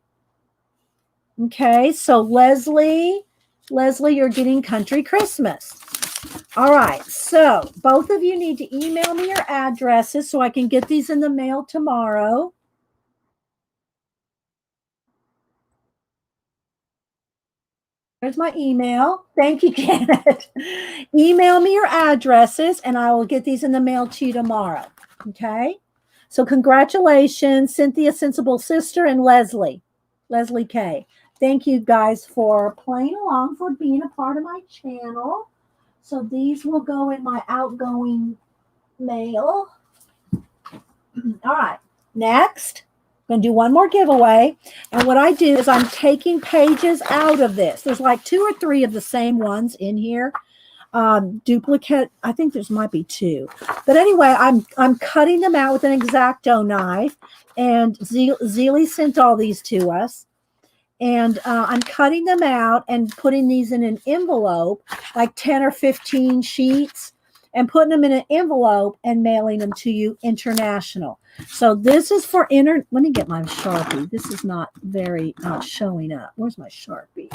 S1: Okay. So Leslie, you're getting Country Christmas. All right. So both of you need to email me your addresses so I can get these in the mail tomorrow. There's my email. Thank you, Janet. Email me your addresses and I will get these in the mail to you tomorrow. Okay. So congratulations, Cynthia Sensible Sister and Leslie K. Thank you guys for playing along, for being a part of my channel. So these will go in my outgoing mail. All right, next, I'm going to do one more giveaway. And what I do is I'm taking pages out of this. There's like 2 or 3 of the same ones in here. Duplicate, I think there's might be 2. But anyway, I'm cutting them out with an X-Acto knife. And Zeely sent all these to us. And I'm cutting them out and putting these in an envelope, like 10 or 15 sheets, and putting them in an envelope and mailing them to you international. So this is for let me get my Sharpie. This is not very showing up. Where's my Sharpie?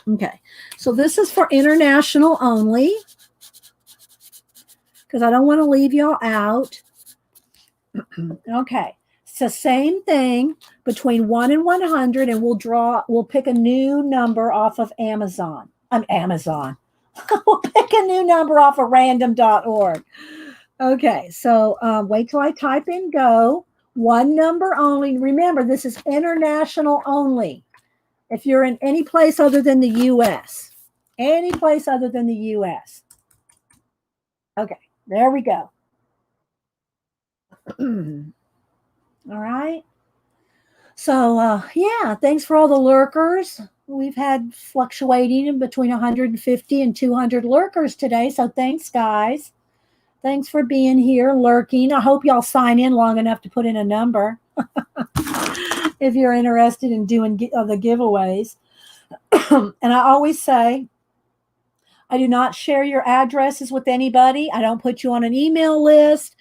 S1: Okay. So this is for international only, because I don't want to leave y'all out. Okay. It's the same thing between 1 and 100, and we'll pick a new number off of Amazon. Amazon. We'll pick a new number off of random.org. Okay, so wait till I type in go. 1 number only. Remember, this is international only. If you're in any place other than the U.S. Any place other than the U.S. Okay, there we go. All right. So, yeah, thanks for all the lurkers. We've had fluctuating in between 150 and 200 lurkers today. So thanks, guys. Thanks for being here, lurking. I hope y'all sign in long enough to put in a number if you're interested in doing the giveaways. And I always say, I do not share your addresses with anybody. I don't put you on an email list.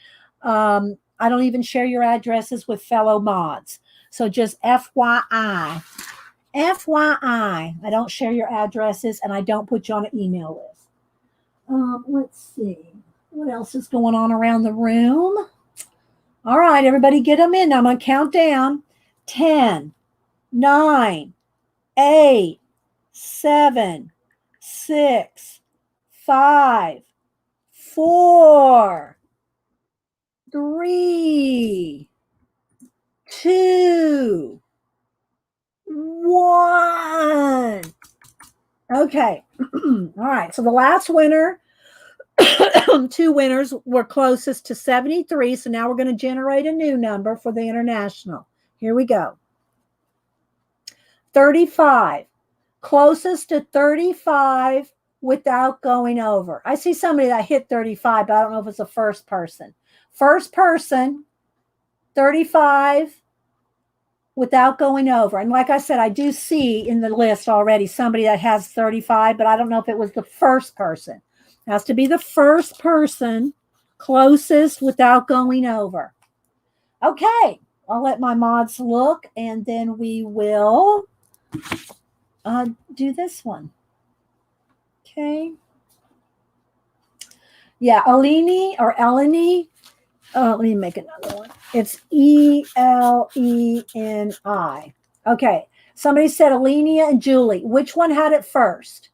S1: I don't even share your addresses with fellow mods. So just FYI. FYI, I don't share your addresses and I don't put you on an email list. Let's see. What else is going on around the room? All right, everybody get them in. Now I'm going to count down. 10, 9, 8, 7, 6, 5, 4, 3, 2, 1. Okay. All right. So the last winner, 2 winners were closest to 73. So now we're going to generate a new number for the international. Here we go. 35. Closest to 35 without going over. I see somebody that hit 35, but I don't know if it's a first person. First person, 35 without going over. And like I said, I do see in the list already somebody that has 35, but I don't know if it was the first person. It has to be the first person closest without going over. Okay, I'll let my mods look, and then we will do this one. Okay. Yeah, Eleni or Eleni. Let me make another one. It's Eleni. Okay. Somebody said Elenia and Julie. Which one had it first?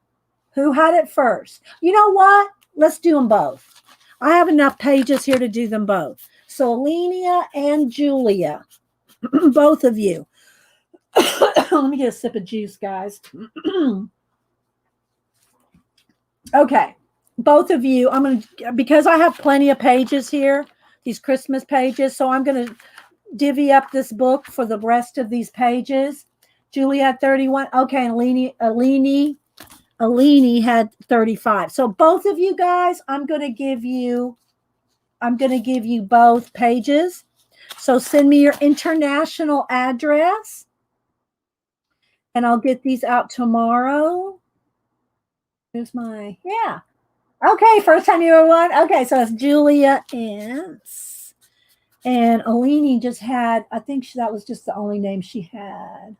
S1: Who had it first? You know what? Let's do them both. I have enough pages here to do them both. So Elenia and Julia, both of you. Let me get a sip of juice, guys. Okay. Both of you, I'm going to, because I have plenty of pages here, these Christmas pages, so I'm going to divvy up this book for the rest of these pages. Julie had 31. Okay, and Eleni had 35. So both of you guys, I'm going to give you both pages. So send me your international address, and I'll get these out tomorrow. Here's my, yeah. Okay, first time you ever won. Okay, so it's Julia Ince. And Eleni just had, I think that was just the only name she had.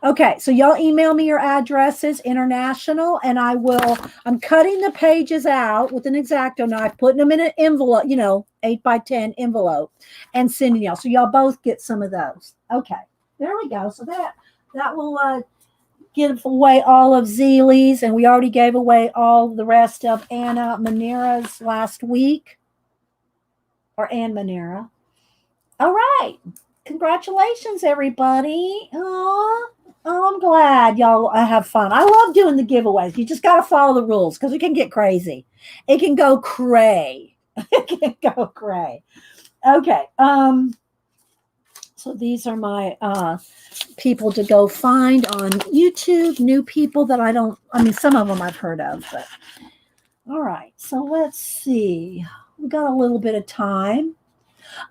S1: Okay, so y'all email me your addresses, international, and I'm cutting the pages out with an X-Acto knife, putting them in an envelope, 8x10 envelope, and sending y'all. So y'all both get some of those. Okay, there we go. So that will give away all of Zeely's, and we already gave away all the rest of Anna Manera's last week, or Ann Manera. All right. Congratulations, everybody. Oh, I'm glad y'all have fun. I love doing the giveaways. You just got to follow the rules because it can get crazy. It can go cray. It can go cray. Okay. So these are my people to go find on YouTube, new people that some of them I've heard of, but all right. So let's see. We got a little bit of time.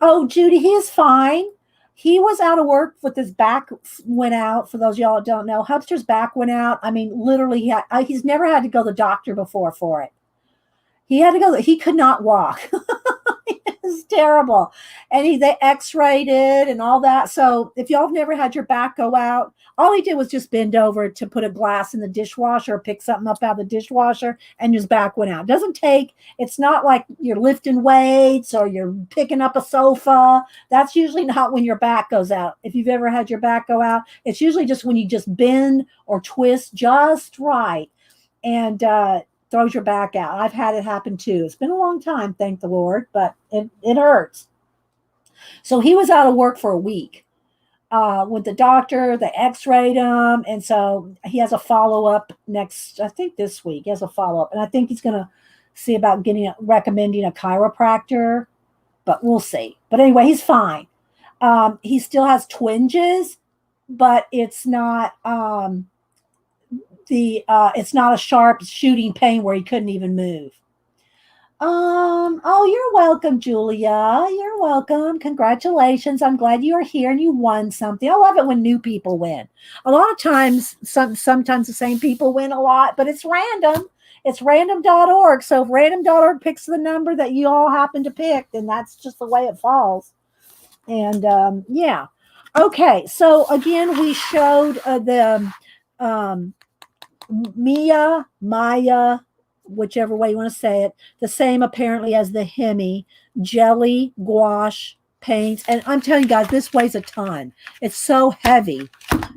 S1: Oh, Judy, he is fine. He was out of work with his back went out. For those of y'all that don't know, Hubster's back went out. I mean, literally, he's never had to go to the doctor before for it. He had to go. He could not walk. It's terrible. And they x-rayed it and all that. So if y'all have never had your back go out, all he did was just bend over to put a glass in the dishwasher or pick something up out of the dishwasher, and his back went out. It's not like you're lifting weights or you're picking up a sofa. That's usually not when your back goes out. If you've ever had your back go out, it's usually just when you just bend or twist just right and throws your back out. I've had it happen too. It's been a long time, thank the Lord, but it hurts. So he was out of work for a week with the doctor. They x-rayed him. And so he has a follow-up this week. He has a follow-up. And I think he's going to see about recommending a chiropractor, but we'll see. But anyway, he's fine. He still has twinges, but it's not it's not a sharp shooting pain where he couldn't even move. Oh, you're welcome, Julia. You're welcome. Congratulations. I'm glad you are here and you won something. I love it when new people win. A lot of times, sometimes the same people win a lot, but it's random. It's random.org. So if random.org picks the number that you all happen to pick, then that's just the way it falls. And yeah. Okay. So again, we showed the Maya, whichever way you want to say it, the same apparently as the Hemi, jelly gouache paints. And I'm telling you guys, this weighs a ton. It's so heavy.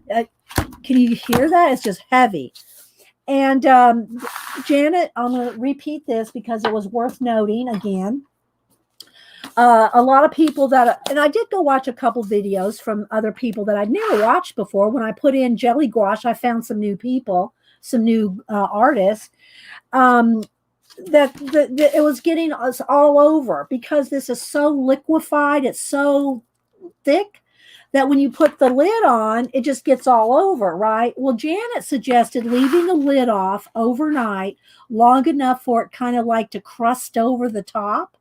S1: Can you hear that? It's just heavy. And Janet, I'm going to repeat this because it was worth noting again. A lot of people and I did go watch a couple videos from other people that I'd never watched before. When I put in jelly gouache, I found some new people, some new artists, that it was getting us all over because this is so liquefied. It's so thick that when you put the lid on, it just gets all over, right? Well, Janet suggested leaving the lid off overnight long enough for it kind of like to crust over the top,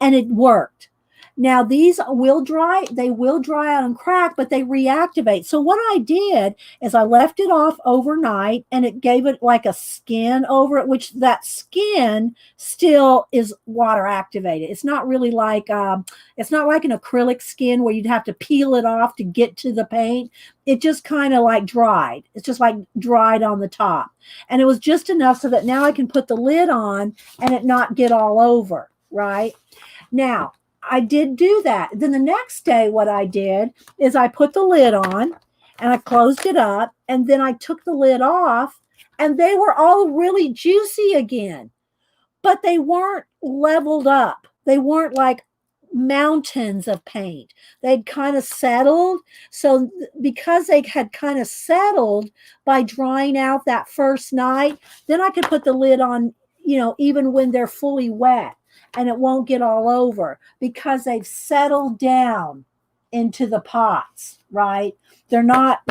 S1: and it worked. Now, these will dry. They will dry out and crack, but they reactivate. So what I did is I left it off overnight, and it gave it like a skin over it, which that skin still is water activated. It's not really like it's not like an acrylic skin where you'd have to peel it off to get to the paint. It just kind of like dried. It's just like dried on the top. And it was just enough so that now I can put the lid on and it not get all over, right? Now, I did do that. Then the next day, what I did is I put the lid on and I closed it up, and then I took the lid off, and they were all really juicy again, but they weren't leveled up. They weren't like mountains of paint. They'd kind of settled. So because they had kind of settled by drying out that first night, then I could put the lid on, even when they're fully wet. And it won't get all over because they've settled down into the pots, right? They're not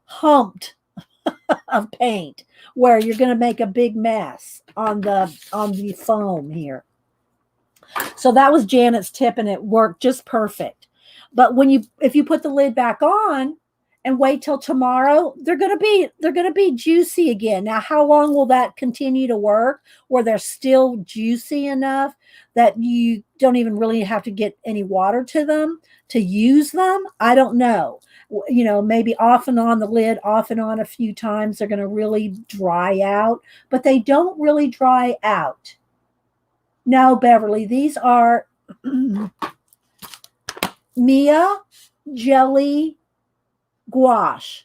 S1: humped of paint where you're going to make a big mess on the foam here. So that was Janet's tip, and it worked just perfect. But if you put the lid back on and wait till tomorrow, they're going to be juicy again. Now, how long will that continue to work where they're still juicy enough that you don't even really have to get any water to them to use them? I don't know. Maybe off and on the lid, off and on a few times, they're going to really dry out, but they don't really dry out. No, Beverly, these are Mia Jelly Gouache.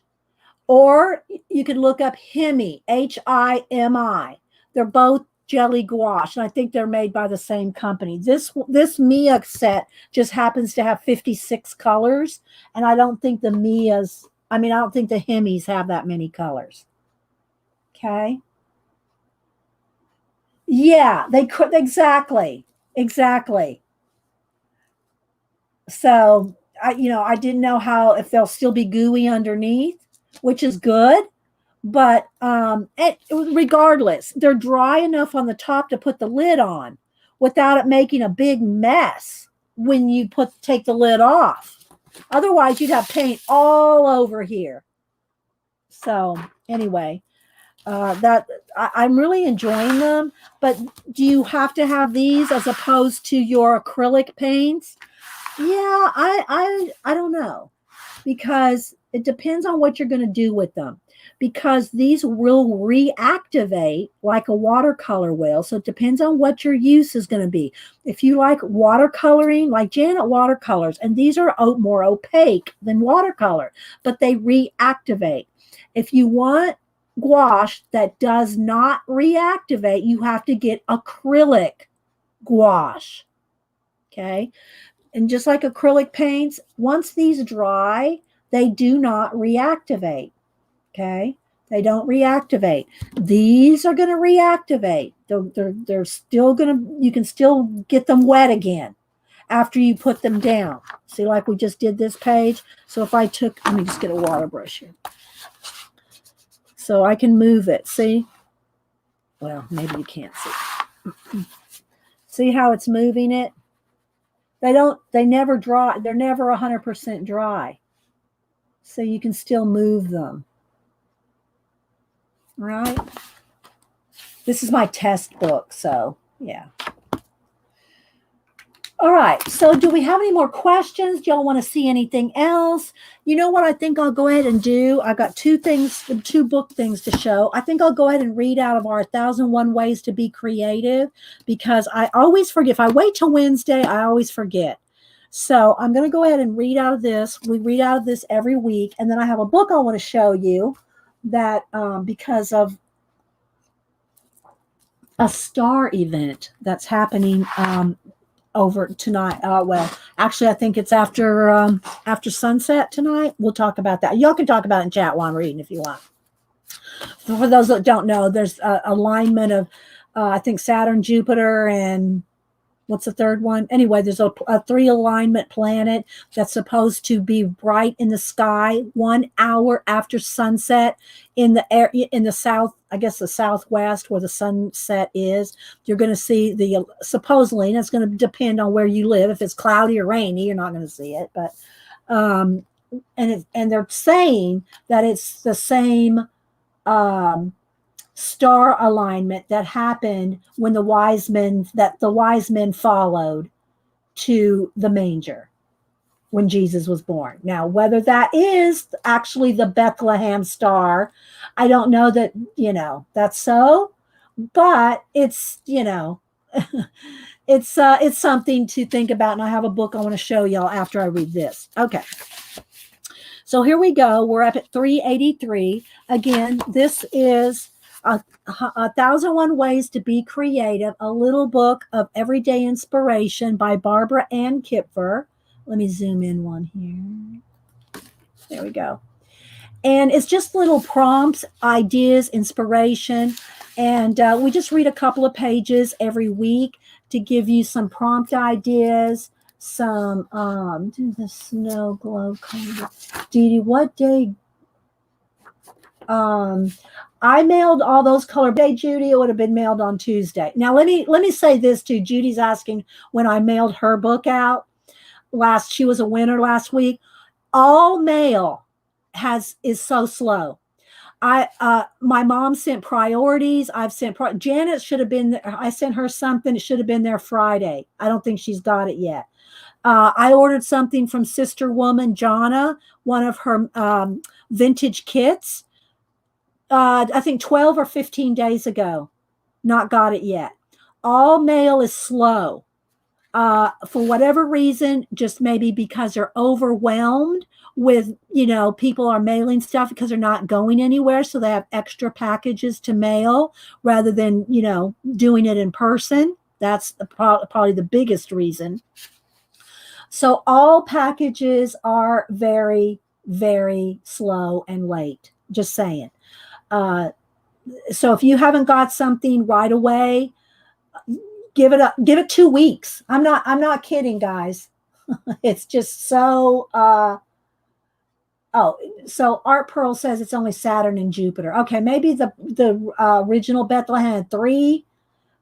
S1: Or you could look up Himi, Himi. They're both jelly gouache, and I think they're made by the same company. This Mia set just happens to have 56 colors, and I don't think the Mias, I mean, I don't think the Hemis have that many colors. Okay. Yeah, they could exactly. Exactly. So I didn't know how if they'll still be gooey underneath, which is good. But regardless, they're dry enough on the top to put the lid on without it making a big mess when you take the lid off. Otherwise, you'd have paint all over here. So anyway, I'm really enjoying them. But do you have to have these as opposed to your acrylic paints? Yeah, I don't know, because it depends on what you're going to do with them, because these will reactivate like a watercolor will. So it depends on what your use is going to be. If you like watercoloring, like Janet watercolors, and these are more opaque than watercolor, but they reactivate. If you want gouache that does not reactivate, you have to get acrylic gouache. Okay. And just like acrylic paints, once these dry, they do not reactivate. Okay. They don't reactivate. These are going to reactivate. They're still going to, you can still get them wet again after you put them down. See, like we just did this page. So if I took, let me just get a water brush here. So I can move it. See? Well, maybe you can't see. See how it's moving it? They never dry. They're never 100% dry. So you can still move them. Right? This is my test book, so yeah. All right, so do we have any more questions? Do y'all want to see anything else? You know what I think I'll go ahead and do? I got two book things to show. I think I'll go ahead and read out of our 1001 Ways to Be Creative, because I always forget. If I wait till Wednesday, I always forget. So I'm going to go ahead and read out of this. We read out of this every week, and then I have a book I want to show you that because of a star event that's happening over tonight. Well, actually, I think it's after sunset tonight. We'll talk about that. Y'all can talk about it in chat while I'm reading if you want. For those that don't know, there's a alignment of I think Saturn, Jupiter, and what's the third one? Anyway, there's a 3 alignment planet that's supposed to be bright in the sky 1 hour after sunset in the south, I guess the southwest where the sunset is. You're going to see supposedly, and it's going to depend on where you live. If it's cloudy or rainy, you're not going to see it. But and they're saying that it's the same star alignment that happened when the wise men followed to the manger when Jesus was born. Now, whether that is actually the Bethlehem star, I don't know that, that's so, but it's, it's something to think about. And I have a book I want to show y'all after I read this. Okay. So here we go. We're up at 383. Again, this is 1001 Ways to Be Creative, a little book of everyday inspiration by Barbara Ann Kipfer. Let me zoom in one here. There we go. And it's just little prompts, ideas, inspiration. And we just read a couple of pages every week to give you some prompt ideas, some, do the snow globe color. Dee Dee, what day? I mailed all those color day, Judy. It would have been mailed on Tuesday. Now let me say this too. Judy's asking when I mailed her book out she was a winner last week. All mail is so slow. My mom sent priorities. I've sent Janet should have been there. I sent her something. It should have been there Friday. I don't think she's got it yet. I ordered something from Sister Woman Jonna, one of her vintage kits. I think 12 or 15 days ago. Not got it yet. All mail is slow. For whatever reason, just maybe because they're overwhelmed with, people are mailing stuff because they're not going anywhere. So they have extra packages to mail rather than, doing it in person. That's probably the biggest reason. So all packages are very, very slow and late. Just saying. So if you haven't got something right away, give it 2 weeks. I'm not kidding, guys. It's just so, so Art Pearl says it's only Saturn and Jupiter. Okay, maybe the original Bethlehem had 3.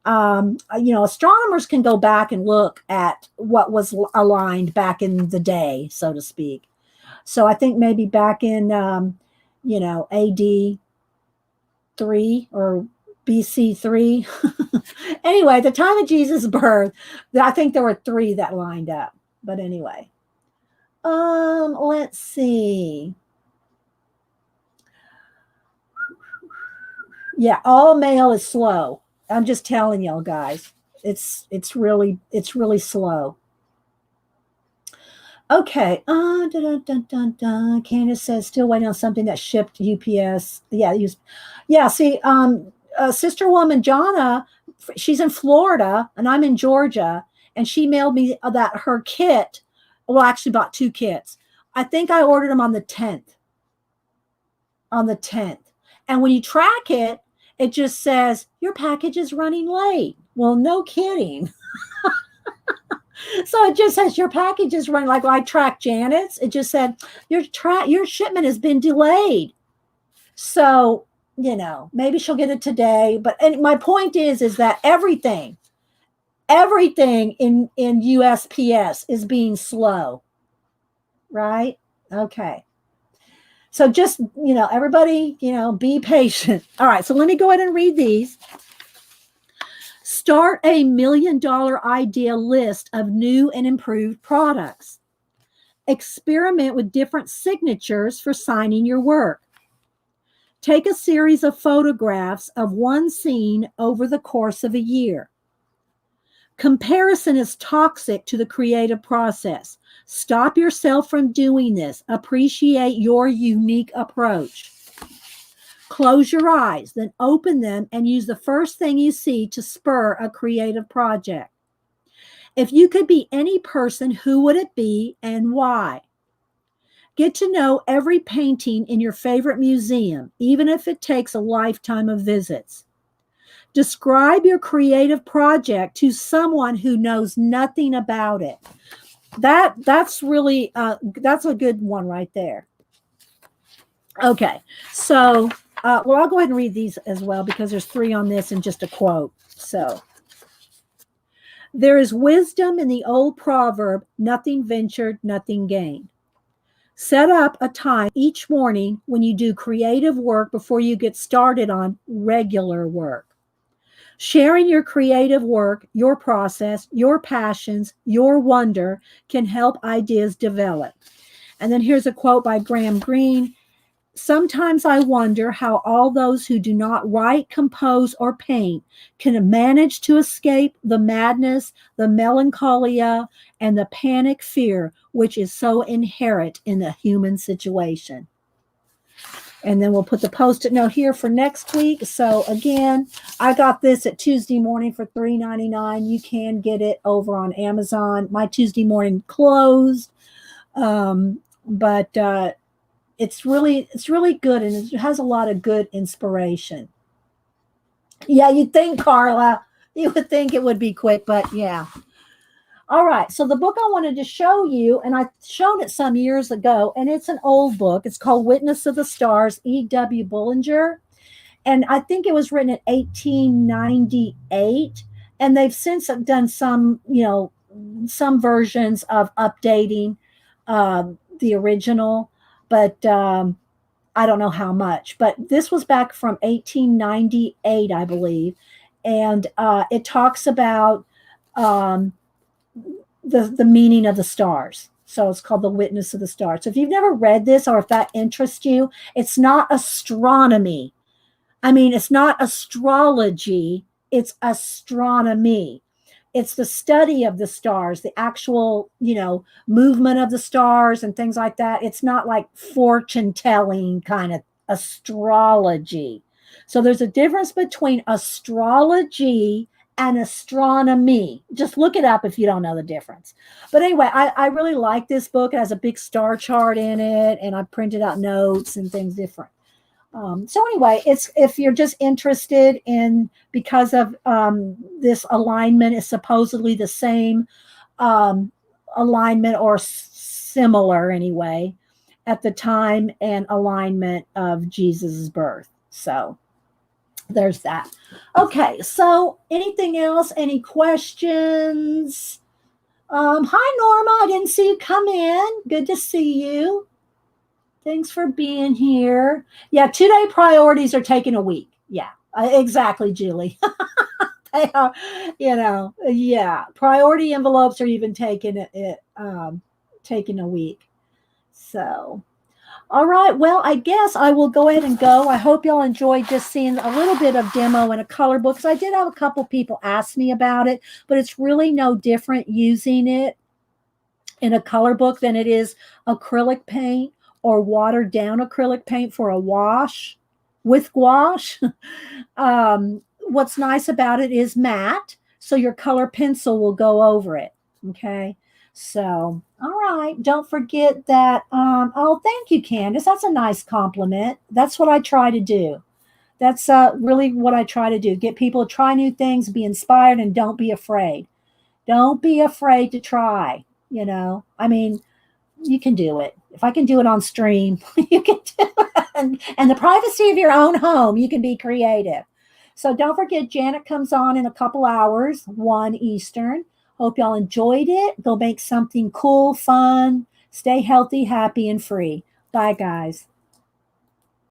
S1: Astronomers can go back and look at what was aligned back in the day, so to speak. So I think maybe back in, AD 3 or BC 3. Anyway, the time of Jesus' birth, I think there were 3 that lined up. But anyway, let's see. Yeah, all mail is slow. I'm just telling y'all, guys. It's really slow. Okay. Candace says still waiting on something that shipped UPS. Yeah. See, sister woman Jonna, she's in Florida and I'm in Georgia, and she mailed me that her kit. Well, I actually bought 2 kits. I think I ordered them on the 10th. And when you track it, it just says your package is running late. Well, no kidding. So it just says your package is running, like I tracked Janet's. It just said your shipment has been delayed. So, maybe she'll get it today. But my point is that everything in USPS is being slow. Right? Okay. So just, everybody, be patient. All right. So let me go ahead and read these. Start a $1 million idea list of new and improved products. Experiment with different signatures for signing your work. Take a series of photographs of one scene over the course of a year. Comparison is toxic to the creative process. Stop yourself from doing this. Appreciate your unique approach. Close your eyes, then open them and use the first thing you see to spur a creative project. If you could be any person, who would it be and why? Get to know every painting in your favorite museum, even if it takes a lifetime of visits. Describe your creative project to someone who knows nothing about it. That's really, that's a good one right there. Okay, so, I'll go ahead and read these as well because there's 3 on this and just a quote. So, there is wisdom in the old proverb, nothing ventured, nothing gained. Set up a time each morning when you do creative work before you get started on regular work. Sharing your creative work, your process, your passions, your wonder can help ideas develop. And then here's a quote by Graham Greene. Sometimes I wonder how all those who do not write, compose, or paint can manage to escape the madness, the melancholia, and the panic fear which is so inherent in the human situation. And then we'll put the Post-it note here for next week. So again, I got this at Tuesday morning for $3.99. You can get it over on Amazon. My Tuesday morning closed, but it's really good, and it has a lot of good inspiration. Yeah, you'd think, Carla, you would think it would be quick, but yeah. All right, so the book I wanted to show you, and I showed it some years ago, and it's an old book. It's called Witness of the Stars, E.W. Bullinger, and I think it was written in 1898, and they've since done some versions of updating the original, but I don't know how much. But this was back from 1898, I believe, and it talks about the meaning of the stars. So it's called The Witness of the Stars. So if you've never read this, or if that interests you, it's not astronomy. I mean, it's not astrology, it's astronomy. it's the study of the stars, the actual, movement of the stars and things like that. It's not like fortune telling kind of astrology. So there's a difference between astrology and astronomy. Just look it up if you don't know the difference. But anyway, I really like this book. It has a big star chart in it, and I printed out notes and things different. So anyway, it's if you're just interested in, because of this alignment is supposedly the same alignment or similar anyway at the time and alignment of Jesus's birth. So there's that. Okay, so anything else? Any questions? Hi Norma, I didn't see you come in. Good to see you. Thanks for being here. Yeah, 2-day priorities are taking a week. Yeah, exactly, Julie. They are, yeah. Priority envelopes are even taking a week. So, all right. Well, I guess I will go ahead and go. I hope y'all enjoyed just seeing a little bit of demo in a color book. Because I did have a couple people ask me about it, but it's really no different using it in a color book than it is acrylic paint or watered down acrylic paint for a wash with gouache. What's nice about it is matte, so your color pencil will go over it. Okay. So, all right. Don't forget that. Oh, thank you, Candace. That's a nice compliment. That's what I try to do. That's really what I try to do. Get people to try new things, be inspired, and don't be afraid. Don't be afraid to try. I mean, you can do it. If I can do it on stream, you can do it. And the privacy of your own home, you can be creative. So don't forget, Janet comes on in a couple hours, 1 Eastern. Hope y'all enjoyed it. Go make something cool, fun. Stay healthy, happy, and free. Bye, guys.